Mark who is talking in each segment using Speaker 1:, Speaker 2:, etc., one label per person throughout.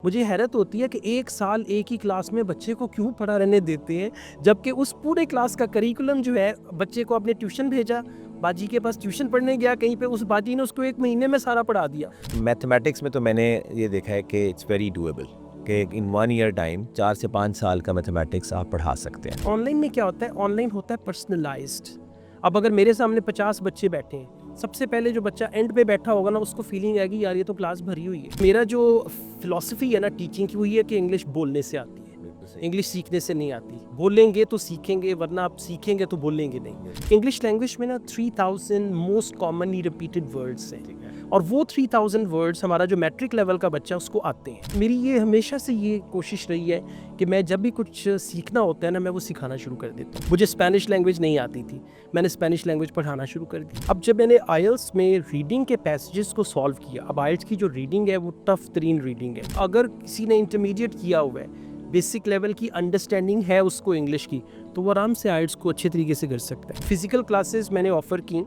Speaker 1: मुझे हैरत होती है कि एक साल एक ही क्लास में बच्चे को क्यों पढ़ा रहने देते हैं, जबकि उस पूरे क्लास का करिकुलम जो है, बच्चे को आपने ट्यूशन भेजा, बाजी के पास ट्यूशन पढ़ने गया कहीं पे, उस बाजी ने उसको 1 महीने में सारा पढ़ा दिया।
Speaker 2: मैथमेटिक्स में तो मैंने ये देखा है कि इट्स वेरी डूएबल कि इन 1 ईयर टाइम 4 से 5 साल का मैथमेटिक्स आप पढ़ा सकते हैं।
Speaker 1: ऑनलाइन में क्या होता है, ऑनलाइन होता है पर्सनलाइज्ड। अब अगर मेरे सामने 50 बच्चे बैठे हैं, सबसे पहले जो बच्चा एंड पे बैठा होगा ना, उसको फीलिंग आएगी यार ये तो क्लास भरी हुई है। मेरा जो फिलॉसफी है ना टीचिंग की, वो ये है कि इंग्लिश बोलने से आती है, इंग्लिश सीखने से नहीं आती। बोलेंगे तो सीखेंगे, वरना आप सीखेंगे तो बोलेंगे नहीं। इंग्लिश लैंग्वेज में ना 3000 मोस्ट कॉमनली रिपीटेड वर्ड्स हैं, और वो 3000 वर्ड्स हमारा जो मैट्रिक लेवल का बच्चा उसको आते हैं। मेरी ये हमेशा से ये कोशिश रही है कि मैं जब भी कुछ सीखना होता है ना, मैं वो सिखाना शुरू कर देता हूँ। मुझे स्पेनिश लैंग्वेज नहीं आती थी, मैंने स्पेनिश लैंग्वेज पढ़ाना शुरू कर दी। अब जब मैंने आइल्स में रीडिंग के पैसेजेस को सॉल्व किया, अब आइल्स की जो रीडिंग है वो टफ तरीन रीडिंग है। अगर किसी ने इंटरमीडिएट किया हुआ है, बेसिक लेवल की अंडरस्टैंडिंग है उसको इंग्लिश की, तो वो आराम से आइल्स को अच्छे तरीके से कर सकता है। फिजिकल क्लासेस मैंने ऑफ़र की।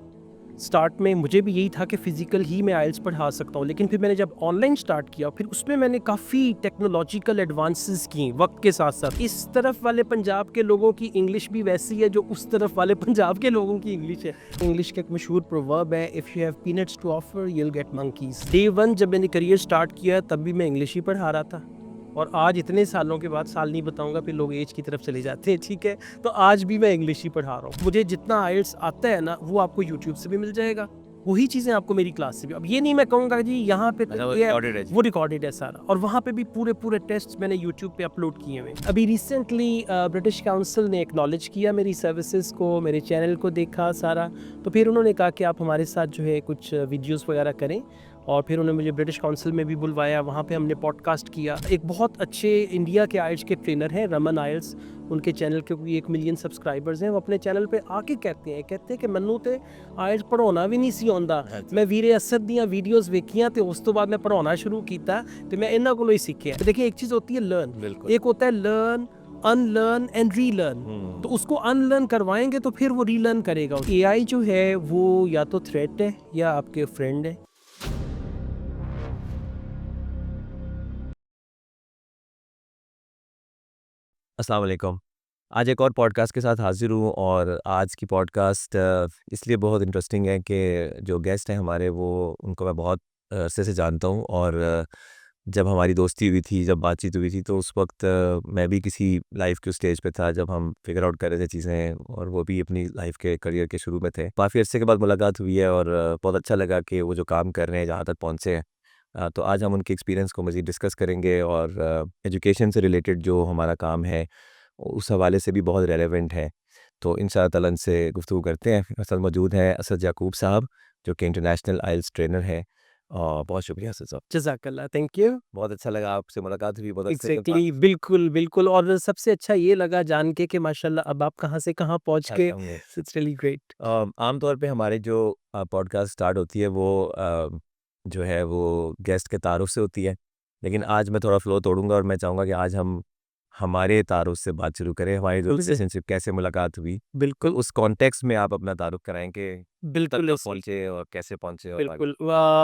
Speaker 1: स्टार्ट में मुझे भी यही था कि फ़िज़िकल ही मैं आइल्स पढ़ा सकता हूँ, लेकिन फिर मैंने जब ऑनलाइन स्टार्ट किया, फिर उसमें मैंने काफ़ी टेक्नोलॉजिकल एडवांसेस की वक्त के साथ साथ। इस तरफ वाले पंजाब के लोगों की इंग्लिश भी वैसी है जो उस तरफ वाले पंजाब के लोगों की इंग्लिश है। इंग्लिश का एक मशहूर प्रोवर्ब है, if you have peanuts to offer you will get monkeys. Day 1 जब मैंने करियर स्टार्ट किया तब भी मैं इंग्लिश ही पढ़ा रहा था, और आज इतने सालों के बाद, साल नहीं बताऊंगा फिर लोग एज की तरफ चले जाते हैं, ठीक है, तो आज भी मैं इंग्लिश ही पढ़ा रहा हूँ। मुझे जितना आइल्स आता है ना, वो आपको यूट्यूब से भी मिल जाएगा, वही चीज़ें आपको मेरी क्लास से भी। अब ये नहीं मैं कहूँगा जी यहाँ पे
Speaker 2: अच्छा, वो
Speaker 1: ये
Speaker 2: recorded है जी।
Speaker 1: वो रिकॉर्डेड है सारा, और वहाँ पे भी पूरे पूरे टेस्ट मैंने यूट्यूब पे अपलोड किए हुए। अभी रिसेंटली ब्रिटिश काउंसिल ने एक्नॉलेज किया मेरी सर्विसेज को, मेरे चैनल को देखा सारा, तो फिर उन्होंने कहा कि आप हमारे साथ जो है कुछ वीडियोस वगैरह करें, और फिर उन्होंने मुझे ब्रिटिश काउंसिल में भी बुलवाया, वहाँ पे हमने पॉडकास्ट किया। एक बहुत अच्छे इंडिया के आइल्स के ट्रेनर हैं, रमन आइल्स, उनके चैनल के कोई 1 मिलियन सब्सक्राइबर्स हैं। वो अपने चैनल पे आके कहते हैं कि मन्नू ते आइल्स पढ़ाना भी नहीं सी आंदा, मैं वीरे असद दियाँ वीडियोज़ वेखियां तो उस तो बाद मैं पढ़ाना शुरू किया, तो मैं इन्हां कोलों ही सीखिया। देखिए, एक चीज़ होती है लर्न,
Speaker 2: बिल्कुल।
Speaker 1: एक होता है लर्न, अनलर्न एंड रीलर्न। तो उसको अनलर्न करवाएंगे तो फिर वो रीलर्न करेगा। एआई जो है वो या तो थ्रेट है या आपके फ्रेंड है।
Speaker 2: अस्सलाम वालेकुम। आज एक और पॉडकास्ट के साथ हाज़िर हूँ, और आज की पॉडकास्ट इसलिए बहुत इंटरेस्टिंग है कि जो गेस्ट हैं हमारे, वो उनको मैं बहुत अरसे से जानता हूँ, और जब हमारी दोस्ती हुई थी, जब बातचीत हुई थी, तो उस वक्त मैं भी किसी लाइफ़ के स्टेज पे था जब हम फिगर आउट कर रहे थे चीज़ें, और वो भी अपनी लाइफ़ के करियर के शुरू में थे। काफ़ी अरसे के बाद मुलाकात हुई है, और बहुत अच्छा लगा कि वो जो काम कर रहे हैं, जहाँ तक पहुँचे हैं। तो आज हम उनके एक्सपीरियंस को मज़ीद डिस्कस करेंगे, और एजुकेशन से रिलेटेड जो हमारा काम है उस हवाले से भी बहुत रेलेवेंट है। तो इंशाअल्लाह ताला इनसे गुफ्तगू करते हैं। मेरे साथ मौजूद हैं असद याकूब साहब, जो कि इंटरनेशनल आइल्स ट्रेनर हैं, और बहुत शुक्रिया असद साहब।
Speaker 1: जज़ाकल्लाह, थैंक यू।
Speaker 2: बहुत अच्छा लगा, आपसे मुलाकात हुई बहुत अरसे के बाद।
Speaker 1: एग्ज़ैक्टली, बिल्कुल, बिल्कुल, और सबसे अच्छा ये लगा जान के कि माशाल्लाह अब आप कहाँ से कहाँ पहुँच गए।
Speaker 2: होंगे।
Speaker 1: It's really great.
Speaker 2: आम तौर पे हमारे जो पॉडकास्ट स्टार्ट होती है वो जो है वो गेस्ट के तारुफ से होती है, लेकिन आज मैं थोड़ा फ्लो तोड़ूँगा, और मैं चाहूँगा कि आज हम हमारे तारुफ से बात शुरू करें। हमारी जो
Speaker 1: बिल्कुल से
Speaker 2: रिलेशनशिप कैसे मुलाकात हुई, तो
Speaker 1: बिल्कुल,
Speaker 2: उस कॉन्टेक्स्ट में आप अपना तारुफ कराएँ कि तक
Speaker 1: बिल्कुल
Speaker 2: कब
Speaker 1: ऐसे ही।
Speaker 2: पहुँचे और कैसे पहुँचे और आगे?
Speaker 1: बिल्कुल,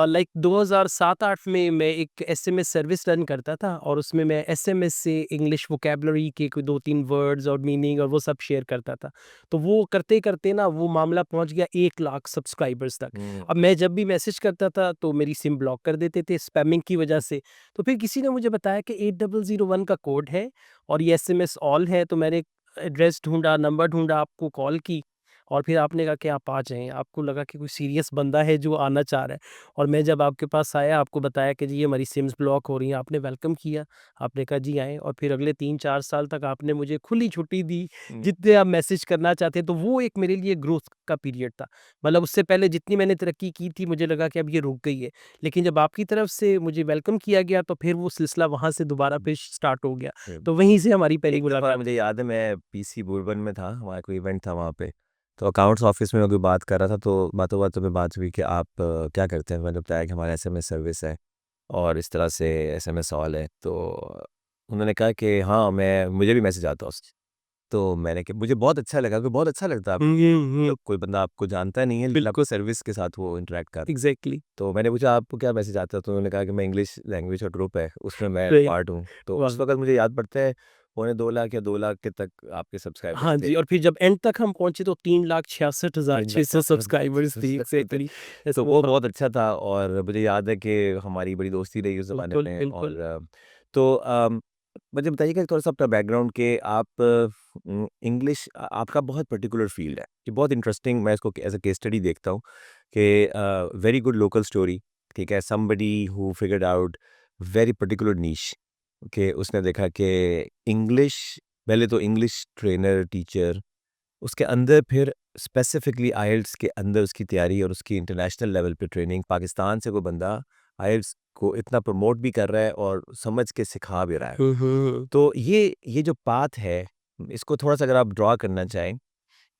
Speaker 1: लाइक 2007-8 में मैं एक एसएमएस सर्विस रन करता था, और उसमें मैं एसएमएस से इंग्लिश वोकैब्युलरी के कोई 2-3 वर्ड्स और मीनिंग और वो सब शेयर करता था। तो वो करते-करते ना वो मामला पहुँच गया 1 लाख सब्सक्राइबर्स तक।
Speaker 2: हुँ।
Speaker 1: अब मैं जब भी मैसेज करता था तो मेरी सिम ब्लॉक कर देते थे स्पैमिंग की वजह से। तो फिर किसी ने मुझे बताया कि 8001 का कोड है और ये एसएमएस ऑल है, तो मैंने एड्रेस ढूँढा, नंबर ढूँढा, आपको कॉल की, और फिर आपने कहा कि आप आ जाएँ। आपको लगा कि कोई सीरियस बंदा है जो आना चाह रहा है, और मैं जब आपके पास आया, आपको बताया कि जी ये हमारी सिम्स ब्लॉक हो रही हैं, आपने वेलकम किया, आपने कहा जी आएँ, और फिर अगले 3-4 साल तक आपने मुझे खुली छुट्टी दी,
Speaker 2: हुँ।
Speaker 1: जितने आप मैसेज करना चाहते हैं। तो वो एक मेरे लिए ग्रोथ का पीरियड था। मतलब उससे पहले जितनी मैंने तरक्की की थी, मुझे लगा कि अब ये रुक गई है। लेकिन जब आपकी तरफ से मुझे वेलकम किया गया, तो फिर वो सिलसिला वहाँ से दोबारा फिर स्टार्ट हो गया। तो वहीं से हमारी पहली
Speaker 2: एक दफ़ा
Speaker 1: मुलाकात।
Speaker 2: मुझे याद है, मैं पीसी बोर्बन में था, हमारा कोई इवेंट था वहाँ पे। तो अकाउंट्स ऑफ़िस में मैं कोई बात कर रहा था, तो बातों-बातों में बात हुई कि आप क्या करते हैं? मैंने बताया कि हमारा एसएमएस सर्विस है, और इस तरह से एसएमएस ऑल है। तो उन्होंने कहा कि हाँ, मैं मुझे भी मैसेज आता है उससे। तो मैंने कहा मुझे बहुत अच्छा लगा, क्योंकि बहुत अच्छा लगता है जब कोई बंदा आपको जानता नहीं है लेकिन आपको
Speaker 1: बिल्कुल
Speaker 2: सर्विस के साथ वो इंटरेक्ट कर रहा है।
Speaker 1: एग्जैक्टली
Speaker 2: तो मैंने पूछा आपको क्या मैसेज आता है, तो उन्होंने कहा कि मैं इंग्लिश लैंग्वेज का ग्रुप है उसमें मैं
Speaker 1: राइट
Speaker 2: पार्ट हूँ। तो
Speaker 1: वाह
Speaker 2: उस वक़्त मुझे याद पड़ता है पौने 2 लाख या 2 लाख के तक आपके सब्सक्राइबर्स
Speaker 1: हाँ
Speaker 2: थे।
Speaker 1: जी, और फिर जब एंड तक हम पहुंचे तो 3,66,600 सब्सक्राइबर्स थी एग्जैक्टली।
Speaker 2: तो वो बहुत अच्छा था और मुझे याद है कि हमारी बड़ी दोस्ती रही उस ज़माने
Speaker 1: बिल्कुल
Speaker 2: में।
Speaker 1: बिल्कुल।
Speaker 2: और तो मुझे बताइएगा थोड़ा-सा अपना बैकग्राउंड कि आप इंग्लिश आपका बहुत पर्टिकुलर फ़ील्ड है। ये बहुत इंटरेस्टिंग, मैं इसको एज़ अ केस स्टडी देखता हूँ कि वेरी गुड लोकल स्टोरी, ठीक है? Somebody who figured out very particular नीश, कि उसने देखा कि इंग्लिश, पहले तो इंग्लिश ट्रेनर, टीचर, उसके अंदर फिर स्पेसिफिकली आईएलटीएस के अंदर उसकी तैयारी और उसकी इंटरनेशनल लेवल पे ट्रेनिंग, पाकिस्तान से कोई बंदा आईएलटीएस को इतना प्रमोट भी कर रहा है और समझ के सिखा भी रहा है। तो ये जो पाथ है, इसको थोड़ा-सा अगर आप ड्रॉ करना चाहें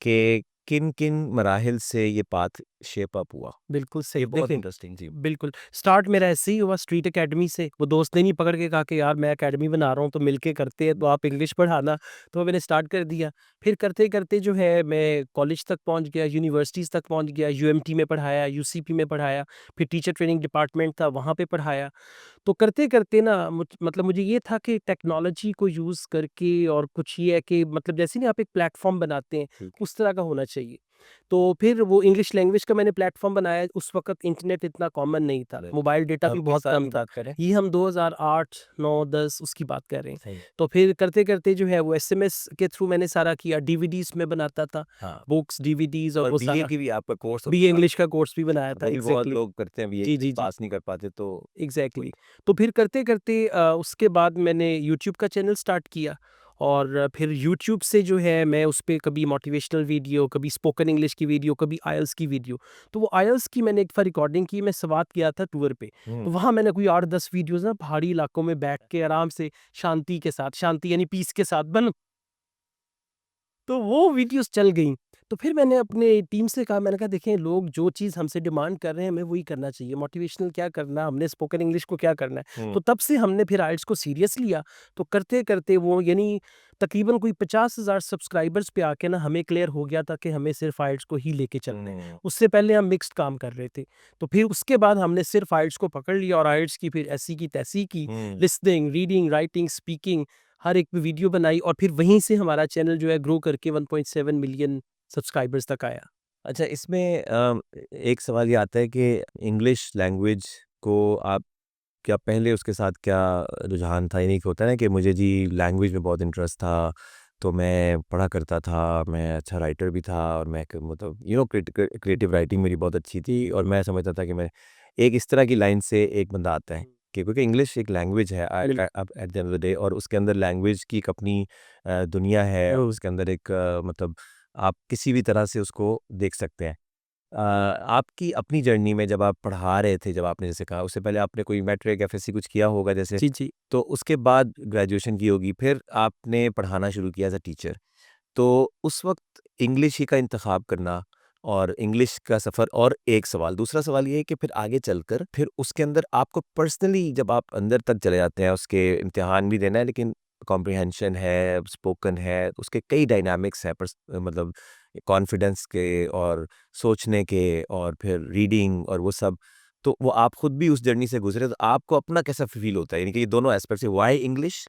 Speaker 2: कि किन-किन मराहिल से ये पाथ शेप अप हुआ?
Speaker 1: बिल्कुल
Speaker 2: ये
Speaker 1: सही।
Speaker 2: बहुत
Speaker 1: देखें,
Speaker 2: इंटरेस्टिंग जी।
Speaker 1: बिल्कुल, स्टार्ट मेरा ऐसे ही हुआ स्ट्रीट अकेडमी से। वो दोस्त ने नहीं पकड़ के कहा कि यार मैं अकेडमी बना रहा हूँ तो मिलके करते हैं, तो आप इंग्लिश पढ़ाना। तो मैंने स्टार्ट कर दिया। फिर करते-करते जो है मैं कॉलेज तक पहुँच गया, यूनिवर्सिटीज़ तक पहुँच गया, यूएमटी में पढ़ाया, यूसीपी में पढ़ाया, फिर टीचर ट्रेनिंग डिपार्टमेंट था वहाँ पे पढ़ाया। तो करते-करते ना मतलब मुझे ये था कि टेक्नोलॉजी को यूज़ करके, और कुछ ये है कि मतलब जैसे नहीं आप एक प्लेटफ़ॉर्म बनाते हैं,
Speaker 2: ठीक है।
Speaker 1: उस तरह का होना चाहिए। तो फिर वो इंग्लिश लैंग्वेज का मैंने प्लेटफ़ॉर्म बनाया। उस वक़्त इंटरनेट इतना कॉमन नहीं था,
Speaker 2: राइट।
Speaker 1: मोबाइल डेटा भी
Speaker 2: हम किस
Speaker 1: बहुत
Speaker 2: साल
Speaker 1: कम
Speaker 2: की
Speaker 1: था।
Speaker 2: बात कर रहे हैं?
Speaker 1: ये हम 2008, 9, 10 उसकी बात कर रहे हैं।
Speaker 2: सही।
Speaker 1: तो फिर करते-करते जो है वो एसएमएस के थ्रू मैंने सारा किया, डीवीडीज़ में बनाता था,
Speaker 2: हाँ,
Speaker 1: बुक्स, डीवीडीज़ और
Speaker 2: और
Speaker 1: वो
Speaker 2: बीए
Speaker 1: सारा।
Speaker 2: की भी आपका कोर्स
Speaker 1: बीए
Speaker 2: होता था।
Speaker 1: इंग्लिश का कोर्स भी बनाया था
Speaker 2: वही बहुत
Speaker 1: एग्ज़ैक्टली।
Speaker 2: लोग करते हैं, बीए
Speaker 1: जी, जी, जी।
Speaker 2: पास नहीं कर पाते तो
Speaker 1: एग्जैक्टली तो फिर करते-करते उसके बाद मैंने यूट्यूब का चैनल स्टार्ट किया, और फिर यूट्यूब से जो है मैं उस पे कभी मोटिवेशनल वीडियो, कभी स्पोकन इंग्लिश की वीडियो, कभी आईएलटीएस की वीडियो। तो वो आईएलटीएस की मैंने एक बार रिकॉर्डिंग की, मैं स्वात गया था टूर पे।
Speaker 2: हुँ।
Speaker 1: तो वहाँ मैंने कोई 8-10 वीडियोज़ ना पहाड़ी इलाकों में बैठ के आराम से शांति के साथ, शांति यानी पीस के साथ बन, तो वो वीडियोज़ चल गईं। तो फिर मैंने अपने टीम से कहा, मैंने कहा देखें लोग जो चीज़ हमसे डिमांड कर रहे हैं हमें वही करना चाहिए। मोटिवेशनल क्या करना, हमने स्पोकन इंग्लिश को क्या करना है।
Speaker 2: हुँ।
Speaker 1: तो तब से हमने फिर आइल्स को सीरियस लिया। तो करते-करते वो यानी तकरीबन कोई 50,000 सब्सक्राइबर्स पे आके ना हमें क्लियर हो गया था कि हमें सिर्फ़ आइल्स को ही लेके चलना है।
Speaker 2: हुँ।
Speaker 1: उससे पहले हम मिक्स्ड काम कर रहे थे। तो फिर उसके बाद हमने सिर्फ़ आइल्स को पकड़ लिया और आइल्स की फिर ऐसी की तैसी की,
Speaker 2: हुँ।
Speaker 1: लिसनिंग, रीडिंग, राइटिंग, स्पीकिंग हर एक पे वीडियो बनाई, और फिर वहीं से हमारा चैनल जो है ग्रो करके 1.7 मिलियन सब्सक्राइबर्स तक आया।
Speaker 2: अच्छा, इसमें एक सवाल ये आता है कि इंग्लिश लैंग्वेज को आप क्या पहले उसके साथ क्या रुझान था? यानी कि होता है ना कि मुझे जी लैंग्वेज में बहुत इंटरेस्ट था, तो मैं पढ़ा करता था, मैं अच्छा राइटर भी था और मैं मतलब क्रिएटिव राइटिंग मेरी बहुत अच्छी थी और मैं समझता था कि मैं एक इस तरह की लाइन से एक बंदा आता है कि क्योंकि इंग्लिश एक लैंग्वेज है
Speaker 1: बिल्कुल।
Speaker 2: अब at the end of the day, और उसके अंदर लैंग्वेज की एक अपनी दुनिया है, और
Speaker 1: हुँ।
Speaker 2: उसके अंदर एक मतलब आप किसी भी तरह से उसको देख सकते हैं। आपकी अपनी जर्नी में जब आप पढ़ा रहे थे, जब आपने जैसे कहा उससे पहले आपने कोई मैट्रिक एफएससी कुछ किया होगा जैसे,
Speaker 1: जी, जी।
Speaker 2: तो उसके बाद ग्रेजुएशन की होगी, फिर आपने पढ़ाना शुरू किया एज़ अ टीचर। तो उस वक़्त इंग्लिश ही का इंतख़ाब करना और इंग्लिश का सफ़र, और एक सवाल दूसरा सवाल ये है कि फिर आगे चलकर फिर उसके अंदर आपको पर्सनली जब आप अंदर तक चले जाते हैं, उसके इम्तिहान भी देना है लेकिन कॉम्प्रिहेंशन है, स्पोकन है, उसके कई डायनामिक्स हैं मतलब कॉन्फिडेंस के और सोचने के और फिर रीडिंग और वो सब। तो वो आप खुद भी उस जर्नी से गुज़रे, तो आपको अपना कैसा फ़ील होता है? यानी कि ये दोनों एस्पेक्ट्स है, why English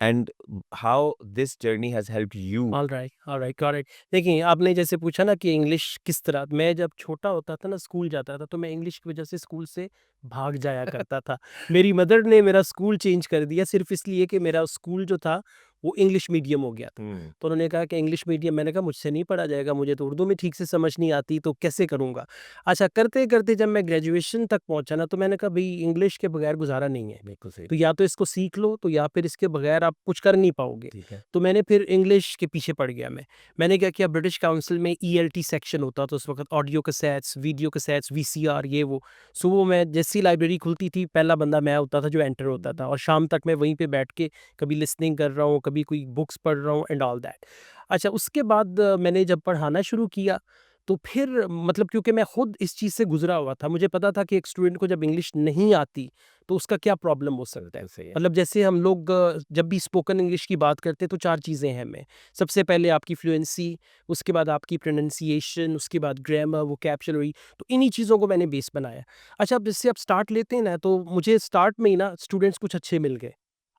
Speaker 2: and how this journey has helped you?
Speaker 1: Alright, correct. देखिए, आपने जैसे पूछा ना कि इंग्लिश किस तरह, मैं जब छोटा होता था ना, स्कूल जाता था, तो मैं इंग्लिश की वजह से स्कूल से भाग जाया करता था। मेरी मदर ने मेरा स्कूल चेंज कर दिया सिर्फ़ इसलिए कि मेरा स्कूल जो था, वो इंग्लिश मीडियम हो गया था।
Speaker 2: हुँ।
Speaker 1: तो उन्होंने कहा कि इंग्लिश मीडियम, मैंने कहा मुझसे नहीं पढ़ा जाएगा, मुझे तो उर्दू में ठीक से समझ नहीं आती, तो कैसे करूँगा? अच्छा, करते-करते जब मैं ग्रेजुएशन तक पहुँचा ना, तो मैंने कहा भई इंग्लिश के बगैर गुज़ारा नहीं है।
Speaker 2: बिल्कुल सही।
Speaker 1: तो या तो इसको सीख लो, तो या फिर इसके बगैर आप कुछ कर नहीं पाओगे।
Speaker 2: ठीक है।
Speaker 1: तो मैंने फिर इंग्लिश के पीछे पड़ गया मैं। मैंने क्या किया, ब्रिटिश काउंसिल में ईएलटी सेक्शन होता था उस वक़्त, audio cassettes, video cassettes, VCR ये वो। सो वो मैं जैसे ही लाइब्रेरी खुलती थी, पहला बंदा मैं होता था जो एंटर होता था, और शाम तक मैं वहीं पे बैठ के कभी लिसनिंग कर रहा हूँ, कभी कोई बुक्स पढ़ रहा हूँ एंड ऑल दैट। अच्छा, उसके बाद मैंने जब पढ़ाना शुरू किया, तो फिर मतलब क्योंकि मैं खुद इस चीज़ से गुजरा हुआ था, मुझे पता था कि एक स्टूडेंट को जब इंग्लिश नहीं आती तो उसका क्या प्रॉब्लम हो सकता है।
Speaker 2: बिल्कुल सही है।
Speaker 1: मतलब जैसे हम लोग जब भी स्पोकन इंग्लिश की बात करते हैं तो 4 चीज़ें हैं हमें। सबसे पहले आपकी फ्लुएंसी, उसके बाद आपकी प्रोनंसिएशन, उसके बाद ग्रामर, वोकैब्युलरी, तो इन्हीं चीज़ों को मैंने बेस बनाया। अच्छा, अब जिससे आप स्टार्ट लेते हैं ना, तो मुझे स्टार्ट में ही ना स्टूडेंट्स कुछ अच्छे मिल गए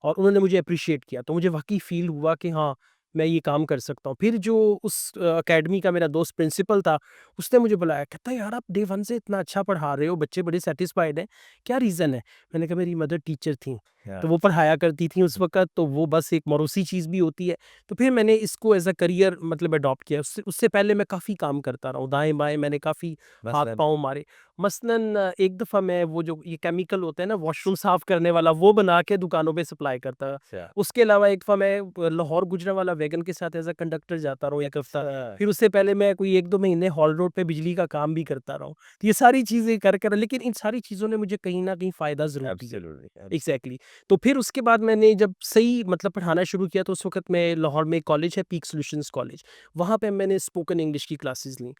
Speaker 1: और उन्होंने मुझे एप्रिशिएट किया, तो मुझे वाक़ई फ़ील हुआ कि हाँ, मैं ये काम कर सकता हूँ। फिर जो उस अकेडमी का मेरा दोस्त प्रिंसिपल था, उसने मुझे बुलाया, कहता है, "यार, आप डे 1 से इतना अच्छा पढ़ा रहे हो, बच्चे बड़े सैटिस्फाइड हैं, क्या रीज़न है?" मैंने कहा, "मेरी मदर टीचर थीं,
Speaker 2: या
Speaker 1: तो वो पढ़ाया करती थीं उस वक़्त, तो वो बस एक मौरूसी चीज़ भी होती है।" तो फिर मैंने इसको एज़ अ करियर मतलब अडॉप्ट किया। उससे उससे पहले मैं काफ़ी काम करता रहा हूँ, दाएँ-बाएँ मैंने काफ़ी
Speaker 2: मसलन
Speaker 1: हाथ-पाँव मारे। मसलन एक दफ़ा मैं वो जो ये केमिकल होता है ना वॉशरूम साफ़ करने वाला, वो बना के दुकानों पे सप्लाई करता।
Speaker 2: अच्छा,
Speaker 1: उसके अलावा एक दफ़ा मैं लाहौर गुजरांवाला वैगन के साथ एज़ अ कंडक्टर जाता रहा हूँ 1 हफ़्ता।
Speaker 2: अच्छा।
Speaker 1: फिर उससे पहले मैं कोई 1-2 महीने हॉल रोड पे बिजली का काम भी करता रहा हूँ। तो ये सारी चीज़ें कर लेकिन इन सारी चीज़ों ने मुझे कहीं न कहीं फ़ायदा ज़रूर दिया।
Speaker 2: Absolutely,
Speaker 1: exactly. तो फिर उसके बाद मैंने जब सही मतलब पढ़ाना शुरू किया तो उस वक़्त मैं लाहौर में एक कॉलेज है, पीक सॉल्यूशंस कॉलेज, वहाँ पे मैंने स्पोकन इंग्लिश की क्लासेस लीं।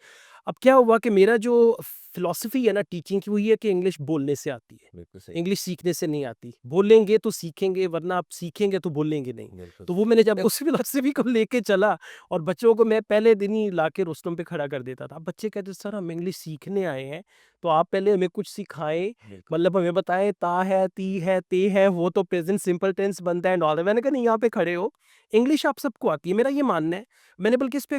Speaker 1: अब क्या हुआ कि मेरा जो फ़िलॉसफ़ी है ना टीचिंग की, वो ये है कि इंग्लिश बोलने से आती है।
Speaker 2: बिल्कुल सही,
Speaker 1: इंग्लिश सीखने से नहीं आती। बोलेंगे तो सीखेंगे, वरना आप सीखेंगे तो बोलेंगे नहीं।
Speaker 2: बिल्कुल
Speaker 1: तो वो
Speaker 2: सही।
Speaker 1: मैंने जब उस फ़िलॉसफ़ी को लेके चला और बच्चों को मैं पहले दिन ही लाके रोस्टम पे खड़ा कर देता था। अब बच्चे कहते, "सर, हम इंग्लिश सीखने आए हैं, तो आप पहले हमें कुछ सिखाएँ,
Speaker 2: बिल्कुल,
Speaker 1: मतलब हमें बताएँ ता है, ती है, ते है, वो तो प्रेज़ेंट सिंपल टेंस बनता है एंड ऑल।" मैंने कहा, "नहीं, यहाँ पे खड़े हो, इंग्लिश आप सबको आती है।" मेरा ये मानना है। मैंने बल्कि इस पे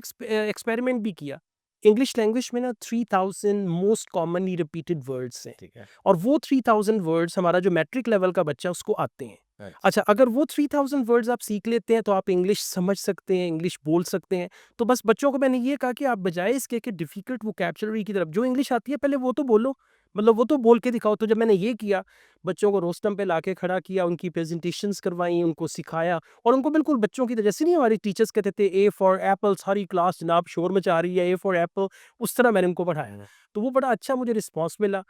Speaker 1: एक्सपेरिमेंट भी किया। इंग्लिश लैंग्वेज में ना 3000 मोस्ट कॉमनली रिपीटेड वर्ड्स हैं
Speaker 2: ठीक है।
Speaker 1: और वो 3000 वर्ड्स हमारा जो मैट्रिक लेवल का बच्चा है उसको आते हैं।
Speaker 2: अच्छा,
Speaker 1: अच्छा, अगर वो 3000 वर्ड्स आप सीख लेते हैं तो आप इंग्लिश समझ सकते हैं, इंग्लिश बोल सकते हैं। तो बस बच्चों को मैंने ये कहा कि आप बजाय इसके कि डिफ़िकल्ट वोकैब्युलरी की तरफ जो इंग्लिश आती है पहले वो तो बोलो, मतलब वो तो बोल के दिखाओ। तो जब मैंने ये किया, बच्चों को रोस्टम पे लाके खड़ा किया, उनकी प्रेज़ेंटेशंस करवाई, उनको सिखाया और उनको बिल्कुल बच्चों की तरह, जैसे नहीं हमारे टीचर्स कहते थे ए फॉर एप्पल, सारी क्लास जनाब शोर मचा रही है, ए फॉर एप्पल, उस तरह मैंने उनको पढ़ाया।
Speaker 2: हुँ,
Speaker 1: तो वो बड़ा अच्छा मुझे रिस्पॉन्स मिला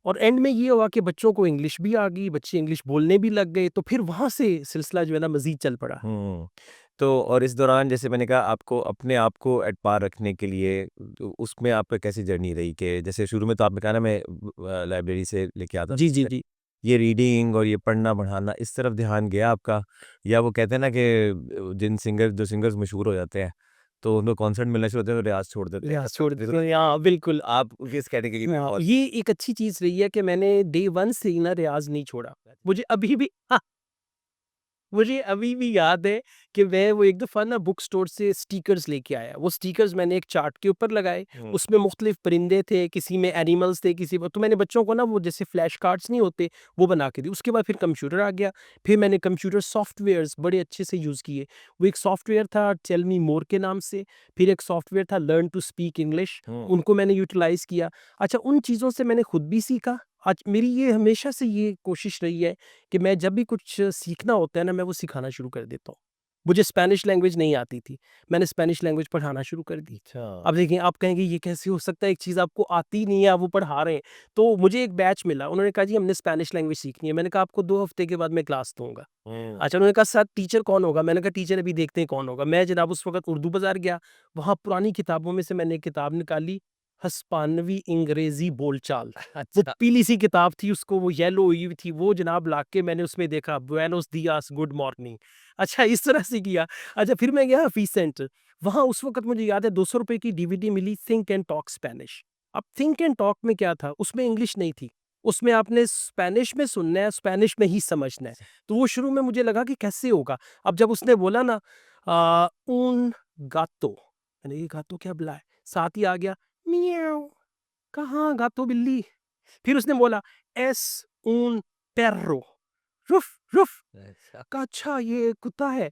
Speaker 1: और एंड में ये हुआ कि बच्चों को इंग्लिश भी आ गई, बच्चे इंग्लिश बोलने भी लग गए, तो फिर वहाँ से सिलसिला जो है ना मज़ीद चल पड़ा।
Speaker 2: हुँ। तो और इस दौरान जैसे मैंने कहा आपको अपने आप को एट पार रखने के लिए तो उसमें आपका कैसी जर्नी रही कि जैसे शुरू में तो आपने कहा ना मैं लाइब्रेरी से लेके आता
Speaker 1: जी, जी,
Speaker 2: था।
Speaker 1: जी।
Speaker 2: ये रीडिंग और ये पढ़ना-बढ़ाना इस तरफ ध्यान गया आपका? या वो कहते हैं ना कि जो सिंगर्स मशहूर हो जाते हैं, तो उनको कॉन्सर्ट मिलना शुरू होता है तो रियाज़ छोड़ देते हैं।
Speaker 1: लिहाज़ छोड़
Speaker 2: बिल्कुल,
Speaker 1: देते हैं, हाँ, बिल्कुल।
Speaker 2: आप किस कैटेगरी में
Speaker 1: हाँ,
Speaker 2: फॉल
Speaker 1: ये एक अच्छी चीज़ रही है कि मैंने डे 1 से ही ना रियाज़ नहीं छोड़ा। मुझे अभी भी मुझे अभी भी याद है कि मैं वो एक दफ़ा ना बुक स्टोर से स्टिकर्स लेके आया। वो स्टिकर्स मैंने एक चार्ट के ऊपर लगाए,
Speaker 2: हुँ,
Speaker 1: उसमें मुख्तलिफ परिंदे थे, किसी में एनिमल्स थे, किसी में, तो मैंने बच्चों को ना वो जैसे फ्लैश कार्ड्स नहीं होते, वो बना के दी। उसके बाद फिर कंप्यूटर आ गया, फिर मैंने कंप्यूटर सॉफ्टवेयर्स बड़े अच्छे से यूज़ किए। वो एक सॉफ्टवेयर था टेल मी मोर के नाम से, फिर एक सॉफ्टवेयर था लर्न टू स्पीक इंग्लिश,
Speaker 2: हुँ।
Speaker 1: उनको मैंने यूटिलाइज़ किया। अच्छा, उन चीज़ों से मैंने खुद भी सीखा। आज मेरी ये हमेशा से ये कोशिश रही है कि मैं जब भी कुछ सीखना होता है ना, मैं वो सिखाना शुरू कर देता हूँ। मुझे स्पेनिश लैंग्वेज नहीं आती थी, मैंने स्पेनिश लैंग्वेज पढ़ाना शुरू कर दी।
Speaker 2: अच्छा।
Speaker 1: अब देखिए, आप कहेंगे ये कैसे हो सकता है, एक चीज़ आपको आती नहीं है, आप वो पढ़ा रहे हैं। तो मुझे एक बैच मिला, उन्होंने कहा जी हमने स्पेनिश लैंग्वेज सीखनी है। मैंने कहा आपको 2 हफ्ते के बाद मैं क्लास दूँगा।
Speaker 2: हुँ,
Speaker 1: अच्छा, उन्होंने कहा सर टीचर कौन होगा? मैंने कहा टीचर अभी देखते हैं कौन होगा। मैं जनाब उस वक़्त उर्दू बाज़ार गया, वहाँ पुरानी किताबों में से मैंने एक किताब निकाली, हस्पानवी अंग्रेज़ी बोलचाल। वो
Speaker 2: अच्छा।
Speaker 1: पीली-सी किताब थी, उसको वो येलो हुई हुई थी, वो जनाब लाके मैंने उसमें देखा बुएनोस दियास, गुड मॉर्निंग। अच्छा, इस तरह से किया। अच्छा, फिर मैं गया हफ़ीज़ सेंटर, वहाँ उस वक़्त मुझे याद है ₹200 की डीवीडी मिली थिंक एंड टॉक स्पेनिश। अब थिंक एंड टॉक में क्या था, उसमें इंग्लिश नहीं थी, उसमें आपने स्पेनिश में सुनना है, स्पेनिश में ही समझना है। तो वो शुरू में मुझे लगा कि कैसे होगा? अब जब उसने बोला ना un gato, मैंने ये गातो क्या बुलाया? साथ ही आ गया मियाऊ, कहाँ गातो बिल्ली? फिर उसने बोला es un perro, roof roof,
Speaker 2: अच्छा।
Speaker 1: कहा अच्छा ये कुत्ता है।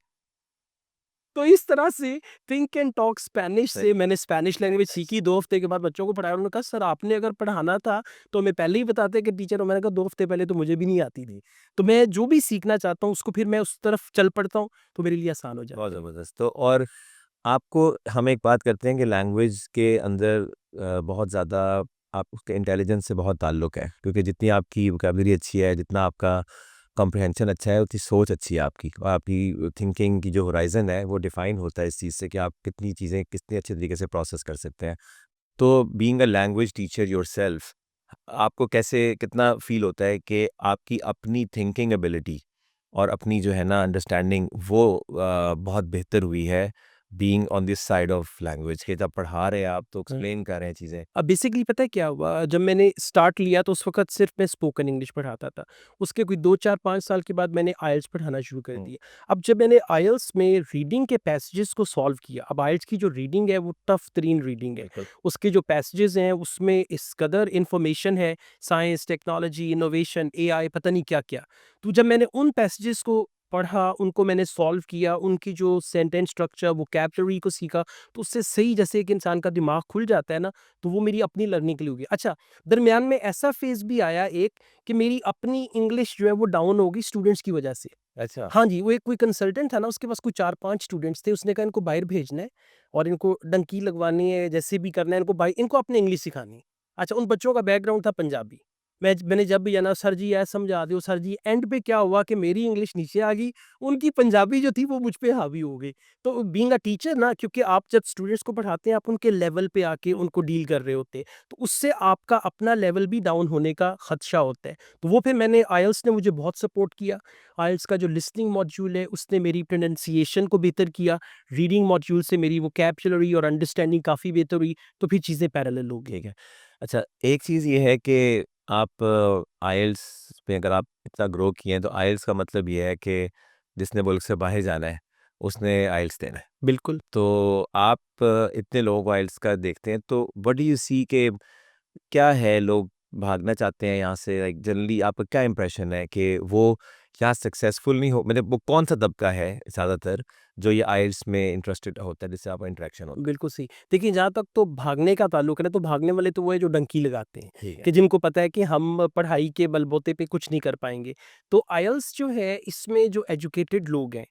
Speaker 1: तो इस तरह से थिंक एंड टॉक स्पेनिश
Speaker 2: सही
Speaker 1: से मैंने स्पेनिश लैंग्वेज सीखी। 2 हफ्ते के बाद बच्चों को पढ़ाया। उन्होंने कहा सर आपने अगर पढ़ाना था तो हमें पहले ही बताते कि टीचर हो। मैंने कहा 2 हफ्ते पहले तो मुझे भी नहीं आती थी। तो मैं जो भी सीखना चाहता हूँ उसको फिर मैं उस तरफ चल पड़ता हूँ, तो मेरे लिए आसान हो
Speaker 2: बहुत
Speaker 1: जाता है।
Speaker 2: ज़बरदस्त। तो और आपको हम एक बात करते हैं कि लैंग्वेज के अंदर बहुत ज़्यादा आप उसके इंटेलिजेंस से बहुत ताल्लुक है क्योंकि जितनी आपकी वोकैब्युलरी अच्छी है, जितना आपका कॉम्प्रिहेंशन अच्छा है, उतनी सोच अच्छी है आपकी और आपकी थिंकिंग की जो होराइज़न है, वो डिफ़ाइन होता है इस चीज़ से कि आप कितनी चीज़ें कितने अच्छे तरीके से प्रोसेस कर सकते हैं। तो being a language teacher yourself, आपको कैसे कितना फ़ील होता है कि आपकी अपनी थिंकिंग एबिलिटी और अपनी जो है ना अंडरस्टैंडिंग वो बहुत बेहतर हुई है being on this side of language के जब पढ़ा रहे हैं आप तो एक्सप्लेन कर रहे हैं चीज़ें?
Speaker 1: अब बेसिकली पता है क्या हुआ, जब मैंने स्टार्ट लिया तो उस वक़्त सिर्फ़ मैं स्पोकन इंग्लिश पढ़ाता था। उसके कोई 2, 4, 5 साल के बाद मैंने आइल्स पढ़ाना शुरू कर
Speaker 2: हुँ।
Speaker 1: दिया। अब जब मैंने आइल्स में रीडिंग के पैसेजेस को सॉल्व किया, अब आइल्स की जो रीडिंग है वो टफ़ तरीन रीडिंग है।
Speaker 2: बिल्कुल।
Speaker 1: उसके जो पैसेजेस हैं उसमें इस कदर इन्फॉर्मेशन है, साइंस, टेक्नोलॉजी, इनोवेशन, एआई पता नहीं क्या-क्या। तो जब मैंने उन पैसेजेस को पढ़ा, उनको मैंने सॉल्व किया, उनकी जो सेंटेंस स्ट्रक्चर, वोकैब्युलरी को सीखा, तो उससे सही जैसे एक इंसान का दिमाग खुल जाता है ना, तो वो मेरी अपनी लर्निंग के लिए होगी। अच्छा, दरमियान में ऐसा फ़ेज़ भी आया एक कि मेरी अपनी इंग्लिश जो है वो डाउन हो गई स्टूडेंट्स की वजह से।
Speaker 2: अच्छा।
Speaker 1: हाँ जी, वो एक कोई कंसल्टेंट था ना, उसके पास कोई 4-5 स्टूडेंट्स थे, उसने कहा इनको बाहर भेजना है और इनको डंकी लगवानी है, जैसे भी करना है इनको अपने इंग्लिश सिखानी है। अच्छा, उन बच्चों का बैकग्राउंड था पंजाबी। मैंने जब भी है ना, सर जी ऐसे समझा दो, सर जी एंड पे क्या हुआ कि मेरी इंग्लिश नीचे आ गई, उनकी पंजाबी जो थी वो मुझ पे हावी हो गई। तो बीइंग अ टीचर ना, क्योंकि आप जब स्टूडेंट्स को पढ़ाते हैं, आप उनके लेवल पे आके उनको डील कर रहे होते हैं, तो उससे आपका अपना लेवल भी डाउन होने का खदशा होता है। तो वो फिर मैंने आईएलटीएस ने मुझे बहुत सपोर्ट किया। आइल्स का जो लिसनिंग मॉड्यूल है उसने मेरी प्रोनंसिएशन को बेहतर किया, रीडिंग मॉड्यूल से मेरी वोकैब्युलरी और अंडरस्टैंडिंग काफ़ी बेहतर हुई, तो फिर चीज़ें पैरेलल हो गई।
Speaker 2: ठीक है। अच्छा, एक चीज़ ये है कि आप आईएलटीएस में अगर आप इतना ग्रो किए हैं तो आईएलटीएस का मतलब ये है कि जिसने मुल्क से बाहर जाना है, उसने आईएलटीएस देना है।
Speaker 1: बिल्कुल।
Speaker 2: तो आप इतने लोगों को आईएलटीएस का देखते हैं तो व्हाट डू यू सी कि क्या है लोग भागना चाहते हैं यहाँ से, लाइक जनरली आपका क्या इंप्रेशन है कि वो यहाँ सक्सेसफुल नहीं हो, मतलब वो कौन-सा तबका है ज़्यादातर जो ये आईएलटीएस में इंटरेस्टेड होता है जिससे आपका इंटरेक्शन होता है?
Speaker 1: बिल्कुल सही। देखिए, जहाँ तक तो भागने का ताल्लुक है ना, तो भागने वाले तो वो है जो डंकी लगाते हैं,
Speaker 2: ठीक है।
Speaker 1: कि जिनको पता है कि हम पढ़ाई के बलबूते पे कुछ नहीं कर पाएँगे। तो आईएलटीएस जो है, इसमें जो एजुकेटेड लोग हैं,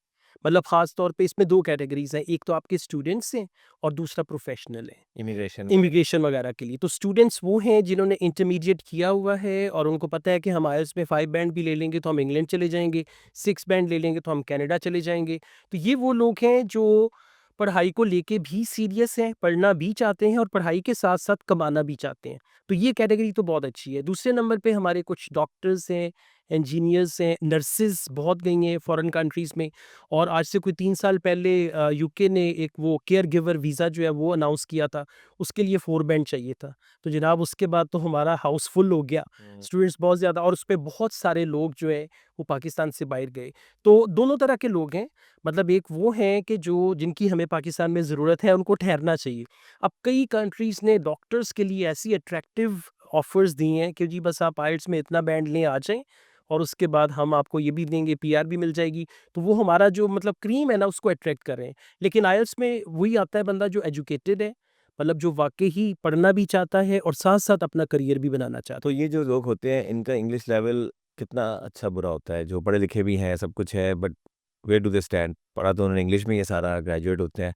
Speaker 1: मतलब ख़ास तौर पे इसमें 2 कैटेगरीज़ हैं, एक तो आपके स्टूडेंट्स हैं और दूसरा प्रोफ़ेशनल हैं।
Speaker 2: इमिग्रेशन।
Speaker 1: इमिग्रेशन वगैरह के लिए। तो स्टूडेंट्स वो हैं जिन्होंने इंटरमीडिएट किया हुआ है और उनको पता है कि हम आईएलटीएस में 5 बैंड भी ले लेंगे तो हम इंग्लैंड चले जाएँगे, 6 बैंड ले लेंगे तो हम कनाडा चले जाएँगे। तो ये वो लोग हैं जो पढ़ाई को लेके भी सीरियस हैं, पढ़ना भी चाहते हैं और पढ़ाई के साथ-साथ कमाना भी चाहते हैं। तो ये कैटेगरी तो बहुत अच्छी है। दूसरे नंबर पे हमारे कुछ डॉक्टर्स हैं, इंजीनियर्स हैं, नर्सेज़ बहुत गई हैं फ़ॉरेन कंट्रीज़ में। और आज से कोई 3 साल पहले यूके ने एक वो केयर गिवर वीज़ा जो है वो अनाउंस किया था। उसके लिए 4 बैंड चाहिए था। तो जनाब उसके बाद तो हमारा हाउस फुल हो गया।
Speaker 2: हुँ।
Speaker 1: स्टूडेंट्स बहुत ज़्यादा, और उसपे बहुत सारे लोग जो हैं वो पाकिस्तान से बाहर गए। तो दोनों तरह के लोग हैं। मतलब एक वो हैं कि जो जिनकी हमें पाकिस्तान में ज़रूरत है, उनको ठहरना चाहिए। अब कई कंट्रीज़ ने डॉक्टर्स के लिए ऐसी अट्रैक्टिव ऑफ़र्स दी हैं कि जी बस आप आइल्स में इतना बैंड लें आ जाएँ और उसके बाद हम आपको ये भी देंगे, पीआर भी मिल जाएगी। तो वो हमारा जो मतलब क्रीम है ना, उसको अट्रैक्ट कर रहे हैं। लेकिन आईएलटीएस में वही आता है बंदा जो एजुकेटेड है, मतलब जो वाक़ई ही पढ़ना भी चाहता है और साथ-साथ अपना करियर भी बनाना चाहता
Speaker 2: तो
Speaker 1: है।
Speaker 2: ये जो लोग होते हैं इनका इंग्लिश लेवल कितना अच्छा बुरा होता है? जो पढ़े लिखे भी हैं, सब कुछ है, but where do they stand? पढ़ा तो उन्होंने इंग्लिश में ही है, सारा ग्रेजुएट होते हैं।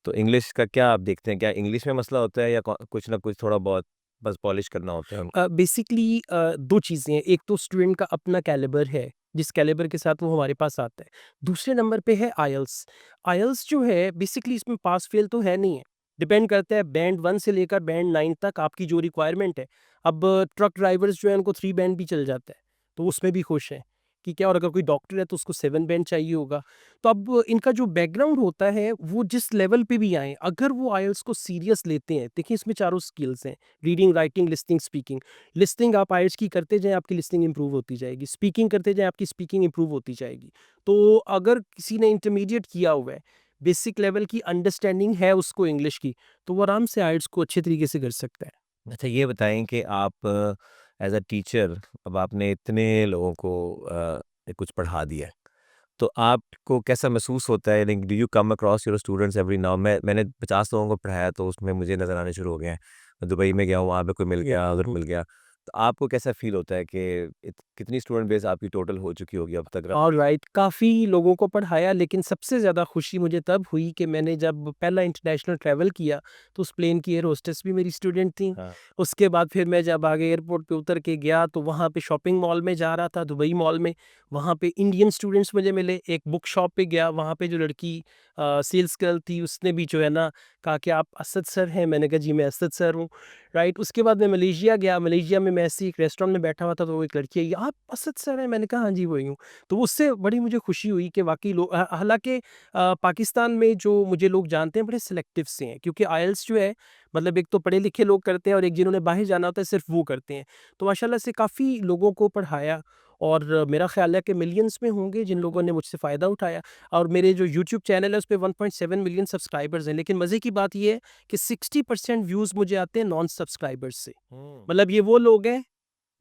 Speaker 2: तो इंग्लिश का क्या आप देखते हैं? क्या इंग्लिश में मसला होता है या कुछ ना कुछ थोड़ा बहुत बस पॉलिश करना होता है उनको?
Speaker 1: बेसिकली 2 चीज़ें हैं। एक तो स्टूडेंट का अपना कैलिबर है, जिस कैलिबर के साथ वो हमारे पास आता है। दूसरे नंबर पे है आईएलटीएस। आईएलटीएस जो है बेसिकली इसमें पास फेल तो है नहीं है। डिपेंड करता है बैंड 1 से लेकर बैंड 9 तक आपकी जो रिक्वायरमेंट है। अब ट्रक ड्राइवर्स जो हैं उनको 3 बैंड भी चल जाता है, तो उसमें भी खुश हैं, ठीक है? और अगर कोई डॉक्टर है तो उसको 7 बैंड चाहिए होगा। तो अब इनका जो बैकग्राउंड होता है वो जिस लेवल पे भी आएँ, अगर वो आईएलटीएस को सीरियस लेते हैं, देखिए इसमें चारों स्किल्स हैं, reading, writing, listening, speaking. Listening आप आईएलटीएस की करते जाएँ, आपकी लिसनिंग इम्प्रूव होती जाएगी। स्पीकिंग करते जाएँ, आपकी स्पीकिंग इम्प्रूव होती जाएगी। तो अगर किसी ने इंटरमीडिएट किया हुआ है, बेसिक लेवल की अंडरस्टैंडिंग है उसको इंग्लिश की, तो वो आराम से आईएलटीएस को अच्छे तरीके से कर सकता है।
Speaker 2: अच्छा, ये बताएँ कि आप एज़ अ टीचर अब आपने इतने लोगों को कुछ पढ़ा दिया है, तो आपको कैसा महसूस होता है? Like do you come across your students every now? मैंने 50 लोगों को पढ़ाया तो उसमें मुझे नज़र आने शुरू हो गए हैं। मैं दुबई में गया हूँ, वहाँ पे कोई मिल गया, उधर मिल गया। तो आपको कैसा फ़ील होता है कि कितनी स्टूडेंट बेस आपकी टोटल हो चुकी होगी अब तक?
Speaker 1: ऑलराइट, काफ़ी लोगों को पढ़ाया, लेकिन सबसे ज़्यादा खुशी मुझे तब हुई कि मैंने जब पहला इंटरनेशनल ट्रैवल किया, तो उस प्लेन की एयर होस्टेस भी मेरी स्टूडेंट थी।
Speaker 2: हाँ।
Speaker 1: उसके बाद फिर मैं जब आगे एयरपोर्ट पे उतर के गया, तो वहाँ पे शॉपिंग मॉल में जा रहा था, दुबई मॉल में, वहाँ पे इंडियन स्टूडेंट्स मुझे मिले। एक बुक शॉप पे गया, वहाँ पे जो लड़की सेल्स गर्ल थी, उसने भी जो है ना कहा कि आप असद सर हैं? मैंने कहा जी मैं असद सर हूँ। राइट, उसके बाद मैं मलेशिया गया, मलेशिया में मैं ऐसे ही एक रेस्टोरेंट में बैठा हुआ था, तो वो एक लड़की आई, आप असद सर हैं? मैंने कहा हाँ जी वही हूँ। तो उससे बड़ी मुझे खुशी हुई कि वाक़ई हालाँकि पाकिस्तान में जो मुझे लोग जानते हैं बड़े सिलेक्टिव से हैं, क्योंकि आईएलटीएस जो है मतलब एक तो पढ़े लिखे लोग करते हैं और एक जिन्होंने बाहर जाना होता है सिर्फ़ वो करते हैं। तो माशाल्लाह से काफ़ी लोगों को पढ़ाया और मेरा ख़्याल है कि मिलियंस में होंगे जिन लोगों ने मुझसे फ़ायदा उठाया। और मेरे जो यूट्यूब चैनल है उस पे 1.7 मिलियन सब्सक्राइबर्स हैं, लेकिन मज़े की बात ये है कि 60% व्यूज़ मुझे आते हैं नॉन सब्सक्राइबर्स से।
Speaker 2: हुँ।
Speaker 1: मतलब ये वो लोग हैं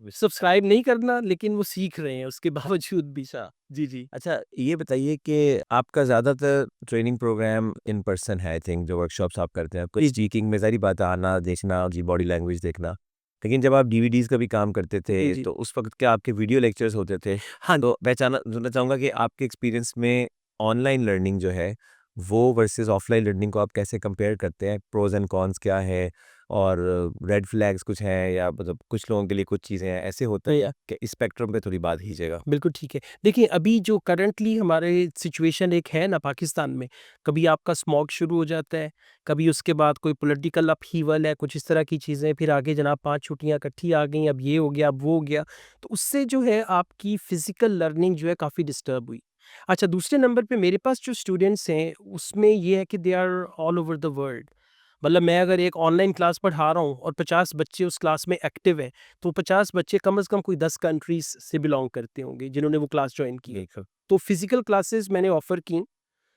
Speaker 2: विस
Speaker 1: सब्सक्राइब नहीं करना, लेकिन वो सीख रहे हैं उसके बावजूद भी।
Speaker 2: अच्छा।
Speaker 1: जी, जी।
Speaker 2: अच्छा, ये बताइए कि आपका ज़्यादातर ट्रेनिंग प्रोग्राम इन पर्सन है आई थिंक जो वर्कशॉप्स आप करते हैं। कुछ
Speaker 1: जी,
Speaker 2: स्पीकिंग में ज़ाहिर बात है आना, देखना, जी बॉडी लैंग्वेज देखना। लेकिन जब आप डीवीडीज़ का भी काम करते
Speaker 1: जी,
Speaker 2: थे,
Speaker 1: जी।
Speaker 2: तो उस वक़्त क्या आपके वीडियो लेक्चर्स होते थे?
Speaker 1: हाँ,
Speaker 2: तो मैं जानना चाहूँगा कि आपके एक्सपीरियंस में ऑनलाइन लर्निंग जो है, वो वर्सेस ऑफलाइन लर्निंग को आप कैसे कंपेयर करते हैं? प्रोज़ एंड कॉन्स क्या है? और रेड फ्लैग्स कुछ हैं या मतलब कुछ लोगों के लिए कुछ चीज़ें हैं, ऐसे होता है कि इस स्पेक्ट्रम पे थोड़ी बात कीजिएगा?
Speaker 1: बिल्कुल ठीक है। देखिए, अभी जो करंटली हमारे सिचुएशन एक है ना पाकिस्तान में, कभी आपका स्मॉग शुरू हो जाता है, कभी उसके बाद कोई पॉलिटिकल अपहीवल है, कुछ इस तरह की चीज़ें, फिर आगे जनाब 5 छुट्टियाँ इकट्ठी आ गईं, अब ये हो गया, अब वो हो गया। तो उससे जो है आपकी फ़िज़िकल लर्निंग जो है काफ़ी डिस्टर्ब हुई। अच्छा, दूसरे नंबर पे मेरे पास जो स्टूडेंट्स हैं, उसमें ये है कि they are all over the world. मतलब मैं अगर एक ऑनलाइन क्लास पढ़ा रहा हूँ और 50 बच्चे उस क्लास में एक्टिव हैं, तो 50 बच्चे कम से कम कोई 10 कंट्रीज़ से बिलॉन्ग करते होंगे, जिन्होंने वो क्लास जॉइन की है।
Speaker 2: बिल्कुल।
Speaker 1: तो फिज़िकल क्लासेस मैंने ऑफ़र की।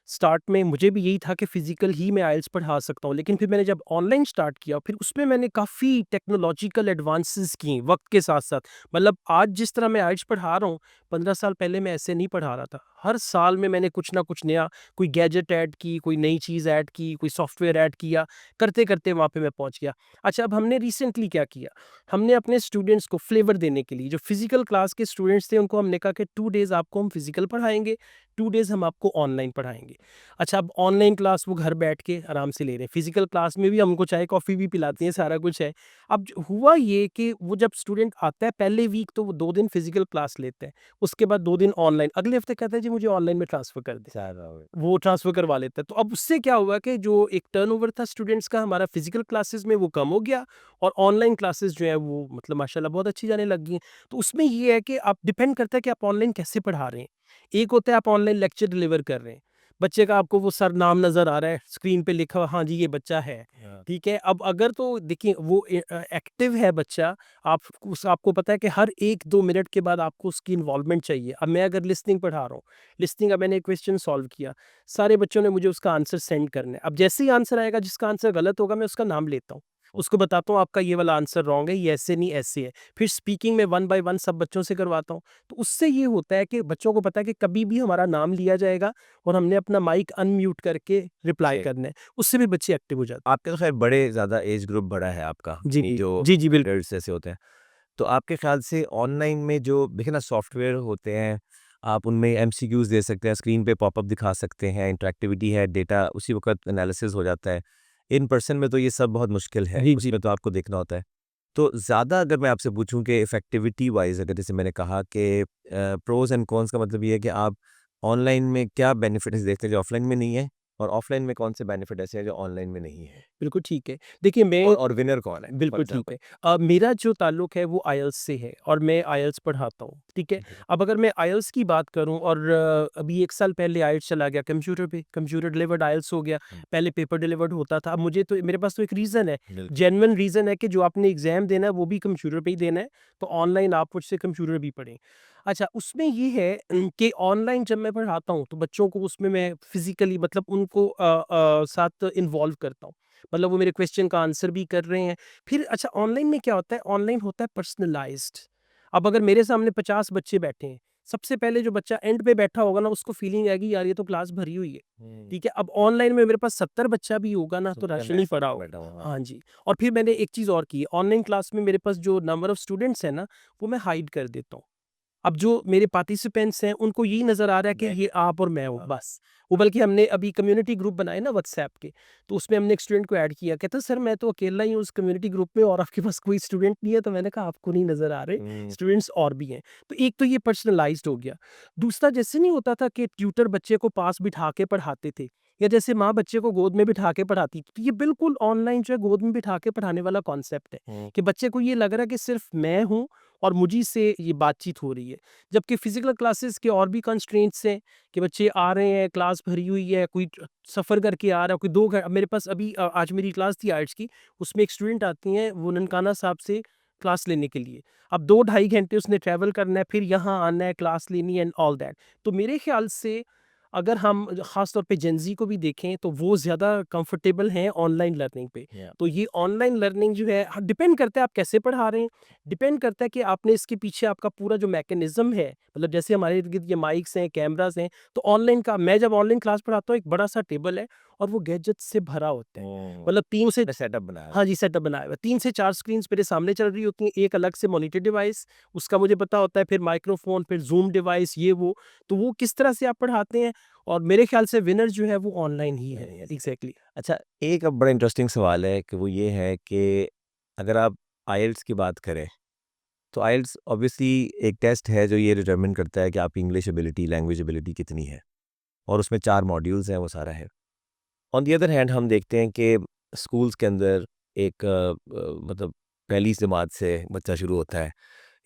Speaker 1: स्टार्ट में मुझे भी यही था कि फ़िज़िकल ही मैं आइल्स पढ़ा सकता हूँ, लेकिन फिर मैंने जब ऑनलाइन स्टार्ट किया, फिर उसमें मैंने काफ़ी टेक्नोलॉजिकल एडवांसेस किए वक़्त के साथ-साथ। मतलब आज जिस तरह मैं आइल्स पढ़ा रहा हूँ, 15 साल पहले मैं ऐसे नहीं पढ़ा रहा था। हर साल में मैंने कुछ ना कुछ नया, कोई गैजेट ऐड की, कोई नई चीज़ ऐड की, कोई सॉफ्टवेयर ऐड किया, करते-करते वहाँ पे मैं पहुँच गया। अच्छा, अब हमने रिसेंटली क्या किया, हमने अपने स्टूडेंट्स को फ्लेवर देने के लिए, जो फ़िज़िकल क्लास के स्टूडेंट्स थे, उनको हमने कहा कि 2 डेज़ आपको हम फ़िज़िकल पढ़ाएँगे, 2 डेज़ हम आपको ऑनलाइन पढ़ाएँगे। अच्छा, अब ऑनलाइन क्लास वो घर बैठ के आराम से ले रहे हैं। फ़िज़िकल क्लास में भी हम उनको चाय कॉफ़ी भी पिलाते हैं, सारा कुछ है। अब ज हुआ ये कि वो जब स्टूडेंट आता है पहले वीक तो वो 2 दिन फ़िज़िकल क्लास लेता है, उसके बाद 2 दिन ऑनलाइन, अगले हफ़्ते कहता है जी मुझे ऑनलाइन में ट्रांसफ़र कर दें।
Speaker 2: ज़्यादा हो गए।
Speaker 1: वो ट्रांसफ़र करवा लेता है। तो अब उससे क्या हुआ कि जो एक टर्नओवर था स्टूडेंट्स का हमारा फ़िज़िकल क्लासेस में वो कम हो गया और ऑनलाइन क्लासेस जो है वो मतलब माशाल्लाह बहुत अच्छी जाने लग गई हैं। तो उसमें ये है कि आप डिपेंड करता है कि आप ऑनलाइन कैसे पढ़ा रहे हैं। एक होता है आप ऑनलाइन लेक्चर डिलीवर कर रहे हैं। बच्चे का आपको वो सर नाम नज़र आ रहा है, स्क्रीन पे लिखा हुआ हाँ जी ये बच्चा है।
Speaker 2: हाँ।
Speaker 1: ठीक है? अब अगर तो देखिए वो एक्टिव है बच्चा, आपको पता है कि हर 1-2 मिनट के बाद आपको उसकी इन्वॉल्वमेंट चाहिए। अब मैं अगर लिसनिंग पढ़ा रहा हूँ, लिसनिंग का मैंने एक क्वेश्चन सॉल्व किया, सारे बच्चों ने मुझे उसका आंसर सेंड करना है। अब जैसे ही आंसर आएगा जिसका आंसर गलत होगा मैं उसका नाम लेता हूँ। उसको बताता हूँ आपका ये वाला आंसर रॉन्ग है, ये ऐसे नहीं ऐसे है। फिर स्पीकिंग में 1 बाय 1 सब बच्चों से करवाता हूँ। तो उससे ये होता है कि बच्चों को पता है कि कभी भी हमारा नाम लिया जाएगा और हमने अपना माइक अनम्यूट करके रिप्लाई
Speaker 2: जी।
Speaker 1: करना है। उससे भी बच्चे एक्टिव हो जाते
Speaker 2: आपके तो खैर बड़े ज़्यादा एज ग्रुप बड़ा है आपका,
Speaker 1: हैं। जी,
Speaker 2: ये
Speaker 1: जी।
Speaker 2: जो
Speaker 1: जी, जी, बिल्कुल।
Speaker 2: एडल्ट्स जैसे होते हैं। तो आपके ख़्याल से ऑनलाइन में जो देखिए ना सॉफ्टवेयर होते हैं, आप उनमें एमसीक्यूज़ दे सकते हैं, स्क्रीन पे पॉपअप दिखा सकते हैं, इंटरैक्टिविटी है, डेटा उसी वक़्त एनालिसिस हो जाता है। इन पर्सन में तो ये सब बहुत मुश्किल है,
Speaker 1: जी, जी।
Speaker 2: उसमें तो आपको देखना होता है। तो ज़्यादा अगर मैं आपसे पूछूँ कि इफ़ेक्टिविटी वाइज़ अगर जैसे मैंने कहा कि प्रोज़ एंड कॉन्स का मतलब ये है कि आप ऑनलाइन में क्या बेनिफिट्स देखते हैं जो ऑफ़लाइन में नहीं है? और ऑफ़लाइन में कौन से बेनिफिट ऐसे हैं जो ऑनलाइन में नहीं है?
Speaker 1: बिल्कुल ठीक है। देखिए मैं
Speaker 2: और विनर कौन है? फॉर
Speaker 1: बिल्कुल ठीक
Speaker 2: एग्ज़ाम्पल?
Speaker 1: है। मेरा जो ताल्लुक है वो आईएलटीएस से है और मैं आईएलटीएस पढ़ाता हूँ, ठीक है? अब अगर मैं आईएलटीएस की बात करूँ और अभी 1 साल पहले आईएलटीएस चला गया कंप्यूटर पे, कंप्यूटर डिलिवर्ड आईएलटीएस हो गया।
Speaker 2: हुँ,
Speaker 1: पहले पेपर डिलिवर्ड होता था। अब मुझे तो मेरे पास तो एक रीज़न है,
Speaker 2: बिल्कुल।
Speaker 1: जेन्युइन रीज़न है कि जो आपने एग्ज़ाम देना है वो भी कंप्यूटर पे ही देना है, तो ऑनलाइन आप मुझसे कंप्यूटर भी पढ़ें। अच्छा, उसमें ये है कि ऑनलाइन जब मैं पढ़ाता हूँ तो बच्चों को उसमें मैं फिज़िकली मतलब उनको साथ इन्वॉल्व करता हूँ। मतलब वो मेरे क्वेश्चन का आंसर भी कर रहे हैं। फिर अच्छा ऑनलाइन में क्या होता है, ऑनलाइन होता है पर्सनलाइज़्ड। अब अगर मेरे सामने 50 बच्चे बैठे हैं, सबसे पहले जो बच्चा एंड पे बैठा होगा ना उसको फीलिंग आएगी यार ये तो क्लास भरी हुई है।
Speaker 2: हुँ,
Speaker 1: ठीक है? अब ऑनलाइन में मेरे पास 70 बच्चा भी होगा ना तो
Speaker 2: सुनते
Speaker 1: राशन
Speaker 2: मैं
Speaker 1: ही पड़ा
Speaker 2: बैठा
Speaker 1: होगा।
Speaker 2: हूँ, हाँ।
Speaker 1: हाँ जी। और फिर मैंने एक चीज़ और की है, ऑनलाइन क्लास में मेरे पास जो नंबर ऑफ स्टूडेंट्स हैं ना, वो मैं हाइड कर देता हूँ। अब जो मेरे पार्टिसिपेंट्स हैं उनको यही नज़र आ रहा है कि
Speaker 2: मैं
Speaker 1: ये आप और मैं हूँ बस। वो बल्कि हमने अभी कम्युनिटी ग्रुप बनाए ना व्हाट्सएप के, तो उसमें हमने एक स्टूडेंट को ऐड किया, कहता सर मैं तो अकेला ही हूँ उस कम्युनिटी ग्रुप में और आपके पास कोई स्टूडेंट नहीं है। तो मैंने कहा आपको नहीं नज़र आ रहे, स्टूडेंट्स और भी हैं। तो एक तो ये पर्सनलाइज्ड हो गया। दूसरा, जैसे नहीं होता था कि ट्यूटर बच्चे को पास बिठा के पढ़ाते थे या जैसे माँ बच्चे को गोद में बिठा के पढ़ाती थी, तो ये बिल्कुल ऑनलाइन जो है गोद में बिठा के पढ़ाने वाला कॉन्सेप्ट है कि बच्चे को ये लग रहा है कि सिर्फ मैं हूँ और मुझी से ये बातचीत हो रही है। जबकि फिजिकल क्लासेस के और भी कंस्ट्रेंट्स हैं कि बच्चे आ रहे हैं, क्लास भरी हुई है, कोई सफ़र करके आ रहा है, कोई 2 मेरे पास अभी आज मेरी क्लास थी आर्ट्स की, उसमें एक स्टूडेंट आती हैं, वो ननकाना साहब से क्लास लेने के लिए। अब 2 ढाई घंटे उसने ट्रैवल करना है, फिर यहाँ आना है, क्लास लेनी है एंड ऑल दैट। तो मेरे ख़्याल से अगर हम ख़ास तौर पे जेन ज़ी को भी देखें तो वो ज़्यादा कंफर्टेबल हैं ऑनलाइन लर्निंग पे। तो ये ऑनलाइन लर्निंग जो है डिपेंड करता है आप कैसे पढ़ा रहे हैं, डिपेंड करता है कि आपने इसके पीछे आपका पूरा जो मैकेनिज़्म है, मतलब जैसे हमारे इर्द-गिर्द ये माइक्स हैं, कैमराज़ हैं, तो ऑनलाइन का मैं जब ऑनलाइन क्लास पढ़ाता हूँ, एक बड़ा-सा टेबल है और वो गैजेट्स से भरा होता है। मतलब 3 से
Speaker 2: सेटअप बनाया
Speaker 1: हाँ जी, सेटअप बनाया हुआ है। 3 से 4 स्क्रीन्स मेरे सामने चल रही होती हैं, एक अलग से मॉनिटर डिवाइस, उसका मुझे पता होता है, फिर माइक्रोफ़ोन, फिर ज़ूम डिवाइस, ये वो। तो वो किस तरह से आप पढ़ाते हैं और मेरे ख़्याल से विनर जो है वो ऑनलाइन ही है। एग्ज़ैक्टली।
Speaker 2: अच्छा, एक अब बड़ा इंटरेस्टिंग सवाल है कि वो ये है कि अगर आप आईएलटीएस की बात करें, तो आईएलटीएस ऑब्वियसली एक टेस्ट है जो ये डिटरमिन करता है कि आपकी इंग्लिश एबिलिटी, लैंग्वेज एबिलिटी कितनी है और उसमें 4 मॉड्यूल्स हैं, वो सारा है। ऑन द अदर हैंड हम देखते हैं कि स्कूल्स के अंदर एक मतलब पहली जमात से बच्चा शुरू होता है,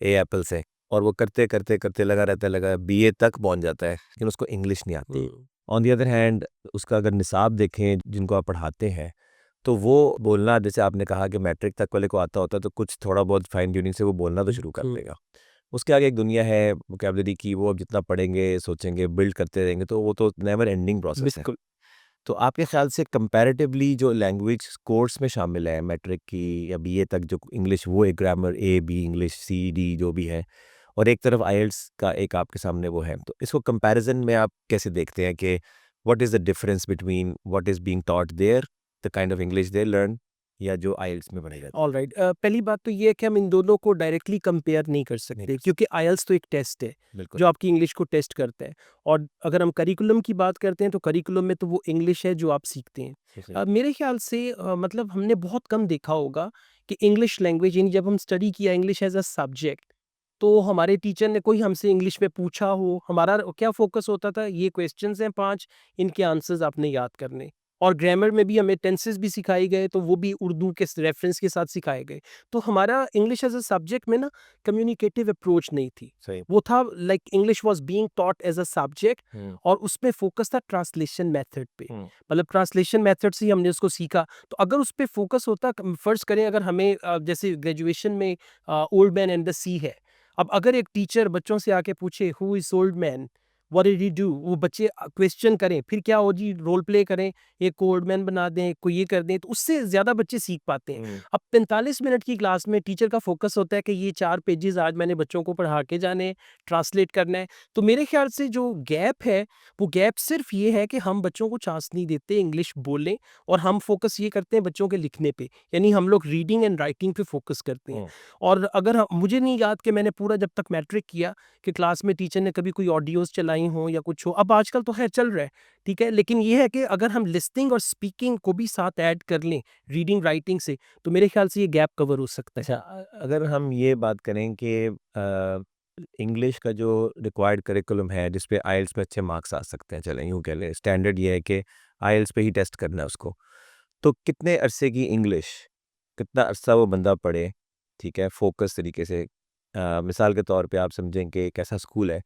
Speaker 2: ए एप्पल से, और वो करते लगा रहता है, लगा बीए तक पहुंच जाता है, लेकिन उसको इंग्लिश नहीं आती।
Speaker 1: हुँ।
Speaker 2: ऑन द अदर हैंड उसका अगर निसाब देखें जिनको आप पढ़ाते हैं, तो वो बोलना, जैसे आपने कहा कि मैट्रिक तक वाले को आता होता है, तो कुछ थोड़ा बहुत फाइन ट्यूनिंग से वो बोलना तो शुरू कर
Speaker 1: हुँ।
Speaker 2: देगा। उसके आगे एक दुनिया है वोकैबुलरी की, वो अब जितना पढ़ेंगे, सोचेंगे, बिल्ड करते रहेंगे, तो वो तो नेवर एंडिंग प्रोसेस है।
Speaker 1: बिल्कुल।
Speaker 2: तो आपके ख्याल से कंपैरेटिवली जो लैंग्वेज कोर्स में शामिल है मैट्रिक की या बीए तक, जो इंग्लिश, वो एक grammar A B English C D जो भी है, और एक तरफ आईएलटीएस का एक आपके सामने वो है, तो इसको कंपैरिजन में आप कैसे देखते हैं कि what is the difference between what is being taught there, the kind of English they learn, या जो आईएलटीएस में पढ़ाई जाती
Speaker 1: ऑलराइट, पहली बात तो ये है कि हम इन दोनों को डायरेक्टली कंपेयर नहीं कर
Speaker 2: नहीं
Speaker 1: सकते
Speaker 2: कर
Speaker 1: क्योंकि आईएलटीएस तो एक टेस्ट है
Speaker 2: सकते? बिल्कुल।
Speaker 1: जो आपकी इंग्लिश को टेस्ट करता है। और अगर हम करिकुलम की बात करते हैं तो करिकुलम में तो वो इंग्लिश है जो आप सीखते हैं।
Speaker 2: बिल्कुल।
Speaker 1: मेरे ख्याल से मतलब हमने बहुत कम देखा होगा कि इंग्लिश लैंग्वेज, यानी जब हम स्टडी किया इंग्लिश एज अ सब्जेक्ट, तो हमारे टीचर ने कोई हमसे इंग्लिश में पूछा हो, हमारा क्या फोकस होता था, ये क्वेश्चंस हैं 5, इनके आंसर्स आपने याद करने। और ग्रामर में भी हमें टेंसेस भी सिखाए गए, तो वो भी उर्दू के रेफरेंस के साथ सिखाए गए। तो हमारा इंग्लिश एज अ सब्जेक्ट में ना कम्युनिकेटिव अप्रोच नहीं थी।
Speaker 2: सही।
Speaker 1: वो था like English was being taught as a subject
Speaker 2: hmm,
Speaker 1: और उसमें फोकस था ट्रांसलेशन मेथड पे।
Speaker 2: हुँ,
Speaker 1: मतलब ट्रांसलेशन मेथड से ही हमने उसको सीखा। तो अगर उस पे फोकस होता, फर्ज करें अगर हमें जैसे ग्रेजुएशन में ओल्ड मैन एंड द सी है। अब अगर एक टीचर बच्चों से आके पूछे who is old man, what did he do, वो बच्चे क्वेश्चन करें, फिर क्या हो जी, रोल प्ले करें, एक को ओल्ड मैन बना दें, कोई ये कर दें, तो उससे ज़्यादा बच्चे सीख पाते हैं।
Speaker 2: हुँ,
Speaker 1: अब 45 मिनट की क्लास में टीचर का फ़ोकस होता है कि ये 4 पेजेज़ आज मैंने बच्चों को पढ़ा के जाने हैं, ट्रांसलेट करना है। तो मेरे ख़्याल से जो गैप है, वो गैप सिर्फ़ ये है कि हम बच्चों को चांस नहीं देते इंग्लिश बोलें और हम फ़ोकस ये करते हैं बच्चों के लिखने पे। यानी हम लोग रीडिंग एंड राइटिंग पे फ़ोकस करते हैं।
Speaker 2: हुँ।
Speaker 1: और अगर मुझे नहीं याद कि मैंने पूरा जब तक मैट्रिक किया कि क्लास में टीचर ने कभी कोई ऑडियोज़ चलाई हों या कुछ हो। अब आजकल तो ख़ैर चल रहा है, ठीक है? लेकिन ये है कि अगर हम लिसनिंग और स्पीकिंग को भी साथ ऐड कर लें, रीडिंग, राइटिंग से, तो मेरे ख़्याल से ये गैप कवर हो सकता है।
Speaker 2: अच्छा, अगर हम ये बात करें कि इंग्लिश का जो रिक्वायर्ड करिकुलम है जिस पे आईएलटीएस में अच्छे मार्क्स आ सकते हैं, चलें यूँ कह लें, स्टैंडर्ड ये है कि आईएलटीएस पे ही टेस्ट करना है उसको, तो कितने अरसे की इंग्लिश, कितना अरसा वो बंदा पढ़े, ठीक है, फोकस तरीके से, मिसाल के तौर पे आप समझें कि एक ऐसा स्कूल है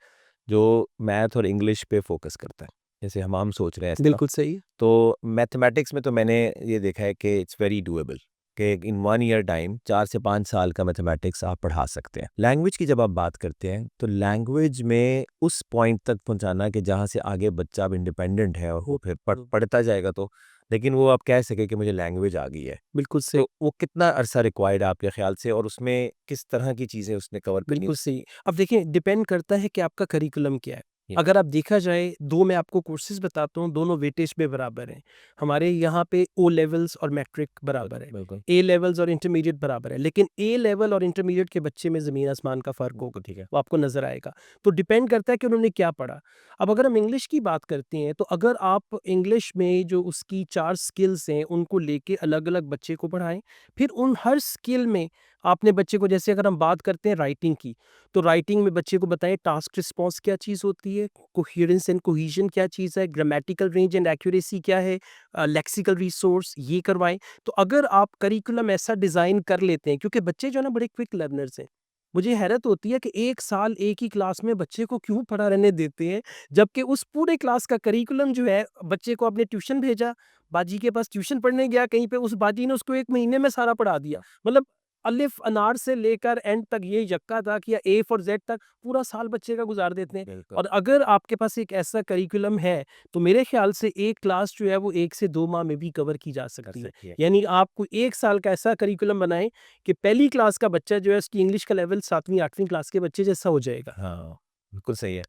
Speaker 2: जो मैथ और इंग्लिश पे फोकस करता है, जैसे हम सोच रहे हैं इस तरफ,
Speaker 1: बिल्कुल सही।
Speaker 2: तो मैथमेटिक्स में तो मैंने ये देखा है कि इट्स वेरी डूएबल, कि इन 1 ईयर टाइम 4 से 5 साल का मैथमेटिक्स आप पढ़ा सकते हैं। लैंग्वेज की जब आप बात करते हैं, तो लैंग्वेज में उस पॉइंट तक पहुँचाना कि जहाँ से आगे बच्चा अब इंडिपेंडेंट है और वो फिर पढ़ता जाएगा, तो लेकिन वो आप कह सकें कि मुझे लैंग्वेज आ गई है।
Speaker 1: बिल्कुल सही।
Speaker 2: तो वो कितना अरसा रिक्वायर्ड है आपके ख़्याल से, और उसमें किस तरह की चीज़ें उसने कवर करनी
Speaker 1: बिल्कुल सही। अब देखिए डिपेंड करता है कि आपका करिकुलम क्या है।
Speaker 2: ये
Speaker 1: अगर आप देखा जाए, 2 मैं आपको कोर्सेज़ बताता हूँ, दोनों वेटेज में बराबर हैं। हमारे यहाँ पे ओ लेवल्स और मैट्रिक बराबर है।
Speaker 2: बिल्कुल,
Speaker 1: ए लेवल्स और इंटरमीडिएट बराबर है। लेकिन ए लेवल और इंटरमीडिएट के बच्चे में ज़मीन आसमान का फ़र्क होगा,
Speaker 2: ठीक है।
Speaker 1: वो आपको नज़र आएगा। तो डिपेंड करता है कि उन्होंने क्या पढ़ा। अब अगर हम इंग्लिश की बात करते हैं, तो अगर आप इंग्लिश में जो उसकी 4 स्किल्स हैं, उनको लेके अलग-अलग बच्चे को पढ़ाएँ, फिर उन हर स्किल में आपने बच्चे को, जैसे अगर हम बात करते हैं राइटिंग की, तो राइटिंग में बच्चे को बताएं टास्क रिस्पॉन्स क्या चीज़ होती है, कोहेरेंस एंड कोहेजन क्या चीज़ है, ग्रामेटिकल रेंज एंड एक्यूरेसी क्या है, लेक्सिकल रिसोर्स ये करवाएं। तो अगर आप करिकुलम ऐसा डिज़ाइन कर लेते हैं, क्योंकि बच्चे जो है ना बड़े क्विक लर्नर्स हैं, मुझे हैरत होती है कि 1 साल एक ही क्लास में बच्चे को क्यों पढ़ा रहने देते हैं, जबकि उस पूरे क्लास का करिकुलम जो है, बच्चे को आपने ट्यूशन भेजा, बाजी के पास ट्यूशन पढ़ने गया कहीं पे, उस बाजी ने उसको 1 महीने में सारा पढ़ा दिया। मतलब अलिफ अनार से लेकर एंड तक, ये यक्का तक या ए फॉर जेड तक पूरा साल बच्चे का गुजार देते हैं।
Speaker 2: बिल्कुल,
Speaker 1: और अगर आपके पास एक ऐसा करिकुलम है, तो मेरे ख्याल से एक क्लास जो है वो 1 से 2 माह में भी कवर की जा
Speaker 2: कर
Speaker 1: सकती है।
Speaker 2: सकती है।
Speaker 1: यानी आपको 1 साल का ऐसा करिकुलम बनाएँ कि पहली क्लास का बच्चा जो है उसकी इंग्लिश का लेवल 7वीं 8वीं क्लास के बच्चे जैसा हो जाएगा।
Speaker 2: हाँ, बिल्कुल सही है।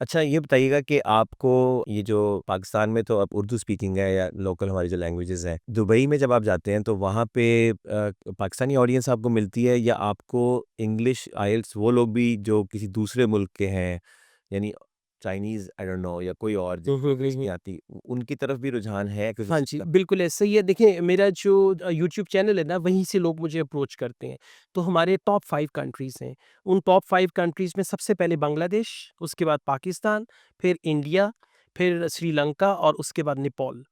Speaker 2: अच्छा ये बताइएगा कि आपको ये जो पाकिस्तान में तो अब उर्दू स्पीकिंग है या लोकल हमारी जो लैंग्वेजेज़ हैं, दुबई में जब आप जाते हैं तो वहाँ पे पाकिस्तानी ऑडियंस आपको मिलती है या आपको इंग्लिश आईएलटीएस वो लोग भी जो किसी दूसरे मुल्क के हैं, यानी चाइनीज़ आई डोंट नो या कोई और
Speaker 1: हुँ,
Speaker 2: जिनको
Speaker 1: हुँ, हुँ,
Speaker 2: इंग्लिश नहीं
Speaker 1: हुँ।
Speaker 2: आती, उनकी तरफ भी रुझान है कुछ इस
Speaker 1: हाँ
Speaker 2: चीज़
Speaker 1: जी,
Speaker 2: का?
Speaker 1: बिल्कुल ऐसा ही है। देखिए, मेरा जो यूट्यूब चैनल है ना, वहीं से लोग मुझे अप्रोच करते हैं। तो हमारे टॉप 5 कंट्रीज़ हैं। उन टॉप 5 कंट्रीज़ में सबसे पहले बांग्लादेश, उसके बाद पाकिस्तान, फिर इंडिया, फिर श्रीलंका और उसके बाद नेपाल।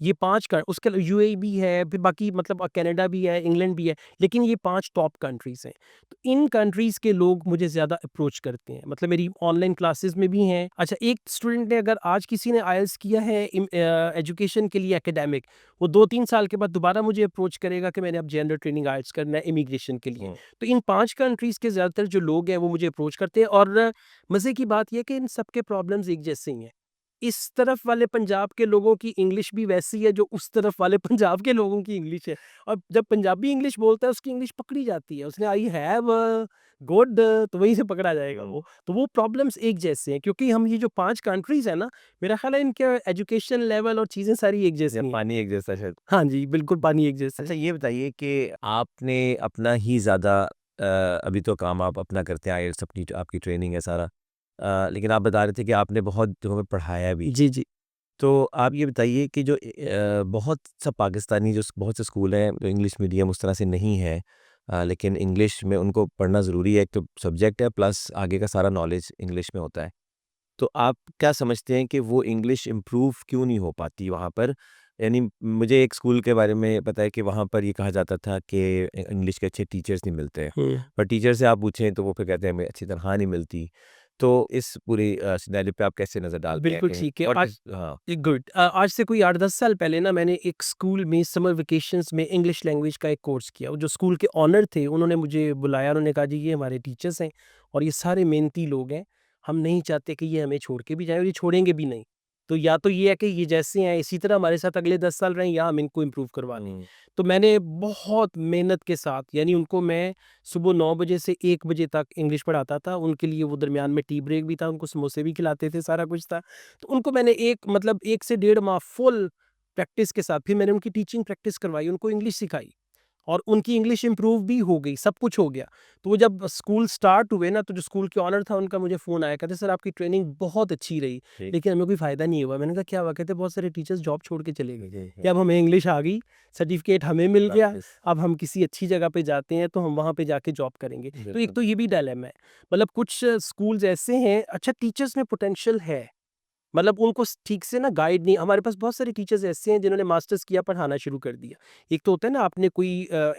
Speaker 1: ये 5 उसके अलावा यूएई भी है, फिर बाकी मतलब कनाडा भी है, इंग्लैंड भी है, लेकिन ये 5 टॉप कंट्रीज़ हैं। तो इन कंट्रीज़ के लोग मुझे ज़्यादा अप्रोच करते हैं, मतलब मेरी ऑनलाइन क्लासेस में भी हैं। अच्छा, एक स्टूडेंट ने, अगर आज किसी ने आईएलटीएस किया है एजुकेशन के लिए एकेडमिक, वो 2-3 साल के बाद दोबारा मुझे अप्रोच करेगा कि मैंने अब जेंडर ट्रेनिंग आईएलटीएस करना है इमिग्रेशन के लिए।
Speaker 2: हुँ,
Speaker 1: तो इन 5 कंट्रीज़ के ज़्यादातर जो लोग हैं वो मुझे अप्रोच करते हैं, और मज़े की बात ये है कि इन सबके प्रॉब्लम्स एक जैसे ही हैं। इस तरफ वाले पंजाब के लोगों की इंग्लिश भी वैसी है जो उस तरफ वाले पंजाब के लोगों की इंग्लिश है, और जब पंजाबी इंग्लिश बोलता है उसकी इंग्लिश पकड़ी जाती है, उसने आई हैव गुड, तो वहीं से पकड़ा जाएगा
Speaker 2: हुँ।
Speaker 1: वो। तो वो प्रॉब्लम्स एक जैसे हैं, क्योंकि हम ये जो 5 कंट्रीज़ हैं ना, मेरा ख़्याल है इनके एजुकेशन लेवल और चीज़ें सारी एक
Speaker 2: या
Speaker 1: जैसी हैं।
Speaker 2: पानी एक जैसा शायद।
Speaker 1: हाँ जी, बिल्कुल पानी एक जैसा है।
Speaker 2: अच्छा ये बताइए कि आपने अपना ही ज़्यादा अभी तो काम आप अपना करते हैं आईएलटीएस अपनी आपकी ट्रेनिंग है सारा। लेकिन आप बता रहे थे कि आपने बहुत जगहों पे पढ़ाया भी।
Speaker 1: जी, जी।
Speaker 2: तो आप ये बताइए कि जो बहुत सा पाकिस्तानी जो बहुत से स्कूल हैं जो इंग्लिश मीडियम उस तरह से नहीं है, लेकिन इंग्लिश में उनको पढ़ना ज़रूरी है, एक तो सब्जेक्ट है प्लस आगे का सारा नॉलेज इंग्लिश में होता है। तो आप क्या समझते हैं कि वो इंग्लिश इम्प्रूव क्यों नहीं हो पाती वहाँ पर? यानी मुझे एक स्कूल के बारे में पता है कि वहाँ पर ये कहा जाता था कि इंग्लिश के अच्छे टीचर्स नहीं मिलते हैं।
Speaker 1: हुँ।
Speaker 2: पर टीचर से आप पूछें तो वो फिर कहते हैं हमें अच्छी तनख़्वाह नहीं मिलती। तो इस पूरी सिनेरियो पे आप कैसे नज़र डालते हैं
Speaker 1: बिल्कुल
Speaker 2: कि
Speaker 1: ठीक है।
Speaker 2: व्हाट इज़ हाँ,
Speaker 1: गुड। आज से कोई 8-10 साल पहले ना, मैंने एक स्कूल में समर वेकेशंस में इंग्लिश लैंग्वेज का एक कोर्स किया। वो जो स्कूल के ओनर थे, उन्होंने मुझे बुलाया, उन्होंने कहा जी ये हमारे टीचर्स हैं और ये सारे मेहनती लोग हैं। हम नहीं चाहते कि ये हमें छोड़ के भी जाएँ, और ये छोड़ेंगे भी नहीं। तो या तो ये है कि ये जैसे हैं इसी तरह हमारे साथ अगले 10 साल रहें, या हम इनको इम्प्रूव करवा लें।
Speaker 2: हुँ,
Speaker 1: तो मैंने बहुत मेहनत के साथ, यानी उनको मैं सुबह 9 बजे से 1 बजे तक इंग्लिश पढ़ाता था। उनके लिए वो दरमियान में टी ब्रेक भी था, उनको समोसे भी खिलाते थे, सारा कुछ था। तो उनको मैंने एक मतलब 1 से डेढ़ माह फुल प्रैक्टिस के साथ, फिर मैंने उनकी टीचिंग प्रैक्टिस करवाई, उनको इंग्लिश सिखाई, और उनकी इंग्लिश इम्प्रूव भी हो गई, सब कुछ हो गया। तो वो जब स्कूल स्टार्ट हुए ना, तो जो स्कूल के ओनर था उनका मुझे फ़ोन आया, कहते सर आपकी ट्रेनिंग बहुत अच्छी रही,
Speaker 2: ठीक।
Speaker 1: लेकिन हमें कोई फ़ायदा नहीं हुआ। मैंने कहा क्या हुआ? कहते बहुत सारे टीचर्स जॉब छोड़ के चले गए,
Speaker 2: जी,
Speaker 1: कि
Speaker 2: हाँ,
Speaker 1: अब हमें इंग्लिश आ गई, सर्टिफ़िकेट हमें मिल गया,
Speaker 2: प्रैक्टिस
Speaker 1: अब हम किसी अच्छी जगह पे जाते हैं तो हम वहाँ पे जाके जॉब करेंगे। तो एक
Speaker 2: बिल्कुल।
Speaker 1: तो ये भी डायलेमा है। मतलब कुछ स्कूल्स ऐसे हैं, अच्छा टीचर्स में पोटेंशियल है, मतलब उनको ठीक से ना गाइड नहीं, हमारे पास बहुत सारे टीचर्स ऐसे हैं जिन्होंने मास्टर्स किया, पढ़ाना शुरू कर दिया। एक तो होता है ना, आपने कोई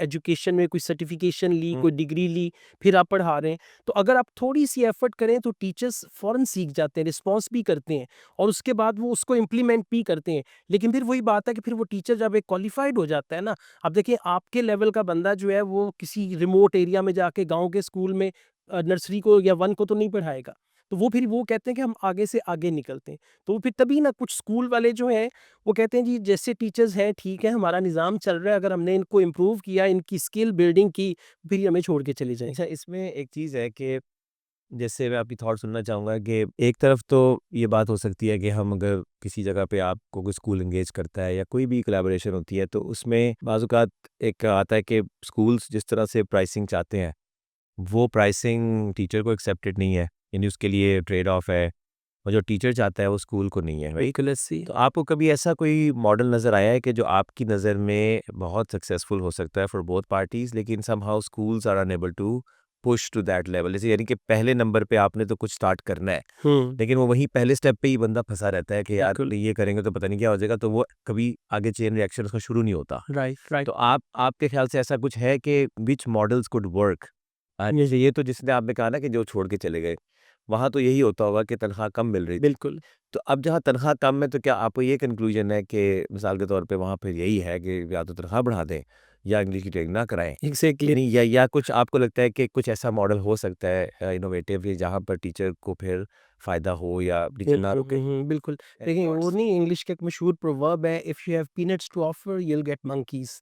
Speaker 1: एजुकेशन में कोई सर्टिफिकेशन ली,
Speaker 2: हुँ,
Speaker 1: कोई डिग्री ली, फिर आप पढ़ा रहे हैं। तो अगर आप थोड़ी सी एफर्ट करें तो टीचर्स फ़ौरन सीख जाते हैं, रिस्पॉन्स भी करते हैं, और उसके बाद वो उसको इम्प्लीमेंट भी करते हैं। लेकिन फिर वही बात है कि फिर वो टीचर जब एक क्वालिफाइड हो जाता है ना, अब देखिए आपके लेवल का बंदा जो है वो किसी रिमोट एरिया में जाके गाँव के स्कूल में नर्सरी को या 1 को तो नहीं पढ़ाएगा। तो वो फिर वो कहते हैं कि हम आगे से आगे निकलते हैं। तो फिर तभी ना कुछ स्कूल वाले जो हैं, वो कहते हैं जी जैसे टीचर्स हैं ठीक है, हमारा निज़ाम चल रहा है, अगर हमने इनको इम्प्रूव किया, इनकी स्किल बिल्डिंग की, फिर ये हमें छोड़ के चले जाएँ।
Speaker 2: अच्छा इसमें एक चीज़ है कि जैसे मैं आपकी थॉट सुनना चाहूँगा कि एक तरफ तो ये बात हो सकती है कि हम अगर किसी जगह पे आपको कोई स्कूल एंगेज करता है या कोई भी कोलैबोरेशन होती है तो उसमें बाज़-औक़ात एक आता है कि स्कूल्स जिस तरह से प्राइसिंग चाहते हैं, वो प्राइसिंग टीचर को एक्सेप्टेड नहीं है, यानी उसके लिए ट्रेड ऑफ है और जो टीचर चाहता है वो स्कूल को नहीं है, राइट?
Speaker 1: बिल्कुल ऐसी
Speaker 2: तो आपको कभी ऐसा कोई मॉडल नज़र आया है कि जो आपकी नज़र में बहुत सक्सेसफुल हो सकता है फॉर बोथ पार्टीज़ लेकिन somehow schools are unable to push to that level? जैसे यानी कि पहले नंबर पे आपने तो कुछ स्टार्ट करना है, लेकिन वो वहीं पहले स्टेप पे ही बंदा फँसा रहता है कि यार
Speaker 1: बिल्कुल
Speaker 2: ये करेंगे तो पता नहीं क्या हो जाएगा, तो वो कभी आगे चेन रिएक्शन उसका शुरू नहीं होता।
Speaker 1: राइट राइट
Speaker 2: तो आपके ख्याल से ऐसा कुछ है कि व्हिच मॉडल्स कुड वर्क?
Speaker 1: ये
Speaker 2: जैसे ये तो जिसने आपने कहा ना कि जो छोड़ के चले गए, वहाँ तो यही होता होगा कि तनख्वाह कम मिल रही थी।
Speaker 1: बिल्कुल
Speaker 2: तो अब जहाँ तनख्वाह कम है तो क्या आपको ये कंक्लूजन है कि मिसाल के तौर पे वहाँ फिर यही है कि या तो तनख्वाह बढ़ा दें या इंग्लिश की ट्रेनिंग ना कराएँ?
Speaker 1: एग्जैक्टली
Speaker 2: नहीं या कुछ आपको लगता है कि कुछ ऐसा मॉडल हो सकता है इनोवेटिव जहाँ पर टीचर को फिर फ़ायदा हो या टीचर ना रुके?
Speaker 1: बिल्कुल।
Speaker 2: एनी
Speaker 1: देखिए वो
Speaker 2: थॉट्स?
Speaker 1: नहीं इंग्लिश का एक मशहूर प्रोवर्ब है, if you have peanuts to offer you will get monkeys.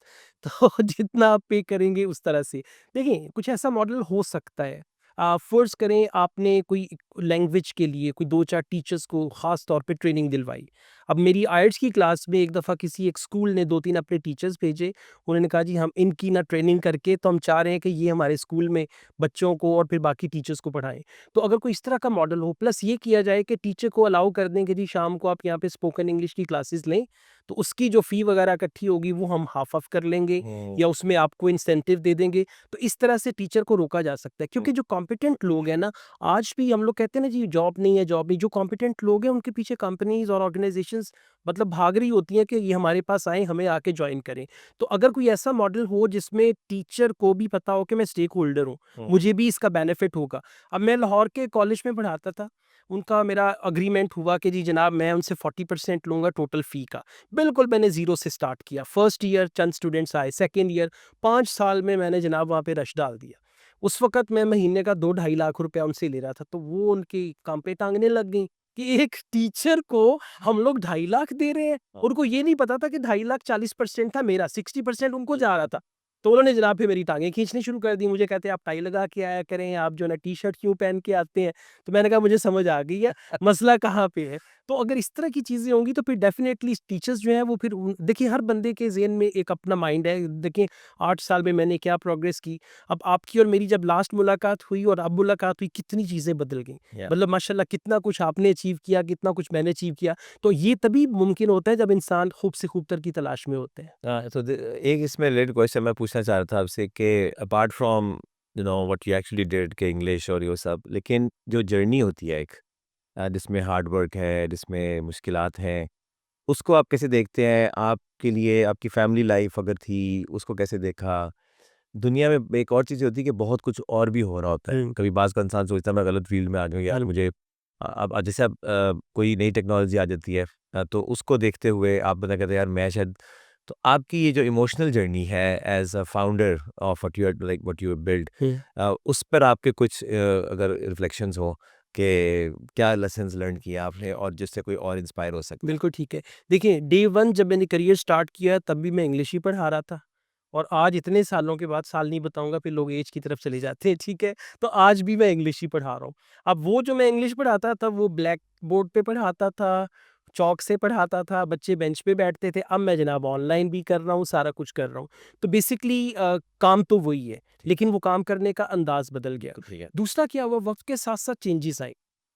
Speaker 1: तो जितना आप पे करेंगे उस तरह से। देखिए कुछ ऐसा मॉडल हो सकता है। फ़र्ज़ करें आपने कोई लैंग्वेज के लिए कोई 2-4 टीचर्स को ख़ास तौर पे ट्रेनिंग दिलवाई। अब मेरी आइल्स की क्लास में एक दफ़ा किसी एक स्कूल ने 2-3 अपने टीचर्स भेजे। उन्होंने कहा जी हम इनकी ना ट्रेनिंग करके तो हम चाह रहे हैं कि ये हमारे स्कूल में बच्चों को और फिर बाकी टीचर्स को पढ़ाएँ। तो अगर कोई इस तरह का मॉडल हो प्लस ये किया जाए कि टीचर को अलाउ कर दें कि जी शाम को आप यहाँ पे स्पोकन इंग्लिश की क्लासेस लें, तो उसकी जो फ़ी वगैरह इकट्ठी होगी वो हम हाफ़ ऑफ कर लेंगे
Speaker 2: हुँ,
Speaker 1: या उसमें आपको इंसेंटिव दे देंगे। तो इस तरह से टीचर को रोका जा सकता है
Speaker 2: हुँ,
Speaker 1: क्योंकि जो कॉम्पिटेंट लोग हैं ना, आज भी हम लोग कहते हैं ना जी जॉब नहीं है, जॉब नहीं, जो कॉम्पिटेंट लोग हैं उनके पीछे कंपनीज़ और ऑर्गनाइज़ेशंस मतलब भाग रही होती हैं कि ये हमारे पास आएँ, हमें आके जॉइन करें। तो अगर कोई ऐसा मॉडल हो जिसमें टीचर को भी पता हो कि मैं स्टेक होल्डर हूँ,
Speaker 2: हुँ,
Speaker 1: मुझे भी इसका बेनिफिट होगा। अब मैं लाहौर के कॉलेज में पढ़ाता था। उनका मेरा एग्रीमेंट हुआ कि जी जनाब मैं उनसे 40% लूँगा टोटल फ़ी का। बिल्कुल मैंने ज़ीरो से स्टार्ट किया। फर्स्ट ईयर चंद स्टूडेंट्स आए, सेकंड ईयर 5 साल में मैंने जनाब वहाँ पे रश डाल दिया। उस वक़्त मैं महीने का 2 ढाई लाख रुपया उनसे ले रहा था, तो वो उनकी कान पे टाँगने लग गईं कि एक टीचर को हम लोग ढाई लाख दे रहे हैं।
Speaker 2: हाँ,
Speaker 1: उनको ये नहीं पता था कि ढाई लाख 40% था मेरा, 60% उनको जा रहा था। तो उन्होंने जनाब फिर मेरी टाँगें खींचनी शुरू कर दी। मुझे कहते आप टाई लगा के आया करें, आप जो है ना टी-शर्ट क्यों पहन के आते हैं? तो मैंने कहा मुझे समझ आ गई है, मसला कहाँ पे है। तो अगर इस तरह की चीज़ें होंगी तो फिर डेफ़िनेटली टीचर्स जो हैं वो फिर देखिए हर बंदे के ज़हन में एक अपना माइंड है। देखिए 8 साल में मैंने क्या प्रोग्रेस की। अब आपकी और मेरी जब लास्ट मुलाकात हुई और अब मुलाकात हुई कितनी चीज़ें बदल गईं।
Speaker 2: या
Speaker 1: मतलब माशाल्लाह कितना कुछ आपने अचीव किया, कितना कुछ मैंने अचीव किया। तो ये तभी मुमकिन होता है जब इंसान खूब से खूबतर की तलाश में होते हैं।
Speaker 2: तो एक इसमें रिलेटेड क्वेश्चन मैं पूछना चाह रहा था आपसे कि apart from what you actually did के इंग्लिश और ये सब लेकिन जो जर्नी होती है एक जिसमें हार्ड वर्क है जिसमें मुश्किलात हैं उसको आप कैसे देखते हैं आपके लिए आपकी फैमिली लाइफ अगर थी उसको कैसे देखा दुनिया में एक और चीज़ होती है कि बहुत कुछ और भी हो रहा होता है
Speaker 1: हुँ,
Speaker 2: कभी बाज का इंसान सोचता है मैं गलत फील्ड में आ जाऊँ यार
Speaker 1: हुँ।
Speaker 2: मुझे अब जैसे अब कोई नई टेक्नोलॉजी आ जाती है तो उसको देखते हुए आप बता कहते हैं यार मैं शायद तो आपकी ये जो इमोशनल जर्नी है as a founder of what you build
Speaker 1: hmm.
Speaker 2: उस पर आपके कुछ अगर रिफ्लेक्शंस हो कि क्या लेसन्स लर्न किए आपने और जिससे कोई और इंस्पायर हो सकता है?
Speaker 1: बिल्कुल ठीक है। देखिए डे 1 जब मैंने करियर स्टार्ट किया तब भी मैं इंग्लिश ही पढ़ा रहा था और आज इतने सालों के बाद साल नहीं बताऊँगा फिर लोग ऐज की तरफ चले जाते हैं, ठीक है? तो आज भी मैं इंग्लिश ही पढ़ा रहा हूँ। अब वो जो मैं इंग्लिश पढ़ाता था वो ब्लैक बोर्ड पे पढ़ाता था, चॉक से पढ़ाता था, बच्चे बेंच पे बैठते थे। अब मैं जनाब ऑनलाइन भी कर रहा हूँ, सारा कुछ कर रहा हूँ। तो बेसिकली काम तो वही है,
Speaker 2: ठीक
Speaker 1: लेकिन वो काम करने का अंदाज़ बदल गया।
Speaker 2: ठीक है।
Speaker 1: दूसरा क्या हुआ वक़्त के साथ-साथ चेंजेज़ आए।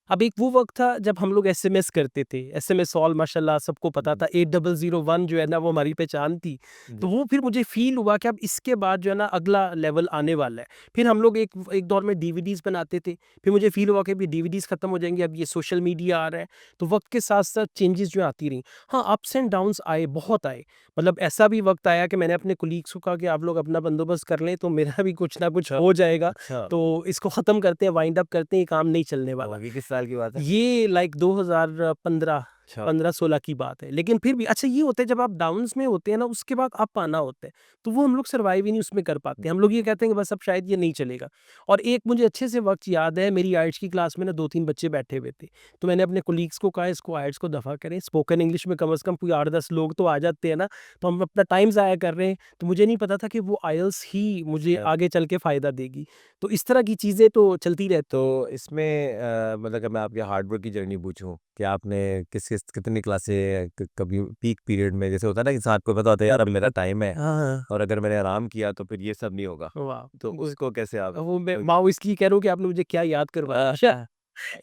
Speaker 1: अब एक वो वक़्त था जब हम लोग एसएमएस करते थे। एसएमएस ऑल माशाल्लाह सबको पता था 8001 जो है ना वो हमारी पहचान थी।
Speaker 2: जी,
Speaker 1: तो वो फिर मुझे फ़ील हुआ कि अब इसके बाद जो है ना अगला लेवल आने वाला है। फिर हम लोग एक एक दौर में डीवीडीज़ बनाते थे। फिर मुझे फ़ील हुआ कि अभी डीवीडीज़ ख़त्म हो जाएँगे, अब ये सोशल मीडिया आ रहा है। तो वक़्त के साथ-साथ चेंजेज़ जो आती रहीं। हाँ, अप्स एंड डाउन्स आए, बहुत आए। मतलब ऐसा भी वक़्त आया कि मैंने अपने कोलीग्स को कहा कि आप लोग अपना बंदोबस्त कर लें तो मेरा भी कुछ ना कुछ
Speaker 2: अच्छा,
Speaker 1: हो जाएगा।
Speaker 2: अच्छा।
Speaker 1: तो इसको ख़त्म करते हैं, वाइंड अप करते हैं, ये काम नहीं चलने वाला।
Speaker 2: अभी किस साल की बात है?
Speaker 1: ये लाइक 2015
Speaker 2: अच्छा।
Speaker 1: 15-16 की बात है। लेकिन फिर भी अच्छा ये होता है जब आप डाउन्स में होते हैं ना उसके बाद अप आना होता है, तो वो हम लोग सर्वाइव ही नहीं उसमें कर पाते। हम लोग ये कहते हैं कि बस अब शायद ये नहीं चलेगा। और एक मुझे अच्छे से वक़्त याद है मेरी आइट्स की क्लास में ना 2-3 बच्चे बैठे हुए थे। तो मैंने अपने कोलीग्स को कहा इसको आइट्स को दफ़ा करें, स्पोकन इंग्लिश में कम से कम कोई 8-10 लोग तो आ जाते हैं ना, तो हम अपना टाइम ज़ाया कर रहे हैं। तो मुझे नहीं पता था कि वो आईएलटीएस ही मुझे
Speaker 2: अच्छा।
Speaker 1: आगे चल के फ़ायदा देगी। तो इस तरह की चीज़ें तो चलती रहती।
Speaker 2: तो इसमें मतलब अगर मैं आपके हार्ड वर्क की जर्नी पूछूं कि आपने किस कितनी क्लासें कभी पीक पीरियड में, जैसे होता है ना इंसान को पता होता है यार अब मेरा टाइम है
Speaker 1: हाँ, हाँ।
Speaker 2: और अगर मैंने आराम किया तो फिर ये सब नहीं होगा,
Speaker 1: वाह!
Speaker 2: तो
Speaker 1: गुड।
Speaker 2: उसको कैसे आप
Speaker 1: वो मैं वाओ! इसलिए कह रहा हूँ कि आपने मुझे क्या याद करवाया। अच्छा,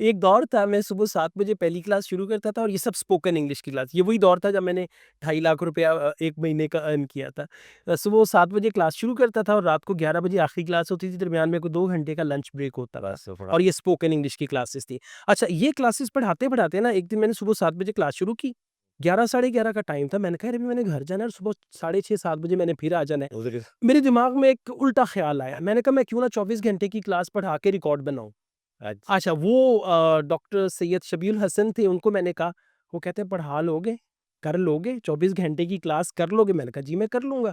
Speaker 1: एक दौर था मैं सुबह 7 बजे पहली क्लास शुरू करता था और ये सब स्पोकन इंग्लिश की क्लास। ये वही दौर था जब मैंने ढाई लाख रुपया 1 महीने का अर्न किया था। सुबह 7 बजे क्लास शुरू करता था और रात को 11 बजे आखिरी क्लास होती थी, दरमियान में कोई 2 घंटे का लंच ब्रेक होता था।
Speaker 2: बस थोड़ा।
Speaker 1: और ये स्पोकन इंग्लिश की क्लासेस थी। अच्छा ये क्लासेस पढ़ाते-पढ़ाते ना एक दिन मैंने सुबह 7 बजे क्लास शुरू की। 11 साढ़े 11 का टाइम था। मैंने कहा यार अभी मैंने घर जाना है और सुबह साढ़े 6 7 बजे मैंने फिर आ जाना है।
Speaker 2: उधर
Speaker 1: मेरे दिमाग में एक उल्टा ख़्याल आया। मैंने कहा मैं क्यों ना 24 घंटे की क्लास पढ़ा के रिकॉर्ड बनाऊँ।
Speaker 2: अच्छा।
Speaker 1: अच्छा वो डॉक्टर सैयद शबीउल हसन थे, उनको मैंने कहा, वो कहते हैं पढ़ा लोगे? कर लोगे? 24 घंटे की क्लास कर लोगे? मैंने कहा जी मैं कर लूँगा।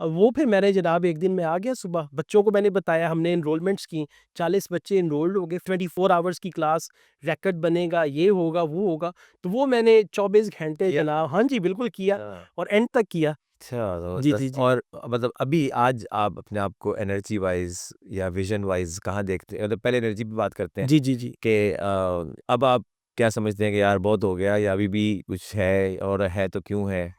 Speaker 1: वो फिर मैंने जनाब एक दिन मैं आ गया सुबह, बच्चों को मैंने बताया हमने एनरोलमेंट्स की, 40 बच्चे एनरोल्ड हो गए, 24 आवर्स की क्लास, रिकॉर्ड बनेगा, ये होगा, वो होगा। तो वो मैंने 24 घंटे
Speaker 2: किया।
Speaker 1: जनाब हाँ जी, बिल्कुल किया
Speaker 2: हाँ।
Speaker 1: और एंड तक किया।
Speaker 2: अच्छा, तो
Speaker 1: जी,
Speaker 2: दस
Speaker 1: जी, जी।
Speaker 2: और मतलब अभी आज आप अपने आप को एनर्जी वाइज या विजन वाइज कहाँ देखते हैं? मतलब पहले एनर्जी पे बात करते हैं
Speaker 1: जी, जी, जी।
Speaker 2: कि अब आप क्या समझते हैं कि यार बहुत हो गया या अभी भी कुछ है, और है तो क्यों है?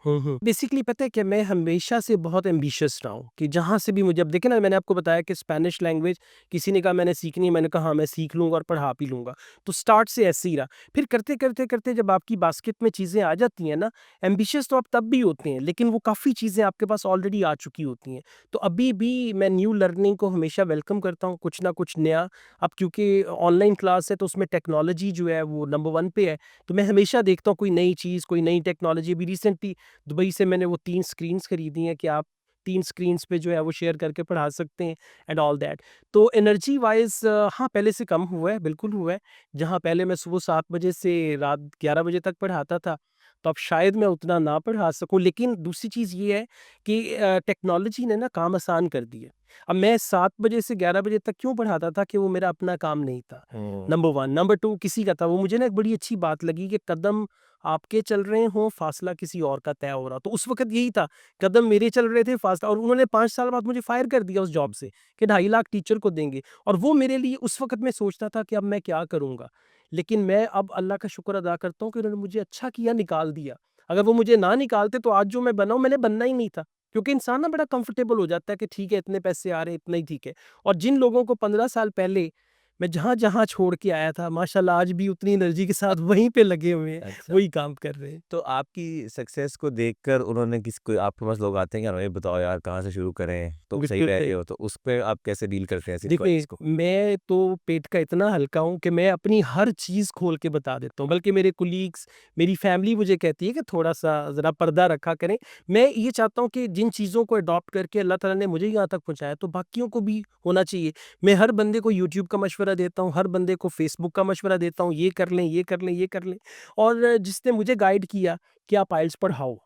Speaker 1: बेसिकली पता है कि मैं हमेशा से बहुत एम्बिशियस रहा हूँ कि जहाँ से भी मुझे अब देखिए ना मैंने आपको बताया कि स्पेनिश लैंग्वेज किसी ने कहा मैंने सीखनी है, मैंने कहा हाँ मैं सीख लूँगा और पढ़ा भी लूँगा। तो स्टार्ट से ऐसे ही रहा। फिर करते-करते जब आपकी बास्केट में चीज़ें आ जाती हैं ना, एम्बिशियस तो आप तब भी होते हैं, लेकिन वो काफ़ी चीज़ें आपके पास ऑलरेडी आ चुकी होती हैं। तो अभी भी मैं न्यू लर्निंग को हमेशा वेलकम करता हूँ, कुछ ना कुछ नया। अब क्योंकि ऑनलाइन क्लास है तो उसमें टेक्नोलॉजी जो है वो नंबर 1 पे है। तो मैं हमेशा देखता हूँ कोई नई चीज़, कोई नई टेक्नोलॉजी। अभी रिसेंटली दुबई से मैंने वो 3 स्क्रीन्स खरीदी हैं कि आप 3 स्क्रीन्स पे जो है वो शेयर करके पढ़ा सकते हैं एंड ऑल दैट। तो एनर्जी वाइज़ हाँ, पहले से कम हुआ है, बिल्कुल हुआ है। जहाँ पहले मैं सुबह 7 बजे से रात 11 बजे तक पढ़ाता था, तो अब शायद मैं उतना ना पढ़ा सकूँ। लेकिन दूसरी चीज़ ये है कि टेक्नोलॉजी ने ना काम आसान कर दिया। अब मैं 7 बजे से 11 बजे तक क्यों पढ़ाता था कि वो मेरा अपना काम नहीं था,
Speaker 2: हुँ।
Speaker 1: नंबर 1। नंबर 2 किसी का था। वो मुझे ना एक बड़ी अच्छी बात लगी कि कदम आपके चल रहे हों, फ़ासला किसी और का तय हो रहा हो। तो उस वक़्त यही था, कदम मेरे चल रहे थे, फ़ासला और उन्होंने 5 साल बाद मुझे फायर कर दिया उस जॉब से कि 2.5 लाख टीचर को देंगे और वो मेरे लिए उस वक़्त मैं सोचता था कि अब मैं क्या करूँगा? लेकिन मैं अब अल्लाह का शुक्र अदा करता हूँ कि उन्होंने मुझे अच्छा किया निकाल दिया। अगर वो मुझे ना निकालते तो आज जो मैं बना हूँ, मैंने बनना ही नहीं था। क्योंकि इंसान ना बड़ा कंफ़र्टेबल हो जाता है कि ठीक है, इतने पैसे आ रहे हैं, इतना ही ठीक है। और जिन लोगों को 15 साल पहले मैं जहाँ-जहाँ छोड़ के आया था, माशाल्लाह आज भी उतनी एनर्जी के साथ वहीं पे लगे हुए हैं,
Speaker 2: अच्छा।
Speaker 1: वही काम कर रहे हैं।
Speaker 2: तो आपकी सक्सेस को देखकर उन्होंने किसी कोई आपके पास लोग आते हैं कि यार हमें बताओ यार कहाँ से शुरू करें? तुम सही
Speaker 1: बिल्कुल
Speaker 2: रह रहे
Speaker 1: सही।
Speaker 2: हो, तो उस पे आप कैसे डील करते हैं
Speaker 1: देखिए,
Speaker 2: सिचुएशंस को?
Speaker 1: मैं तो पेट का इतना हल्का हूँ कि मैं अपनी हर चीज़ खोल के बता देता हूँ। बल्कि मेरे कोलीग्स, मेरी फैमिली मुझे कहती है कि थोड़ा-सा ज़रा पर्दा रखा करें। मैं ये चाहता हूँ कि जिन चीज़ों को अडॉप्ट करके अल्लाह ताला ने मुझे यहाँ तक पहुँचाया, तो बाकियों को भी होना चाहिए। मैं हर बंदे को यूट्यूब का मशवरा देता हूँ, हर बंदे को फेसबुक का मशवरा देता हूँ, ये कर लें, ये कर लें, ये कर लें। और जिसने मुझे गाइड किया कि आप आइल्स पढ़ाओ।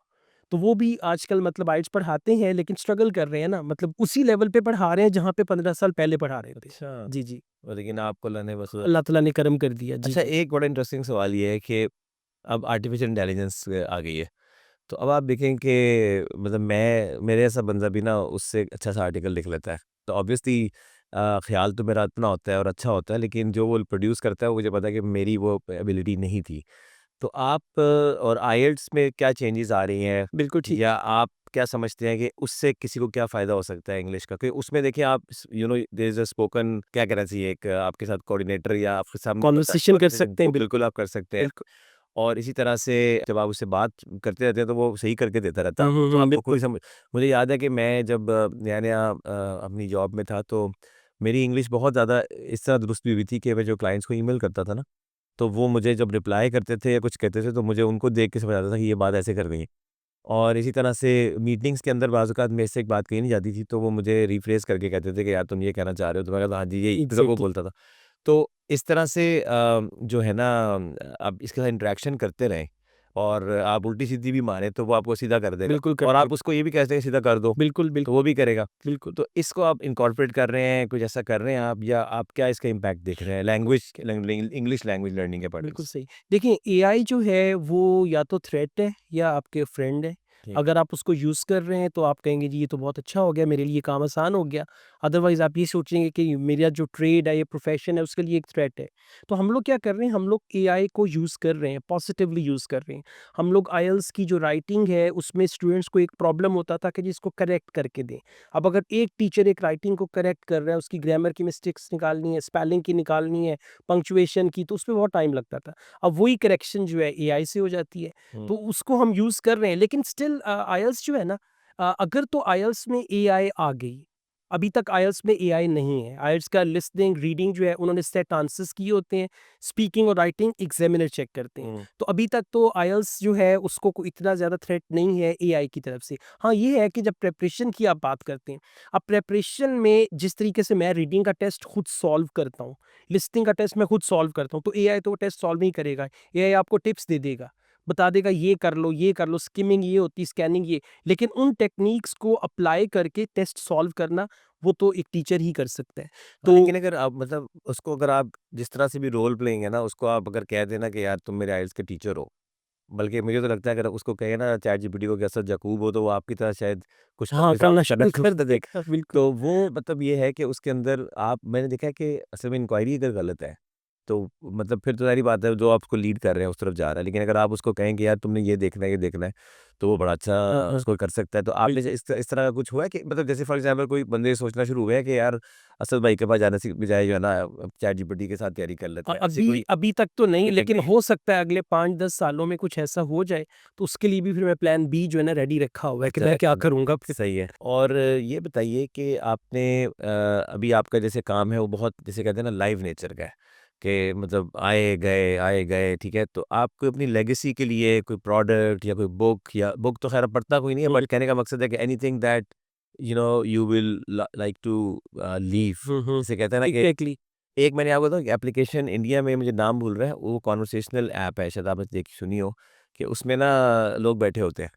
Speaker 1: तो वो भी आजकल मतलब आइल्स पढ़ाते हैं लेकिन स्ट्रगल कर रहे हैं ना, मतलब उसी लेवल पे पढ़ा रहे हैं जहाँ पे 15 साल पहले पढ़ा रहे थे।
Speaker 2: अच्छा।
Speaker 1: जी, जी।
Speaker 2: और लेकिन आपको अल्लाह ने बस
Speaker 1: अल्लाह ताला ने करम कर दिया। जी,
Speaker 2: अच्छा,
Speaker 1: जी।
Speaker 2: एक बड़ा इंटरेस्टिंग सवाल ये है कि अब आर्टिफिशियल इंटेलिजेंस आ गई है। तो अब आप देखें कि मतलब मैं मेरे जैसा बंदा भी ना उससे अच्छा सा आर्टिकल लिख लेता है। तो ऑब्वियसली ख़्याल तो मेरा इतना होता है और अच्छा होता है, लेकिन जो वो प्रोड्यूस करता है वो मुझे पता है कि मेरी वो एबिलिटी नहीं थी। तो आप और आईएलटीएस में क्या चेंजेस आ रही हैं?
Speaker 1: बिल्कुल ठीक।
Speaker 2: या आप क्या समझते हैं कि उससे किसी को क्या फ़ायदा हो सकता है इंग्लिश का? क्योंकि उसमें देखिए आप देयर इज़ अ स्पोकन क्या कहना चाहिए, एक आपके साथ कोऑर्डिनेटर या आपके सामने होता है
Speaker 1: कन्वर्सेशन कर
Speaker 2: कन्वर्सेशन,
Speaker 1: सकते हैं।
Speaker 2: वो बिल्कुल आप कर सकते हैं।
Speaker 1: बिल्कुल।
Speaker 2: और इसी तरह से जब आप उससे बात करते रहते हैं तो वो सही करके देता रहता है। तो आपको कोई
Speaker 1: बिल्कुल।
Speaker 2: समझ मुझे याद है कि मैं जब नया-नया अपनी जॉब में था, तो मेरी इंग्लिश बहुत ज़्यादा इस तरह दुरुस्त भी हुई थी कि मैं जो क्लाइंट्स को ईमेल करता था ना, तो वो मुझे जब रिप्लाई करते थे या कुछ कहते थे तो मुझे उनको देख के समझ आता था कि ये बात ऐसे कर रही है। और इसी तरह से मीटिंग्स के अंदर बाज़ औक़ात मेरे से एक बात कही नहीं जाती थी, तो वो मुझे रिफ्रेज़ करके कहते थे कि यार तुम ये कहना चाह रहे हो, तो मैं कहता हाँ जी, यही मतलब वो
Speaker 1: एग्ज़ैक्टली।
Speaker 2: बोलता था। तो इस तरह से जो है ना, आप इसके साथ इंटरेक्शन करते रहें और आप उल्टी-सीधी भी मारें तो वो आपको सीधा कर देगा
Speaker 1: बिल्कुल
Speaker 2: और
Speaker 1: कर
Speaker 2: आप उसको ये भी कह सकते हैं सीधा कर दो,
Speaker 1: बिल्कुल,
Speaker 2: तो वो भी करेगा।
Speaker 1: बिल्कुल।
Speaker 2: तो इसको आप इनकॉर्पोरेट कर रहे हैं, कुछ ऐसा कर रहे हैं आप या आप क्या इसका इम्पैक्ट देख रहे हैं इंग्लिश लैंग्वेज लर्निंग के पर्पज़
Speaker 1: बिल्कुल
Speaker 2: से?
Speaker 1: सही। देखिए एआई जो है वो या तो थ्रेट है या आपके फ्रेंड है।
Speaker 2: ठीक।
Speaker 1: अगर आप उसको यूज़ कर रहे हैं तो आप कहेंगे जी ये तो बहुत अच्छा हो गया, मेरे लिए काम आसान हो गया। अदरवाइज़ आप ये सोचेंगे कि मेरा जो ट्रेड है, ये प्रोफ़ेशन है उसके लिए एक थ्रेट है। तो हम लोग क्या कर रहे हैं, हम लोग एआई को यूज़ कर रहे हैं, पॉज़िटिवली यूज़ कर रहे हैं। हम लोग आईएलटीएस की जो राइटिंग है उसमें स्टूडेंट्स को एक प्रॉब्लम होता था कि जी इसको करेक्ट करके दें। अब अगर एक टीचर एक राइटिंग को करेक्ट कर रहा है, उसकी ग्रामर की मिस्टेक्स निकालनी है, स्पेलिंग की निकालनी है, पंक्चुएशन की, तो उसमें बहुत टाइम लगता था। अब वही करेक्शन जो है एआई से हो जाती है।
Speaker 2: हुँ।
Speaker 1: तो उसको हम यूज़ कर रहे हैं लेकिन स्टिल आईएलटीएस जो है ना, अगर तो आईएलटीएस में एआई आ गई, अभी तक आईएलटीएस में एआई नहीं है। आईएलटीएस का लिसनिंग, रीडिंग जो है उन्होंने सेट आंसर्स किए होते हैं, स्पीकिंग और राइटिंग एग्ज़ामिनर चेक करते हैं।
Speaker 2: हुँ।
Speaker 1: तो अभी तक तो आईएलटीएस जो है उसको कोई इतना ज़्यादा थ्रेट नहीं है एआई की तरफ से। हाँ, ये है कि जब प्रिपरेशन की आप बात करते हैं, अब प्रिपरेशन में जिस तरीके से मैं रीडिंग का टेस्ट खुद सॉल्व करता हूँ, लिसनिंग का टेस्ट मैं खुद सॉल्व करता हूँ, तो एआई तो वो टेस्ट सॉल्व नहीं करेगा। एआई आपको टिप्स दे देगा, बता देगा ये कर लो, स्किमिंग ये होती है, स्कैनिंग ये। लेकिन उन टेक्नीक्स को अप्लाई करके टेस्ट सॉल्व करना, वो तो एक टीचर ही कर सकता है।
Speaker 2: हाँ,
Speaker 1: तो
Speaker 2: लेकिन अगर आप मतलब उसको अगर आप जिस तरह से भी रोल प्लेइंग है ना, उसको आप अगर कह दें ना कि यार तुम मेरे आईएलटीएस के टीचर हो, बल्कि मुझे तो लगता है अगर उसको कहें ना चैट जीपीटी को कि असद याकूब हो, तो वो आपकी तरह शायद कुछ
Speaker 1: हाँ,
Speaker 2: अपने
Speaker 1: करना
Speaker 2: सामने करना
Speaker 1: शुरू
Speaker 2: शुरू
Speaker 1: कर
Speaker 2: कर देगा।
Speaker 1: देगा, बिल्कुल।
Speaker 2: तो वो मतलब ये है कि उसके अंदर आप मैंने देखा है कि असल में इंक्वायरी अगर गलत है, तो मतलब फिर तो ज़ाहिर-सी बात है जो आप उसको लीड कर रहे हैं उस तरफ जा रहा है। लेकिन अगर आप उसको कहें कि यार तुमने ये देखना है, तो वो बड़ा अच्छा
Speaker 1: हाँ, हाँ,
Speaker 2: उसको कर सकता है। तो आपने
Speaker 1: बिल्कुल।
Speaker 2: इस तरह का कुछ हुआ है कि मतलब जैसे फॉर एग्ज़ाम्पल कोई बंदे सोचना शुरू हुए हैं कि यार असद भाई के पास जाने से बजाय जो है ना चैट जीपीटी के साथ तैयारी कर लेते हैं। ऐसे
Speaker 1: अभी
Speaker 2: कोई
Speaker 1: अभी तक तो नहीं,
Speaker 2: फीडबैक
Speaker 1: लेकिन
Speaker 2: नहीं है?
Speaker 1: हो सकता है अगले 5-10 सालों में कुछ ऐसा हो जाए, तो उसके लिए भी फिर मैं प्लान बी जो है ना रेडी रखा हुआ है कि
Speaker 2: अच्छा,
Speaker 1: मैं क्या
Speaker 2: अच्छा,
Speaker 1: करूँगा फिर।
Speaker 2: सही है। और ये बताइए कि आपने अभी आपका जैसे काम है वो बहुत जिसे कहते हैं ना लाइव नेचर का है कि मतलब आए गए, ठीक है? तो आप कोई अपनी लेगेसी के लिए कोई प्रोडक्ट या कोई बुक या बुक तो खैर अब पढ़ता कोई नहीं है
Speaker 1: हुँ,
Speaker 2: बट कहने का मकसद है कि anything that you will like to leave
Speaker 1: hmm, hmm.
Speaker 2: जिसे कहते हैं ना कि
Speaker 1: एग्ज़ैक्टली।
Speaker 2: एक मैंने आपको बताऊँ कि एप्लीकेशन इंडिया में मुझे नाम भूल रहा है, वो कन्वर्सेशनल ऐप है, शायद आपने देखी सुनी हो, कि उसमें ना लोग बैठे होते हैं,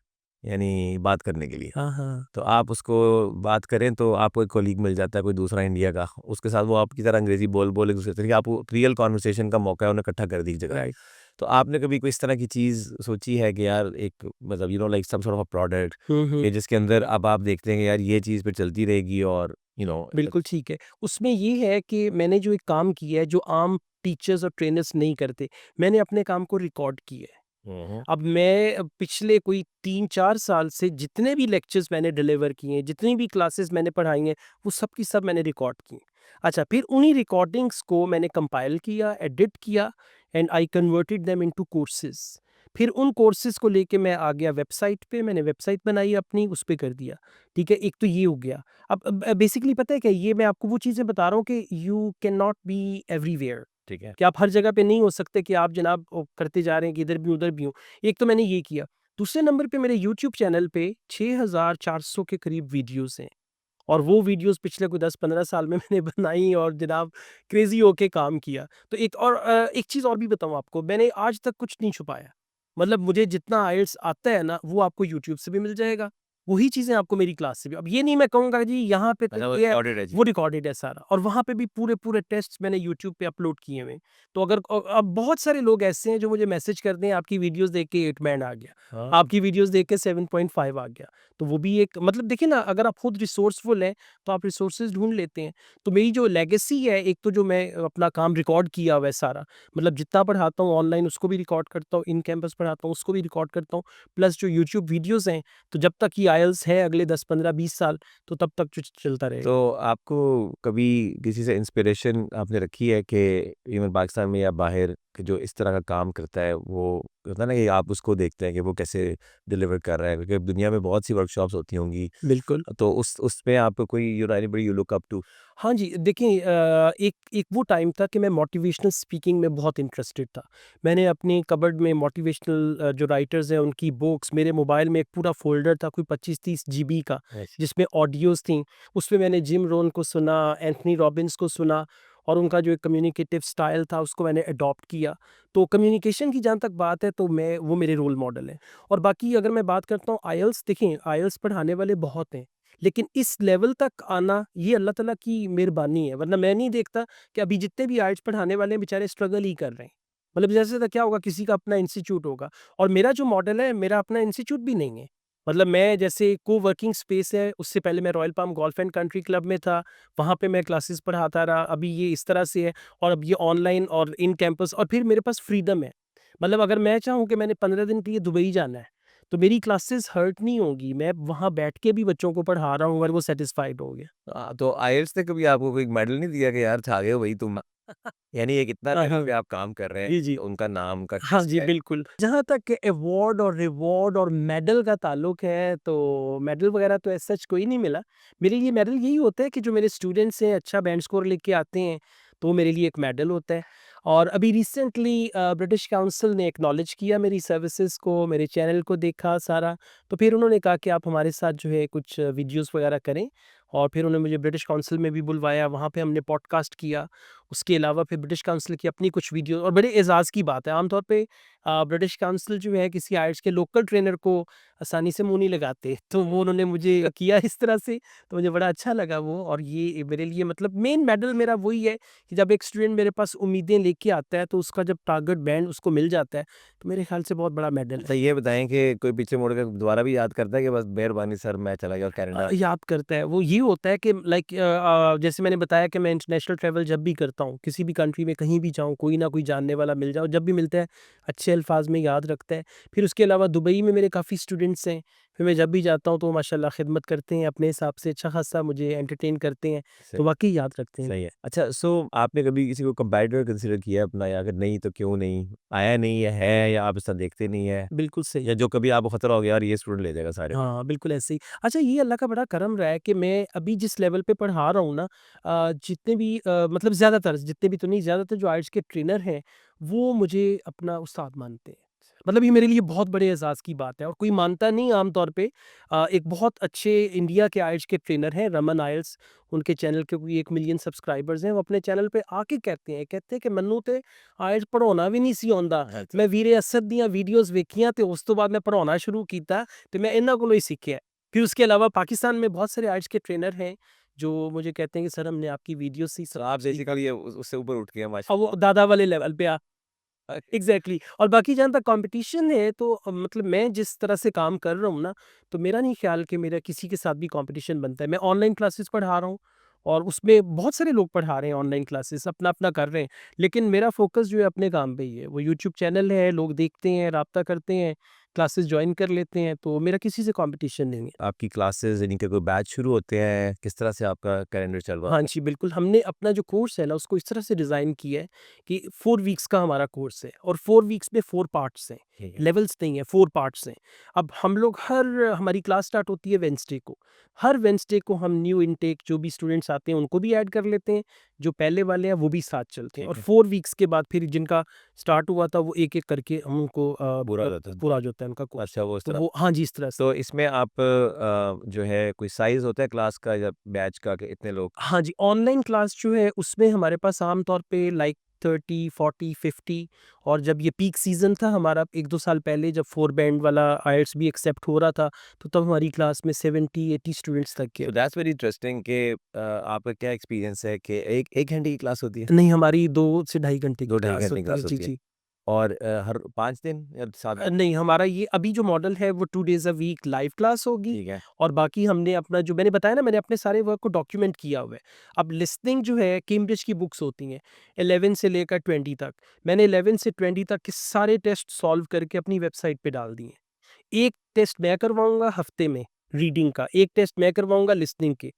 Speaker 2: यानी बात करने के लिए।
Speaker 1: हाँ, हाँ।
Speaker 2: तो आप उसको बात करें तो आपको एक कॉलीग मिल जाता है कोई दूसरा इंडिया का, उसके साथ वो आपकी तरह अंग्रेज़ी बोल एक-दूसरे से आपको रियल कन्वर्सेशन का मौका है, उन्हें इकट्ठा कर दी एक जगह।
Speaker 1: राइट।
Speaker 2: तो आपने कभी कोई इस तरह की चीज़ सोची है कि यार एक मतलब like some sort of a product
Speaker 1: hmm, hmm.
Speaker 2: कि जिसके अंदर अब आप देखते हैं कि यार ये चीज़ फिर चलती रहेगी और
Speaker 1: बिल्कुल ठीक है। उसमें ये है कि मैंने जो एक काम किया है, जो आम टीचर्स और ट्रेनर्स नहीं करते, मैंने अपने काम को रिकॉर्ड किया है।
Speaker 2: हुँ, हुँ।
Speaker 1: अब मैं पिछले कोई 3-4 साल से जितने भी लेक्चर्स मैंने डिलीवर किए हैं, जितनी भी क्लासेस मैंने पढ़ाई हैं, वो सब की सब मैंने रिकॉर्ड की हैं। अच्छा, फिर उन्हीं रिकॉर्डिंग्स को मैंने कंपाइल किया, एडिट किया and I converted them into courses. फिर उन कोर्सेज़ को लेके मैं आ गया वेबसाइट पे, मैंने वेबसाइट बनाई अपनी, उस पे कर दिया। ठीक है, एक तो ये हो गया। अब बेसिकली पता है क्या, ये मैं आपको वो चीज़ें बता रहा हूँ कि you can not be everywhere.
Speaker 2: ठीक है।
Speaker 1: कि आप हर जगह पे नहीं हो सकते कि आप जनाब करते जा रहे हैं कि इधर भी उधर भी हूँ। एक तो मैंने ये किया। दूसरे नंबर पे मेरे यूट्यूब चैनल पे 6400 के करीब वीडियोज़ हैं और वो वीडियोज़ पिछले कोई 10-15 साल में मैंने बनाई और जनाब क्रेज़ी होके काम किया। तो एक चीज़ और भी बताऊँ आपको, मैंने आज तक कुछ नहीं छुपाया। मतलब मुझे जितना आइल्स आता है ना, वो आपको यूट्यूब से भी मिल जाएगा। वही चीज़ें आपको मेरी क्लास से भी। अब ये नहीं मैं कहूँगा जी यहाँ पे तो
Speaker 2: अच्छा वो
Speaker 1: ये है,
Speaker 2: रिकॉर्डेड है जी।
Speaker 1: वो रिकॉर्डेड है सारा और वहाँ पे भी पूरे-पूरे टेस्ट्स मैंने यूट्यूब पे अपलोड किए हुए हैं। तो अगर अब बहुत सारे लोग ऐसे हैं जो मुझे मैसेज करते हैं आपकी वीडियोज़ देख के 8 बैंड आ गया,
Speaker 2: हाँ।
Speaker 1: आपकी वीडियोज़ देख के 7.5 आ गया। तो वो भी एक मतलब देखिए ना, अगर आप खुद रिसोर्सफुल हैं, तो आप रिसोर्सेज़ ढूँढ लेते हैं। तो मेरी जो लेगेसी है, एक तो जो मैं अपना काम रिकॉर्ड किया हुआ है सारा, मतलब जितना पढ़ाता हूँ ऑनलाइन उसको भी रिकॉर्ड करता हूँ, इन कैंपस पढ़ाता हूँ उसको भी रिकॉर्ड करता हूँ, प्लस जो यूट्यूब वीडियोज़ हैं, तो जब तक ये आईएलटीएस है अगले 10, 15, 20 साल, तो तब तक जो चलता रहेगा।
Speaker 2: तो आपको कभी किसी से इंस्पिरेशन आपने रखी है कि इवन पाकिस्तान में या बाहर कि जो इस तरह का काम करता है वो होता है ना कि आप उसको देखते हैं कि वो कैसे डिलीवर कर रहा है क्योंकि दुनिया में बहुत सी वर्कशॉप्स होती होंगी
Speaker 1: बिल्कुल।
Speaker 2: तो उसमें आपको कोई anybody you look up to?
Speaker 1: हाँ जी, देखिए एक एक वो टाइम था कि मैं मोटिवेशनल स्पीकिंग में बहुत इंटरेस्टेड था। मैंने अपनी कबर्ड में मोटिवेशनल जो राइटर्स हैं उनकी बुक्स, मेरे मोबाइल में एक पूरा फ़ोल्डर था कोई 25-30 जीबी का,
Speaker 2: अच्छा।
Speaker 1: जिसमें ऑडियोज़ थीं। उसमें मैंने जिम रोहन को सुना, एंथनी रॉबिन्स को सुना और उनका जो एक कम्युनिकेटिव स्टाइल था उसको मैंने अडॉप्ट किया। तो कम्युनिकेशन की जहाँ तक बात है तो मैं वो मेरे रोल मॉडल हैं। और बाकी अगर मैं बात करता हूँ आईएलटीएस, देखें आईएलटीएस पढ़ाने वाले बहुत हैं, लेकिन इस लेवल तक आना ये अल्लाह ताला की मेहरबानी है, वरना मैं नहीं देखता कि अभी जितने भी आईएलटीएस पढ़ाने वाले हैं बेचारे स्ट्रगल ही कर रहे हैं। मतलब जैसे तो क्या होगा, किसी का अपना इंस्टीट्यूट होगा, और मेरा जो मॉडल है मेरा अपना इंस्टीट्यूट भी नहीं है। मतलब मैं जैसे कोवर्किंग स्पेस है, उससे पहले मैं royal palm golf and country club में था, वहाँ पे मैं क्लासेस पढ़ाता रहा, अभी ये इस तरह से है, और अब ये ऑनलाइन और इन कैंपस, और फिर मेरे पास फ्रीडम है। मतलब अगर मैं चाहूँ कि मैंने 15 दिन के लिए दुबई जाना है, तो मेरी क्लासेस हर्ट नहीं होंगी, मैं वहाँ बैठ के भी बच्चों को पढ़ा रहा हूँ अगर वो सैटिस्फाइड हो गया।
Speaker 2: तो आईएलटीएस ने कभी आपको कोई मेडल नहीं दिया कि यार छा गए हो भाई तुम? यानी ये कितना
Speaker 1: हाँ,
Speaker 2: लेवल
Speaker 1: हाँ।
Speaker 2: पे आप काम कर रहे हैं,
Speaker 1: जी, जी।
Speaker 2: उनका नाम का
Speaker 1: हाँ
Speaker 2: टेस्ट
Speaker 1: जी,
Speaker 2: है।
Speaker 1: बिल्कुल। जहाँ तक अवार्ड और रिवॉर्ड और मेडल का ताल्लुक है, तो मेडल वगैरह तो एज़ सच कोई नहीं मिला। मेरे लिए मेडल यही होता है कि जो मेरे स्टूडेंट्स हैं, अच्छा बैंड स्कोर लेके आते हैं, तो मेरे लिए एक मेडल होता है। और अभी रिसेंटली ब्रिटिश काउंसिल ने एक्नॉलेज किया मेरी सर्विसेज़ को, मेरे चैनल को देखा सारा, तो फिर उन्होंने कहा कि आप हमारे साथ जो है कुछ वीडियोज़ वगैरह करें, और फिर उन्होंने मुझे ब्रिटिश काउंसिल में भी बुलवाया, वहाँ पे हमने पॉडकास्ट किया। उसके अलावा फिर ब्रिटिश काउंसिल की अपनी कुछ वीडियो, और बड़े एज़ाज़ की बात है, आम तौर पे ब्रिटिश काउंसिल जो है किसी आईएलटीएस के लोकल ट्रेनर को आसानी से मुँह नहीं लगाते, तो वो उन्होंने मुझे किया इस तरह से, तो मुझे बड़ा अच्छा लगा वो। और ये मेरे लिए मतलब मेन मेडल मेरा वही है कि जब एक स्टूडेंट मेरे पास उम्मीदें लेके आता है, तो उसका जब टारगेट बैंड उसको मिल जाता है, तो मेरे ख्याल से बहुत बड़ा मेडल
Speaker 2: तो
Speaker 1: है।
Speaker 2: ये बताएं कि कोई पीछे मुड़ के दोबारा भी याद करता है कि बस मेहरबानी सर मैं चला गया और कनाडा।
Speaker 1: याद करता है, वो ये होता है कि लाइक जैसे मैंने बताया कि मैं इंटरनेशनल ट्रैवल जब भी करता हूँ, किसी भी कंट्री में कहीं भी जाऊँ, कोई ना कोई जानने वाला मिल जाओ, जब भी मिलता है अच्छे अल्फाज में याद रखता है। फिर उसके अलावा दुबई में मेरे काफ़ी स्टूडेंट्स हैं, फिर मैं जब भी जाता हूँ तो वो माशाल्लाह खिदमत करते हैं, अपने हिसाब से अच्छा खासा मुझे एंटरटेन करते हैं,
Speaker 2: सही
Speaker 1: तो वाक़ई याद रखते हैं।
Speaker 2: सही है। अच्छा, सो आपने कभी किसी को कंपैटिटर कंसीडर किया है अपना, या अगर नहीं तो क्यों नहीं? आया नहीं या है, या आप ऐसा देखते नहीं है?
Speaker 1: बिल्कुल सही।
Speaker 2: या जो कभी आपको खतरा हो गया यार ये स्टूडेंट ले जाएगा सारे?
Speaker 1: हाँ, बिल्कुल ऐसे ही। अच्छा, ये अल्लाह का बड़ा करम रहा है कि मैं अभी जिस लेवल पे पढ़ा रहा हूँ ना, जितने भी मतलब ज़्यादातर, जितने भी तो नहीं, ज़्यादातर जो आईएलटीएस के ट्रेनर हैं, वो मुझे अपना उस्ताद मानते हैं। मतलब ये मेरे लिए बहुत बड़े एज़ाज़ की बात है, और कोई मानता नहीं आम तौर पे। एक बहुत अच्छे इंडिया के आईएलटीएस के ट्रेनर हैं, रमन आईएलटीएस, उनके चैनल के कोई 1 मिलियन सब्सक्राइबर्स हैं। वो अपने चैनल पे आके कहते हैं कि मन्नू ते आईएलटीएस पढ़ाना भी नहीं सी आंदा।
Speaker 2: अच्छा।
Speaker 1: मैं वीरे असद दीयां वीडियोज़ वेखियां ते उस तो बाद मैं पढ़ाना शुरू कीता, ते मैं इन्हां कोलों ही सीखिया है। फिर उसके अलावा पाकिस्तान में बहुत सारे आईएलटीएस के ट्रेनर हैं, जो मुझे कहते हैं कि सर हमने आपकी वीडियो से ही
Speaker 2: तो
Speaker 1: सब
Speaker 2: आप
Speaker 1: कुछ सीखा।
Speaker 2: बेसिकली ये उससे ऊपर उठ गए हैं
Speaker 1: अब
Speaker 2: माशा।
Speaker 1: वो दादा वाले लेवल पे एग्ज़ैक्टली। और बाकी जहाँ तक कॉम्पिटिशन है, तो मतलब मैं जिस तरह से काम कर रहा हूँ ना, तो मेरा नहीं ख़्याल कि मेरा किसी के साथ भी कॉम्पिटिशन बनता है। मैं ऑनलाइन क्लासेस पढ़ा रहा हूँ, और उसमें बहुत सारे लोग पढ़ा रहे हैं ऑनलाइन क्लासेस, अपना-अपना कर रहे हैं। लेकिन मेरा फ़ोकस जो है अपने काम पे ही है। वो यूट्यूब चैनल है, लोग देखते हैं, राब्ता करते हैं, क्लासेस जॉइन कर लेते हैं, तो मेरा किसी से कॉम्पिटिशन नहीं है।
Speaker 2: आपकी क्लासेस यानी कि कोई बैच शुरू होते हैं, किस तरह से आपका कैलेंडर चल रहा
Speaker 1: हाँ
Speaker 2: होता है?
Speaker 1: जी, बिल्कुल। हमने अपना जो कोर्स है ना, उसको इस तरह से डिज़ाइन किया है कि 4 वीक्स का हमारा कोर्स है, और 4 वीक्स में 4 पार्ट्स हैं।
Speaker 2: ठीक है।
Speaker 1: लेवल्स नहीं है, 4 पार्ट्स हैं। अब हम लोग हमारी क्लास स्टार्ट होती है वेडनेसडे को। हर वेडनेसडे को हम न्यू इनटेक जो भी स्टूडेंट्स आते हैं उनको भी ऐड कर लेते हैं, जो पहले वाले हैं वो भी साथ चलते हैं, और
Speaker 2: ठीक है।
Speaker 1: 4 वीक्स के बाद फिर जिनका स्टार्ट हुआ था वो एक-एक करके हम उनको
Speaker 2: पूरा हो जाता है।
Speaker 1: पूरा हो जाता है उनका कोर्स।
Speaker 2: अच्छा, वो इस
Speaker 1: तो
Speaker 2: तरह।
Speaker 1: वो हाँ जी, इस तरह से।
Speaker 2: तो इसमें आप जो है कोई साइज़ होता है क्लास का या बैच का कि इतने लोग?
Speaker 1: हाँ जी, ऑनलाइन क्लास जो है उसमें हमारे पास आम तौर पे लाइक 30, 40, 50, और जब ये पीक सीज़न था हमारा 1-2 साल पहले, जब 4 बैंड वाला आईएलटीएस भी एक्सेप्ट हो रहा था, तो तब हमारी क्लास में 70-80 स्टूडेंट्स तक के।
Speaker 2: सो दैट्स वेरी इंटरेस्टिंग कि आपका क्या एक्सपीरियंस है कि 1 घंटे की क्लास होती है?
Speaker 1: नहीं, हमारी 2 से ढाई घंटे की
Speaker 2: 2 ढाई
Speaker 1: क्लास
Speaker 2: घंटे की
Speaker 1: होती है।
Speaker 2: क्लास
Speaker 1: जी,
Speaker 2: होती है।
Speaker 1: जी।
Speaker 2: और हर 5 दिन या 7 दिन?
Speaker 1: नहीं, हमारा ये अभी जो मॉडल है वो 2 days a week live class होगी,
Speaker 2: ठीक है।
Speaker 1: और बाकी हमने अपना जो मैंने बताया ना, मैंने अपने सारे वर्क को डॉक्यूमेंट किया हुआ है। अब लिसनिंग जो है कैम्ब्रिज की बुक्स होती हैं 11 से लेकर 20 तक। मैंने 11 से 20 तक के सारे टेस्ट सॉल्व करके अपनी वेबसाइट पे डाल दिए हैं। 1 टेस्ट मैं करवाऊँगा हफ्ते में रीडिंग का, 1 टेस्ट मैं करवाऊँगा लिसनिंग के,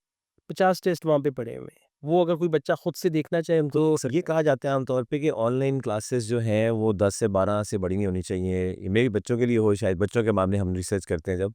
Speaker 1: 50 टेस्ट वहाँ पे पड़े हुए हैं। वो अगर कोई बच्चा खुद से देखना चाहे उनको
Speaker 2: तो
Speaker 1: देख
Speaker 2: ये
Speaker 1: सकता है।
Speaker 2: कहा जाता है आमतौर पे कि ऑनलाइन क्लासेस जो हैं वो 10 से 12 से बड़ी नहीं होनी चाहिए। ये मेबी बच्चों के लिए हो, शायद बच्चों के मामले हम रिसर्च करते हैं जब।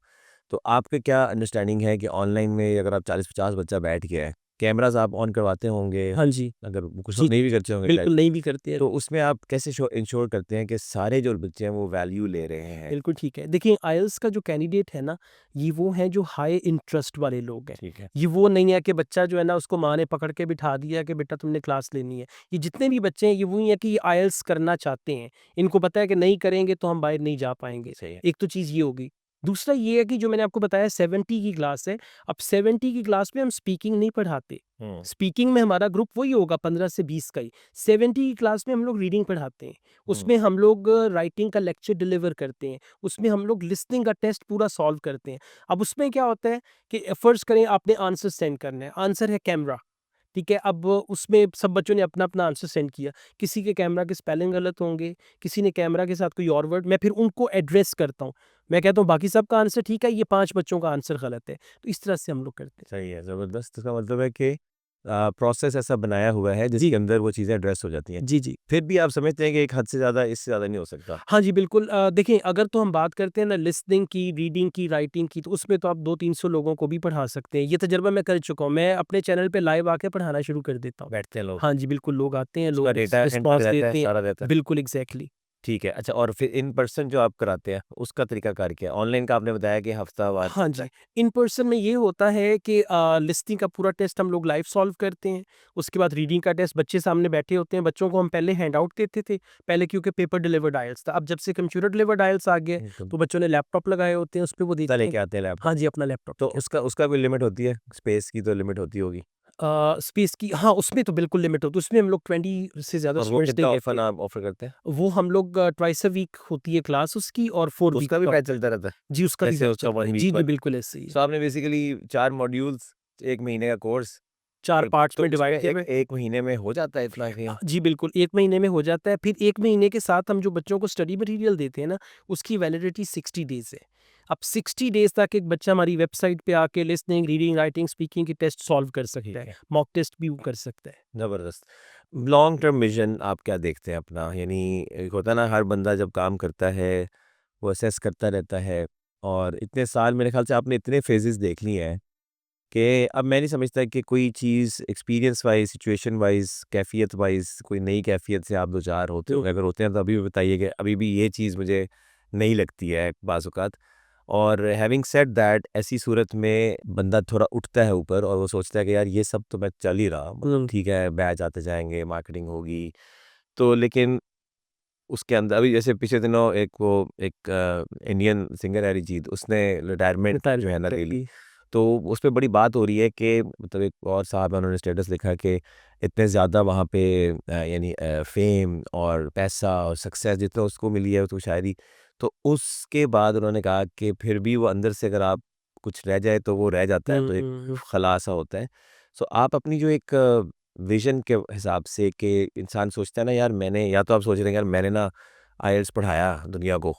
Speaker 2: तो आपका क्या अंडरस्टैंडिंग है कि ऑनलाइन में अगर आप 40-50 बच्चा बैठ गया है, कैमरास आप ऑन करवाते होंगे,
Speaker 1: हाँ जी।
Speaker 2: अगर कुछ
Speaker 1: जी,
Speaker 2: लोग नहीं भी करते होंगे शायद,
Speaker 1: बिल्कुल नहीं भी करते हैं।
Speaker 2: तो उसमें आप कैसे इंश्योर करते हैं कि सारे जो बच्चे हैं वो वैल्यू ले रहे हैं?
Speaker 1: बिल्कुल ठीक है। देखिए आईएलटीएस का जो कैंडिडेट है ना, ये वो हैं जो हाई इंटरेस्ट वाले लोग हैं।
Speaker 2: ठीक है।
Speaker 1: ये वो नहीं है कि बच्चा जो है ना उसको माँ ने पकड़ के बिठा दिया कि बेटा तुमने क्लास लेनी है। ये जितने भी बच्चे हैं ये वही हैं कि ये आईएलटीएस करना चाहते हैं। इनको पता है कि नहीं करेंगे तो हम बाहर नहीं जा पाएँगे।
Speaker 2: सही है।
Speaker 1: एक तो चीज़ ये हो गई। दूसरा ये है कि जो मैंने आपको बताया 70 की क्लास है। अब 70 की क्लास में हम स्पीकिंग नहीं पढ़ाते।
Speaker 2: हुँ।
Speaker 1: स्पीकिंग में हमारा ग्रुप वही होगा 15 से 20 का ही। 70 की क्लास में हम लोग रीडिंग पढ़ाते हैं।
Speaker 2: हुँ।
Speaker 1: उसमें हम लोग राइटिंग का लेक्चर डिलीवर करते हैं। उसमें हम लोग लिसनिंग का टेस्ट पूरा सॉल्व करते हैं। अब उसमें क्या होता है कि फ़र्ज़ करें आपने आंसर सेंड करना है, आंसर है कैमरा, ठीक है? अब उसमें सब बच्चों ने अपना-अपना आंसर सेंड किया। किसी के कैमरा के स्पेलिंग गलत होंगे, किसी ने कैमरा के साथ कोई और वर्ड, मैं फिर उनको एड्रेस करता हूँ। मैं कहता हूँ बाकी सबका आंसर ठीक है, ये 5 बच्चों का आंसर गलत है। तो इस तरह से हम लोग करते हैं।
Speaker 2: सही है, ज़बरदस्त। इसका मतलब है कि प्रोसेस ऐसा बनाया हुआ है
Speaker 1: जी।
Speaker 2: जिसके अंदर वो चीज़ें एड्रेस हो जाती हैं।
Speaker 1: जी, जी।
Speaker 2: फिर भी आप समझते हैं कि एक हद से ज़्यादा इससे ज़्यादा नहीं हो सकता?
Speaker 1: हाँ जी, बिल्कुल देखिए अगर तो हम बात करते हैं ना लिसनिंग की, रीडिंग की, राइटिंग की, तो उसमें तो आप 200-300 लोगों को भी पढ़ा सकते हैं। ये तजुर्बा मैं कर चुका हूँ। मैं अपने चैनल पे लाइव आके पढ़ाना शुरू कर देता हूँ।
Speaker 2: बैठते हैं लोग,
Speaker 1: हाँ जी, बिल्कुल लोग आते हैं,
Speaker 2: उसका
Speaker 1: लोग
Speaker 2: डेटा एंट्री
Speaker 1: रिस्पॉन्स
Speaker 2: रहता है,
Speaker 1: देते हैं।
Speaker 2: सारा रहता है।
Speaker 1: बिल्कुल एग्ज़ैक्टली।
Speaker 2: ठीक है, अच्छा, और फिर इन पर्सन जो आप कराते हैं, उसका तरीकाकार क्या है? ऑनलाइन का आपने बताया कि हफ्तावार
Speaker 1: हाँ
Speaker 2: चलता
Speaker 1: जी,
Speaker 2: है।
Speaker 1: इन पर्सन में ये होता है कि लिसनिंग का पूरा टेस्ट हम लोग लाइव सॉल्व करते हैं। उसके बाद रीडिंग का टेस्ट बच्चे सामने बैठे होते हैं। बच्चों को हम पहले हैंडआउट देते थे। पहले क्योंकि पेपर डिलीवर्ड आईएलटीएस था। अब जब से कंप्यूटर डिलीवर्ड आईएलटीएस आ गया है,
Speaker 2: बिल्कुल।
Speaker 1: तो बच्चों ने लैपटॉप लगाए होते हैं, उसपे वो
Speaker 2: कितना
Speaker 1: देखते हैं।
Speaker 2: लेके आते हैं लैपटॉप?
Speaker 1: हाँ जी, अपना लैपटॉप
Speaker 2: तो
Speaker 1: लेके
Speaker 2: उसका उसका कोई लिमिट होती है? स्पेस की तो लिमिट होती होगी।
Speaker 1: स्पेस की हाँ, उसमें तो बिल्कुल लिमिट होती है। उसमें हम लोग 20 से ज़्यादा
Speaker 2: और वो
Speaker 1: स्टूडेंट्स
Speaker 2: कितना
Speaker 1: नहीं लेते
Speaker 2: ऑफ़न
Speaker 1: हैं।
Speaker 2: आप ऑफ़र करते हैं?
Speaker 1: वो हम लोग ट्वाइस अ वीक होती है क्लास उसकी और 4
Speaker 2: तो
Speaker 1: वीक
Speaker 2: उसका भी
Speaker 1: का।
Speaker 2: बैच चलता रहता है?
Speaker 1: जी, उसका भी
Speaker 2: जैसे
Speaker 1: बैच
Speaker 2: उसका
Speaker 1: चलता
Speaker 2: 1
Speaker 1: है।
Speaker 2: वीक
Speaker 1: जी, जी,
Speaker 2: वाला।
Speaker 1: बिल्कुल ऐसे ही है।
Speaker 2: सो आपने बेसिकली 4 मॉड्यूल्स, 1 महीने का कोर्स,
Speaker 1: 4
Speaker 2: और
Speaker 1: पार्ट्स
Speaker 2: तो
Speaker 1: में
Speaker 2: उसमें
Speaker 1: डिवाइड किए
Speaker 2: एक
Speaker 1: हुए।
Speaker 2: 1 महीने में हो जाता है इतना कि
Speaker 1: जी, बिल्कुल, 1 महीने में हो जाता है, फिर 1 महीने के साथ हम जो बच्चों को स्टडी मटीरियल देते हैं ना, उसकी वैलिडिटी 60 डेज़ है। अब 60 डेज़ तक एक बच्चा हमारी वेबसाइट पे आके लिसनिंग, रीडिंग, राइटिंग, स्पीकिंग के टेस्ट सॉल्व कर सकता
Speaker 2: ठीक
Speaker 1: है,
Speaker 2: है,
Speaker 1: मॉक टेस्ट भी वो कर सकता है।
Speaker 2: ज़बरदस्त। लॉन्ग टर्म विज़न आप क्या देखते हैं अपना? यानी एक होता है ना, हर बंदा जब काम करता है, वो असेस करता रहता है, और इतने साल मेरे ख़्याल से आपने इतने फ़ेज़ेज़ देख लिए हैं कि अब मैं नहीं समझता कि कोई चीज़ एक्सपीरियंस वाइज़, सिचुएशन वाइज़, कैफ़ियत वाइज़ कोई नई कैफ़ियत से आप 2-4 होते
Speaker 1: हुँ,
Speaker 2: होंगे। अगर होते हैं तो अभी भी बताइए कि अभी भी ये चीज़ मुझे नहीं लगती है बाज़ औक़ात। और हैविंग सेड दैट, ऐसी सूरत में बंदा थोड़ा उठता है ऊपर और वो सोचता है कि यार ये सब तो मैं चल ही रहा, मतलब
Speaker 1: हुँ,
Speaker 2: ठीक है, बैच आते जाएँगे, मार्केटिंग होगी। तो लेकिन उसके अंदर अभी जैसे पिछले दिनों एक इंडियन सिंगर है अरिजीत, उसने रिटायरमेंट जो है ना ले ली।
Speaker 1: रिटायरमेंट।
Speaker 2: तो उस पे बड़ी बात हो रही है कि मतलब एक और साहब है, उन्होंने स्टेटस लिखा कि इतने ज़्यादा वहाँ पे यानी फ़ेम और पैसा और सक्सेस जितना उसको मिली है तो शायरी, तो उसके बाद उन्होंने कहा कि फिर भी वो अंदर से अगर आप कुछ रह जाए तो वो रह जाता है,
Speaker 1: हुँ,
Speaker 2: तो एक
Speaker 1: हुँ, हुँ।
Speaker 2: खलासा होता है। सो आप अपनी जो एक विज़न के हिसाब से कि इंसान सोचता है ना यार, मैंने, या तो आप सोच रहे हैं यार मैंने ना आईएलटीएस पढ़ाया दुनिया को,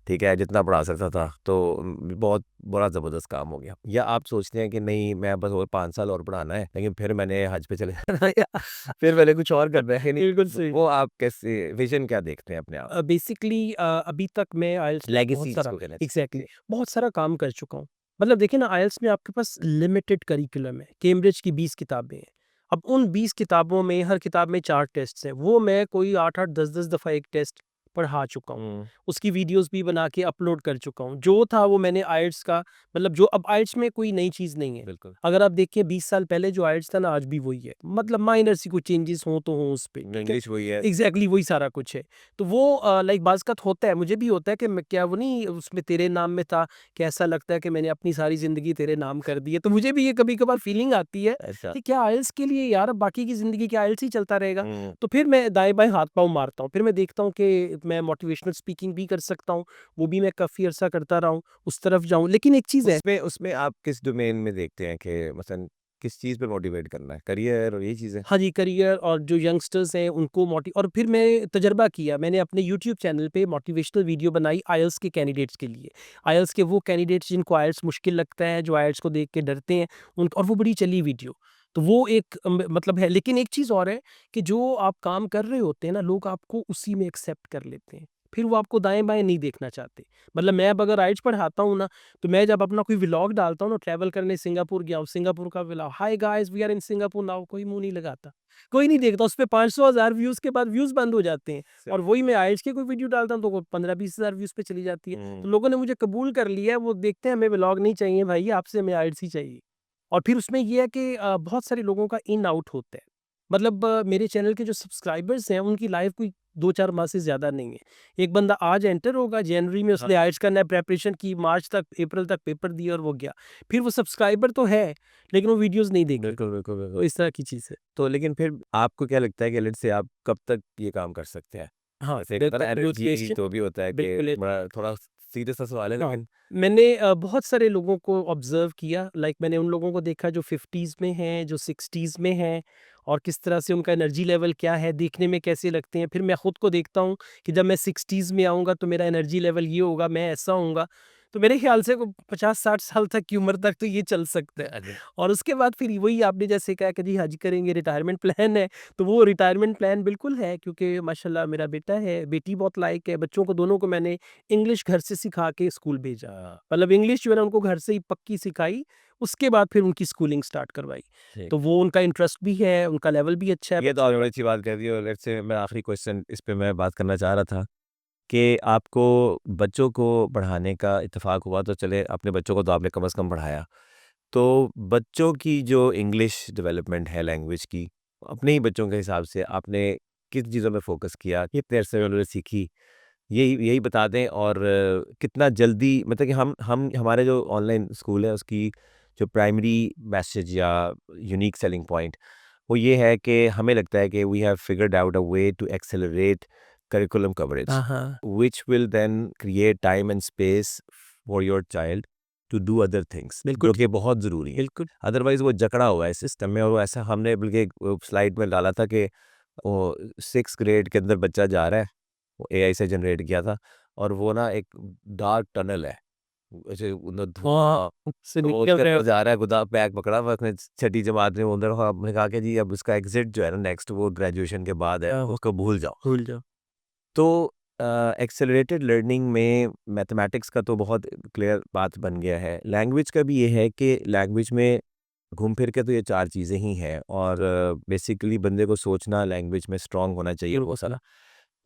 Speaker 2: ठीक है, जितना पढ़ा सकता था, तो बहुत बड़ा ज़बरदस्त काम हो गया। या आप सोचते हैं कि नहीं, मैं बस और 5 साल और पढ़ाना है, लेकिन फिर मैंने हज पे चले जाना है या फिर मैंने कुछ और करना है, यानी
Speaker 1: बिल्कुल सही।
Speaker 2: वो आप कैसे विज़न क्या देखते हैं अपने आप?
Speaker 1: बेसिकली अभी तक मैं आईएलटीएस में बहुत
Speaker 2: लेगेसी
Speaker 1: सारा
Speaker 2: जिसको कहना
Speaker 1: एग्ज़ैक्टली
Speaker 2: चाहिए।
Speaker 1: बहुत सारा काम कर चुका हूँ। मतलब देखिए ना आईएलटीएस में आपके पास लिमिटेड करिकुलम है। कैम्ब्रिज की 20 किताबें हैं। अब उन 20 किताबों में हर किताब में 4 टेस्ट्स हैं। वो मैं कोई 8-8 10-10 दफ़ा एक टेस्ट पढ़ा चुका हूँ।
Speaker 2: हुँ,
Speaker 1: उसकी वीडियोज़ भी बना के अपलोड कर चुका हूँ। जो था वो मैंने आईएलटीएस का मतलब जो अब आईएलटीएस में कोई नई चीज़ नहीं है।
Speaker 2: बिल्कुल।
Speaker 1: अगर आप देखिए 20 साल पहले जो आईएलटीएस था ना आज भी वही है। मतलब माइनर सी कुछ चेंजेस हों तो हों उस पे, ठीक है?
Speaker 2: इंग्लिश वही है।
Speaker 1: एग्ज़ैक्टली वही सारा कुछ है। तो वो लाइक बाज़-अवक़ात होता है, मुझे भी होता है कि मैं क्या वो नहीं उसमें तेरे नाम में था, कि ऐसा लगता है कि मैंने अपनी सारी ज़िंदगी तेरे नाम कर दी है। तो मुझे भी ये कभी-कभार फ़ीलिंग आती है
Speaker 2: ऐसा।
Speaker 1: कि क्या आईएलटीएस के लिए यार अब बाकी की ज़िंदगी क्या आईएलटीएस ही चलता रहेगा?
Speaker 2: हुँ।
Speaker 1: तो फिर मैं दाएँ-बाएँ हाथ-पाँव मारता हूँ। फिर मैं देखता हूँ कि मैं मोटिवेशनल स्पीकिंग भी कर सकता हूँ, वो भी मैं काफ़ी अरसा करता रहा हूँ, उस तरफ जाऊँ। लेकिन एक चीज़ है
Speaker 2: उसमें उसमें आप किस डोमेन में देखते हैं कि मसलन किस चीज़ पे मोटिवेट करना है? करियर और यही चीज़ें?
Speaker 1: हाँ जी, करियर और जो यंगस्टर्स हैं उनको मोटी और फिर मैं तजर्बा किया, मैंने अपने यूट्यूब चैनल पे मोटिवेशनल वीडियो बनाई आईएलटीएस के कैंडिडेट्स के लिए। आईएलटीएस के वो कैंडिडेट्स जिनको आईएलटीएस मुश्किल लगता है, जो आईएलटीएस को देख के डरते हैं, उन और वो बड़ी चली वीडियो। तो वो एक मतलब है लेकिन एक चीज़ और है कि जो आप काम कर रहे होते हैं ना, लोग आपको उसी में एक्सेप्ट कर लेते हैं। फिर वो आपको दाएँ-बाएँ नहीं देखना चाहते। मतलब मैं अब अगर आइल्स पढ़ाता हूँ ना, तो मैं जब अपना कोई व्लॉग डालता हूँ ना, ट्रैवल करने सिंगापुर गया हूँ, सिंगापुर का vlog, hi guys we are in Singapore now, कोई मुँह नहीं लगाता। कोई नहीं देखता, उस पे 500,000 व्यूज़ के बाद व्यूज़ बंद हो जाते हैं। और वही मैं आइल्स की कोई वीडियो डालता हूँ तो वो 15-20,000 व्यूज़ पे चली जाती है। तो लोगों ने मुझे कबूल कर लिया है, वो देखते हैं हमें व्लॉग नहीं चाहिए भाई, आपसे हमें आइल्स ही चाहिए। और फिर उसमें ये है कि बहुत सारे लोगों का इन आउट होता है। मतलब मेरे चैनल के जो सब्सक्राइबर्स हैं उनकी लाइफ कोई 2-4 माह से ज़्यादा नहीं है। एक बंदा आज एंटर होगा, जनवरी में उसने आइल्स करना है, प्रिपरेशन की, मार्च तक, अप्रैल तक पेपर दिए और वो गया। फिर वो सब्सक्राइबर तो है, लेकिन वो वीडियोज़ नहीं देखेगा।
Speaker 2: बिल्कुल, बिल्कुल,
Speaker 1: तो
Speaker 2: बिल्कुल।
Speaker 1: इस तरह की चीज़ है।
Speaker 2: तो लेकिन फिर आपको क्या लगता है कि लेट्स से आप कब तक ये काम कर सकते हैं?
Speaker 1: हाँ,
Speaker 2: जैसे एक
Speaker 1: देयर
Speaker 2: होता है ना
Speaker 1: तक
Speaker 2: एनर्जी
Speaker 1: मोटिवेशन
Speaker 2: तो भी होता है कि
Speaker 1: बिल्कुल है।
Speaker 2: बड़ा थोड़ा सीरियस सा सवाल है
Speaker 1: हाँ,
Speaker 2: लेकिन
Speaker 1: मैंने बहुत सारे लोगों को ऑब्ज़र्व किया, लाइक मैंने उन लोगों को देखा जो 50s में हैं, जो 60s में हैं और किस तरह से उनका एनर्जी लेवल क्या है, देखने में कैसे लगते हैं। फिर मैं खुद को देखता हूँ कि जब मैं 60s में आऊँगा तो मेरा एनर्जी लेवल ये होगा, मैं ऐसा होऊँगा। तो मेरे ख़्याल से वो 50-60 साल तक की उम्र तक तो ये चल सकता है।
Speaker 2: अरे!
Speaker 1: और उसके बाद फिर वही आपने जैसे कहा कि जी हज करेंगे, रिटायरमेंट प्लान है, तो वो रिटायरमेंट प्लान बिल्कुल है क्योंकि माशाल्लाह मेरा बेटा है, बेटी बहुत लायक है, बच्चों को दोनों को मैंने इंग्लिश घर से सिखा के स्कूल भेजा। मतलब इंग्लिश जो है ना उनको घर से ही पक्की सिखाई, उसके बाद फिर उनकी स्कूलिंग स्टार्ट करवाई।
Speaker 2: ठीक।
Speaker 1: तो वो उनका इंटरेस्ट भी है, उनका लेवल भी अच्छा है
Speaker 2: ये तो
Speaker 1: बच्चों
Speaker 2: आपने
Speaker 1: का।
Speaker 2: बड़ी अच्छी बात कह दी और लेट्स से मैं आखिरी क्वेश्चन इस पे मैं बात करना चाह रहा था कि आपको बच्चों को पढ़ाने का इत्तेफाक हुआ तो चले अपने बच्चों को तो आपने कम से कम पढ़ाया। तो बच्चों की जो इंग्लिश डेवलपमेंट है लैंग्वेज की, अपने ही बच्चों के हिसाब से आपने किन चीज़ों में फ़ोकस किया? कितने अरसे में उन्होंने सीखी? यही यही बता दें और कितना जल्दी मतलब कि हम हमारे जो ऑनलाइन स्कूल है उसकी जो प्राइमरी मैसेज या यूनिक सेलिंग पॉइंट वो ये है कि हमें लगता है कि we have figured out a way to accelerate curriculum coverage
Speaker 1: हाँ, हाँ।
Speaker 2: Which will then create time and space for your child to do other things
Speaker 1: बिल्कुल
Speaker 2: जो
Speaker 1: ठीक,
Speaker 2: कि बहुत ज़रूरी है।
Speaker 1: बिल्कुल।
Speaker 2: अदरवाइज़ वो जकड़ा हुआ है सिस्टम में और वो ऐसा हमने बल्कि एक स्लाइड में डाला था कि वो 6th ग्रेड के अंदर बच्चा जा रहा है, वो एआई से जनरेट किया था और वो ना एक डार्क टनल है, ऐसे अंदर
Speaker 1: हाँ,
Speaker 2: धुआँ
Speaker 1: उससे
Speaker 2: तो वो
Speaker 1: निकल
Speaker 2: उसके
Speaker 1: रहे हो।
Speaker 2: अंदर जा रहा है, खुदा बैग पकड़ा हुआ है उसने छठी जमात में वो अंदर हमने कहा कि जी अब उसका एग्ज़िट जो है ना नेक्स्ट वो ग्रेजुएशन के बाद है, उसको भूल जाओ।
Speaker 1: भूल जाओ।
Speaker 2: तो एक्सेलरेटेड लर्निंग में मैथमेटिक्स का तो बहुत क्लियर बात बन गया है। लैंग्वेज का भी ये है कि लैंग्वेज में घूम फिर के तो ये 4 चीज़ें ही हैं और बेसिकली बंदे को सोचना लैंग्वेज में स्ट्रॉन्ग होना चाहिए बहुत सारा।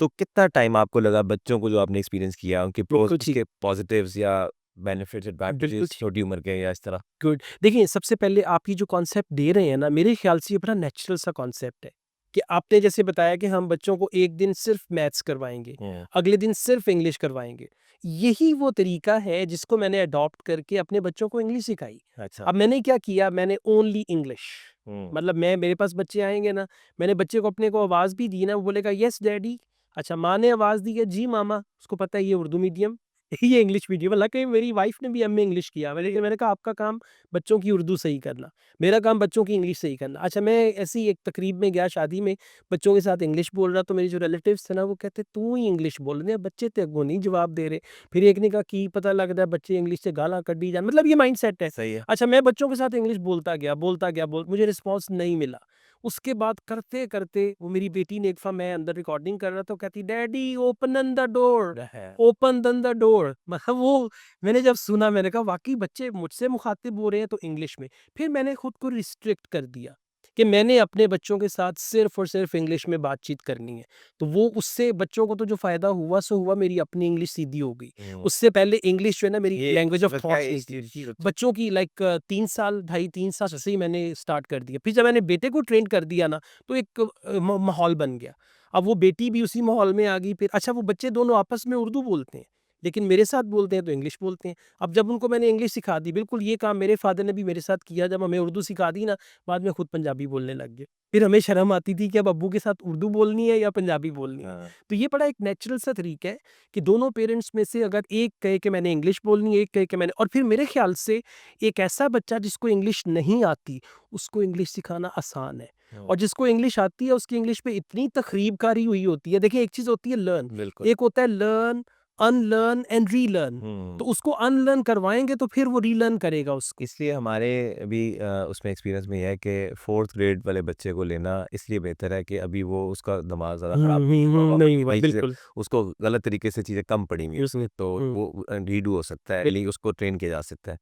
Speaker 2: तो कितना टाइम आपको लगा बच्चों को जो आपने एक्सपीरियंस किया उनके प्रोस
Speaker 1: बिल्कुल ठीक,
Speaker 2: उसके पॉजिटिव्स या बेनिफिट्स
Speaker 1: बिल्कुल
Speaker 2: एडवांटेजेस
Speaker 1: ठीक।
Speaker 2: छोटी उम्र के या इस तरह?
Speaker 1: गुड। देखिए, सबसे पहले आप ये जो कॉन्सेप्ट दे रहे हैं ना, मेरे ख़्याल से ये बड़ा नेचुरल सा कॉन्सेप्ट है, कि आपने जैसे बताया कि हम बच्चों को एक दिन सिर्फ़ मैथ्स करवाएँगे,
Speaker 2: हुँ,
Speaker 1: अगले दिन सिर्फ़ इंग्लिश करवाएँगे। यही वो तरीका है जिसको मैंने अडॉप्ट करके अपने बच्चों को इंग्लिश सिखाई।
Speaker 2: अच्छा।
Speaker 1: अब मैंने क्या किया, मैंने ओनली इंग्लिश,
Speaker 2: हुँ,
Speaker 1: मतलब मेरे पास बच्चे आएँगे ना, मैंने बच्चे को अपने को आवाज़ भी दी ना, वो बोलेगा यस डैडी। अच्छा, माँ ने आवाज़ दी है जी मामा, उसको पता है ये उर्दू मीडियम, ये इंग्लिश मीडियम। हालाँकि मेरी वाइफ़ ने भी एमए इंग्लिश किया, मैंने कहा आपका काम बच्चों की उर्दू सही करना, मेरा काम बच्चों की इंग्लिश सही करना। अच्छा, मैं ऐसी एक तकरीब में गया, शादी में, बच्चों के साथ इंग्लिश बोल रहा, तो मेरे जो रिलेटिव्स थे ना वो कहते तू ही इंग्लिश बोल रहे हैं, बच्चे ते अग्गों नहीं जवाब दे रहे। फिर एक ने कहा की पता लगदा बच्चे इंग्लिश से गालां कड्ढी जान, मतलब ये माइंडसेट है।
Speaker 2: सही है।
Speaker 1: अच्छा, मैं बच्चों के साथ इंग्लिश बोलता गया, मुझे रिस्पॉन्स नहीं मिला। उसके बाद करते-करते वो मेरी बेटी ने एक दफ़ा, मैं अंदर रिकॉर्डिंग कर रहा था, वो कहती daddy open the door, open the door. मतलब वो मैंने जब सुना, मैंने कहा वाक़ई बच्चे मुझसे मुख़ातिब हो रहे हैं तो इंग्लिश में। फिर मैंने खुद को रिस्ट्रिक्ट कर दिया कि मैंने अपने बच्चों के साथ सिर्फ़ और सिर्फ़ इंग्लिश में बातचीत करनी है। तो वो उससे बच्चों को तो जो फ़ायदा हुआ सो हुआ, मेरी अपनी इंग्लिश सीधी हो गई।
Speaker 2: हुँ,
Speaker 1: उससे पहले इंग्लिश जो है ना मेरी
Speaker 2: ये
Speaker 1: लैंग्वेज ऑफ
Speaker 2: बस क्या
Speaker 1: थॉट्स
Speaker 2: है
Speaker 1: नहीं
Speaker 2: इस
Speaker 1: थी।
Speaker 2: चीज़ की
Speaker 1: बच्चों की लाइक 3 साल, ढाई 3 साल से ही मैंने स्टार्ट कर दिया। फिर जब मैंने बेटे को ट्रेन कर दिया ना, तो एक माहौल बन गया। अब वो बेटी भी उसी माहौल में आ गई फिर। अच्छा, वो बच्चे दोनों आपस में उर्दू बोलते हैं, लेकिन मेरे साथ बोलते हैं तो इंग्लिश बोलते हैं। अब जब उनको मैंने इंग्लिश सिखा दी, बिल्कुल ये काम मेरे फ़ादर ने भी मेरे साथ किया, जब हमें उर्दू सिखा दी ना, बाद में खुद पंजाबी बोलने लग गए। फिर हमें शर्म आती थी कि अब अब्बू के साथ उर्दू बोलनी है या पंजाबी बोलनी है।
Speaker 2: हाँ,
Speaker 1: तो ये बड़ा एक नेचुरल सा तरीका है कि दोनों पेरेंट्स में से अगर एक कहे कि मैंने इंग्लिश बोलनी है, एक कहे कि मैंने, और फिर मेरे ख़्याल से एक ऐसा बच्चा जिसको इंग्लिश नहीं आती, उसको इंग्लिश सिखाना आसान है।
Speaker 2: हुँ,
Speaker 1: और जिसको इंग्लिश आती है, उसकी इंग्लिश पे इतनी तख़रीबकारी हुई होती है। देखिए, एक चीज़ होती है लर्न,
Speaker 2: बिल्कुल।
Speaker 1: एक होता है लर्न अनलर्न एंड रीलर्न। तो उसको अनलर्न करवाएंगे तो फिर वो रीलर्न करेगा उसको।
Speaker 2: इसलिए हमारे अभी उसमें एक्सपीरियंस में यह है कि 4th ग्रेड वाले बच्चे को लेना इसलिए बेहतर है कि अभी वो उसका दिमाग ज़्यादा ख़राब नहीं हुआ होगा,
Speaker 1: नहीं हुआ,
Speaker 2: वही चीज़ें
Speaker 1: बिल्कुल।
Speaker 2: उसको गलत तरीके से चीज़ें कम पड़ी हुई हैं,
Speaker 1: उसमें
Speaker 2: तो वो रीडू हो सकता है,
Speaker 1: बिल
Speaker 2: लिए उसको ट्रेन किया जा सकता है।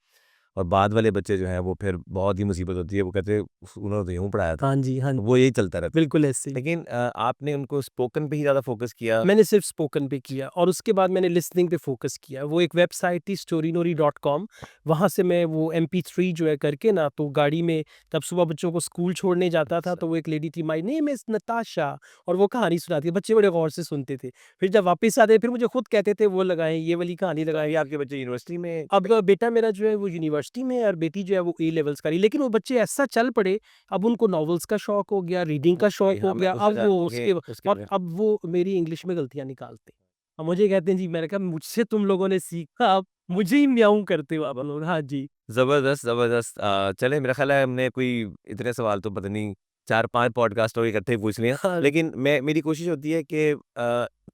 Speaker 2: और बाद वाले बच्चे जो हैं वो फिर बहुत ही मुसीबत होती है, वो कहते हैं उन्होंने तो यूँ पढ़ाया था,
Speaker 1: हाँ जी, हाँ जी,
Speaker 2: वो यही चलता रहता है।
Speaker 1: बिल्कुल ऐसे ही।
Speaker 2: लेकिन आपने उनको स्पोकन पे ही ज़्यादा फ़ोकस किया।
Speaker 1: मैंने सिर्फ स्पोकन पे किया और उसके बाद मैंने लिसनिंग पे फोकस किया। वो एक वेबसाइट थी storynory.com, वहाँ से मैं वो MP3 जो है करके ना, तो गाड़ी में तब सुबह बच्चों को स्कूल छोड़ने जाता था,
Speaker 2: अच्छा।
Speaker 1: तो वो एक लेडी थी, माय नेम इज़ नताशा, और वो कहानी सुनाती है। बच्चे बड़े गौर से सुनते थे। फिर जब वापस आते फिर मुझे खुद कहते थे वो लगाएँ, ये वाली कहानी
Speaker 2: तो
Speaker 1: लगाएँ।
Speaker 2: अभी आपके बच्चे यूनिवर्सिटी में
Speaker 1: अब बेटा मेरा जो है वो यूनिवर्सिटी में है और बेटी जो है वो ए लेवल्स कर रही है। लेकिन वो बच्चे ऐसा चल पड़े, अब उनको नॉवेल्स का शौक हो गया, रीडिंग का शौक हो
Speaker 2: हाँ, मैं
Speaker 1: गया,
Speaker 2: पूछना
Speaker 1: अब
Speaker 2: चाह
Speaker 1: वो
Speaker 2: रहा हूँ
Speaker 1: उसके
Speaker 2: कि उसके
Speaker 1: और अब वो मेरी इंग्लिश में गलतियाँ निकालते हैं। अब मुझे कहते हैं जी, मैंने कहा मुझसे तुम लोगों ने सीखा, अब मुझे ही म्याऊँ करते हो आप लोग। हाँ जी।
Speaker 2: ज़बरदस्त, ज़बरदस्त। चलें मेरा ख़्याल है हमने कोई इतने सवाल तो पता नहीं 4-5 पॉडकास्ट और इकट्ठे ही पूछ लिए हैं।
Speaker 1: हाँ,
Speaker 2: लेकिन मेरी कोशिश होती है कि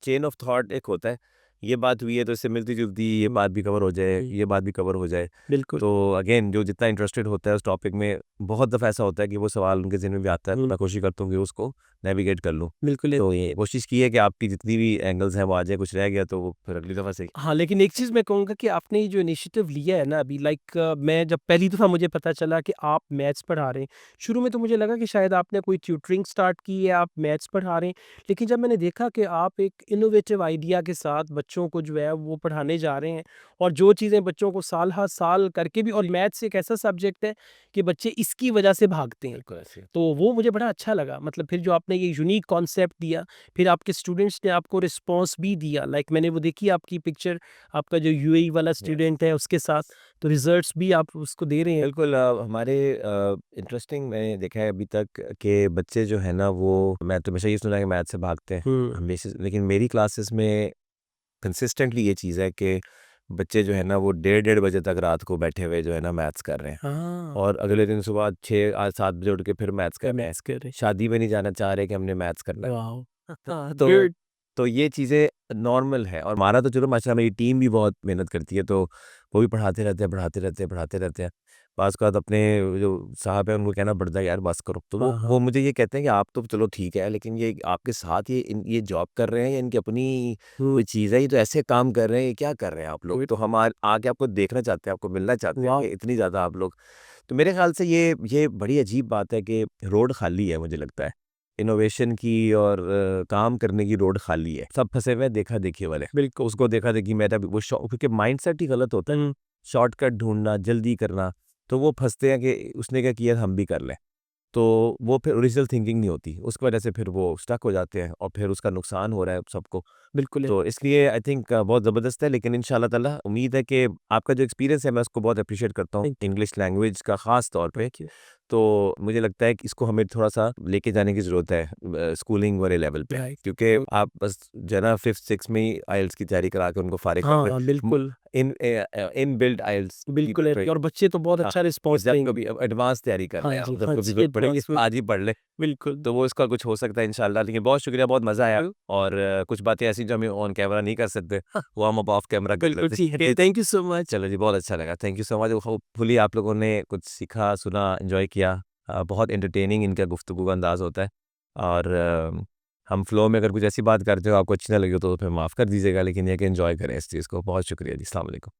Speaker 2: चेन ऑफ थॉट एक होता है, ये बात हुई है तो इससे मिलती-जुलती ये बात भी कवर हो जाए,
Speaker 1: जी,
Speaker 2: ये बात भी कवर हो जाए।
Speaker 1: बिल्कुल।
Speaker 2: तो अगेन जो जितना इंटरेस्टेड होता है उस टॉपिक में, बहुत दफ़ा ऐसा होता है कि वो सवाल उनके ज़हन में भी आता है,
Speaker 1: हुँ,
Speaker 2: मैं कोशिश करता हूँ कि उसको नेविगेट कर लूँ।
Speaker 1: बिल्कुल।
Speaker 2: तो ये कोशिश की है कि आपकी जितनी भी एंगल्स हैं वो आ जाए, कुछ रह गया तो वो फिर अगली दफ़ा से
Speaker 1: हाँ, लेकिन एक चीज़ मैं कहूँगा कि आपने ये जो इनिशिएटिव लिया है ना अभी, लाइक मैं जब पहली दफ़ा मुझे पता चला कि आप मैथ्स पढ़ा रहे हैं, शुरू में तो मुझे लगा कि शायद आपने कोई ट्यूटरिंग स्टार्ट की है, आप मैथ्स पढ़ा रहे हैं। लेकिन जब मैंने देखा कि आप एक इनोवेटिव आइडिया के साथ बच्चों को जो है वो पढ़ाने जा रहे हैं, और जो चीज़ें बच्चों को साल हर साल करके भी, और मैथ्स एक ऐसा सब्जेक्ट है कि बच्चे इसकी वजह से भागते हैं।
Speaker 2: बिल्कुल ऐसे ही।
Speaker 1: तो वो मुझे बड़ा अच्छा लगा, मतलब फिर जो आपने ये यूनिक कॉन्सेप्ट दिया, फिर आपके स्टूडेंट्स ने आपको रिस्पॉन्स भी दिया। लाइक मैंने वो देखी आपकी पिक्चर, आपका जो यूएई वाला
Speaker 2: यस।
Speaker 1: स्टूडेंट है उसके साथ, तो रिजल्ट्स भी आप उसको दे रहे हैं।
Speaker 2: बिल्कुल हमारे इंटरेस्टिंग मैंने देखा है अभी तक कि बच्चे जो है ना वो मैं तो हमेशा ये सुना है कि मैथ से भागते हैं
Speaker 1: हुँ।
Speaker 2: हमेशा, लेकिन मेरी क्लासेस में कंसिस्टेंटली ये चीज़ है कि बच्चे जो है ना वो 1:30 बजे तक रात को बैठे हुए जो है ना मैथ्स कर रहे हैं,
Speaker 1: हाँ,
Speaker 2: और अगले दिन सुबह 6 आज 7 बजे उठ के फिर मैथ्स कर
Speaker 1: क्या
Speaker 2: रहे हैं।
Speaker 1: मैथ्स कर रहे
Speaker 2: शादी में नहीं जाना चाह रहे कि हमने मैथ्स करना है।
Speaker 1: हैं। वाओ! हाँ,
Speaker 2: तो
Speaker 1: गुड।
Speaker 2: तो ये चीज़ें नॉर्मल है, और हमारा तो चलो माशाल्लाह मेरी टीम भी बहुत मेहनत करती है, तो वो भी पढ़ाते रहते हैं, पढ़ाते रहते हैं, पढ़ाते रहते हैं। बाज़ औक़ात अपने जो साहब हैं उनको कहना पड़ता है यार बस करो। तो वो
Speaker 1: हाँ, हाँ।
Speaker 2: वो मुझे ये कहते हैं कि आप तो चलो ठीक है, लेकिन ये आपके साथ ये जॉब कर रहे हैं या इनकी अपनी
Speaker 1: हुँ,
Speaker 2: कोई चीज़ है, ये तो ऐसे काम कर रहे हैं, ये क्या कर रहे हैं आप लोग?
Speaker 1: गुड।
Speaker 2: तो हम आके आपको देखना चाहते हैं, आपको मिलना चाहते हैं
Speaker 1: वाओ!
Speaker 2: कि इतनी ज़्यादा आप लोग। तो मेरे ख़्याल से ये बड़ी अजीब बात है कि रोड खाली है मुझे लगता है। इनोवेशन की और काम करने की रोड खाली है। सब फँसे हुए हैं देखा-देखी वाले।
Speaker 1: बिल्कुल।
Speaker 2: उसको देखा-देखी मेरा भी वो क्योंकि माइंडसेट ही गलत होता है।
Speaker 1: हुँ,
Speaker 2: शॉर्टकट ढूँढना, जल्दी करना, तो वो फँसते हैं कि उसने क्या किया हम भी कर लें। तो वो फिर ओरिजिनल थिंकिंग नहीं होती। उसकी वजह से फिर वो स्टक हो जाते हैं और फिर उसका नुकसान हो रहा है सबको।
Speaker 1: बिल्कुल है।
Speaker 2: तो इसलिए आई थिंक बहुत ज़बरदस्त है, लेकिन इंशाल्लाह ताला उम्मीद है कि आपका जो एक्सपीरियंस है मैं उसको बहुत एप्रिशिएट करता हूँ,
Speaker 1: थैंक यू,
Speaker 2: इंग्लिश लैंग्वेज का ख़ास तौर पे।
Speaker 1: Thank you.
Speaker 2: तो मुझे लगता है कि इसको हमें थोड़ा-सा लेके जाने की ज़रूरत है स्कूलिंग वाले लेवल पे।
Speaker 1: राइट।
Speaker 2: क्योंकि आप बस जो है ना 5th-6th में ही आईएलटीएस की तैयारी करा के उनको फ़ारिग कर
Speaker 1: हाँ,
Speaker 2: रहे
Speaker 1: हाँ,
Speaker 2: हैं।
Speaker 1: बिल्कुल।
Speaker 2: इनबिल्ट आईएलटीएस की
Speaker 1: बिल्कुल है, और बच्चे तो बहुत
Speaker 2: हाँ,
Speaker 1: अच्छा रिस्पॉन्स
Speaker 2: जब
Speaker 1: देंगे।
Speaker 2: कभी अब एडवांस तैयारी कर
Speaker 1: हाँ
Speaker 2: रहे हैं
Speaker 1: जी,
Speaker 2: आप, जब
Speaker 1: हाँ
Speaker 2: कभी
Speaker 1: जी,
Speaker 2: ज़रूरत पड़ेगी
Speaker 1: एडवांस में
Speaker 2: आज ही पढ़ लें,
Speaker 1: बिल्कुल।
Speaker 2: तो वो इसका कुछ हो सकता है इंशाल्लाह। लेकिन बहुत शुक्रिया, बहुत मज़ा आया, और कुछ बातें ऐसी जो हम ऑन कैमरा नहीं कर सकते, वो हम अब ऑफ कैमरा कर
Speaker 1: बिल्कुल
Speaker 2: लेते
Speaker 1: ठीक
Speaker 2: हैं।
Speaker 1: है, थैंक यू सो मच।
Speaker 2: चलो जी, बहुत अच्छा लगा। Thank you so much. Hopefully आप लोगों ने कुछ सीखा, सुना, एन्जॉय किया। बहुत एंटरटेनिंग इनका गुफ्तगू का अंदाज़ होता है, और हम फ्लो में अगर कुछ ऐसी बात करते हो आपको अच्छी ना लगी हो तो फिर माफ़ कर दीजिएगा, लेकिन ये है कि एन्जॉय करें इस चीज़ को। बहुत शुक्रिया जी, अस्सलाम वालेकुम।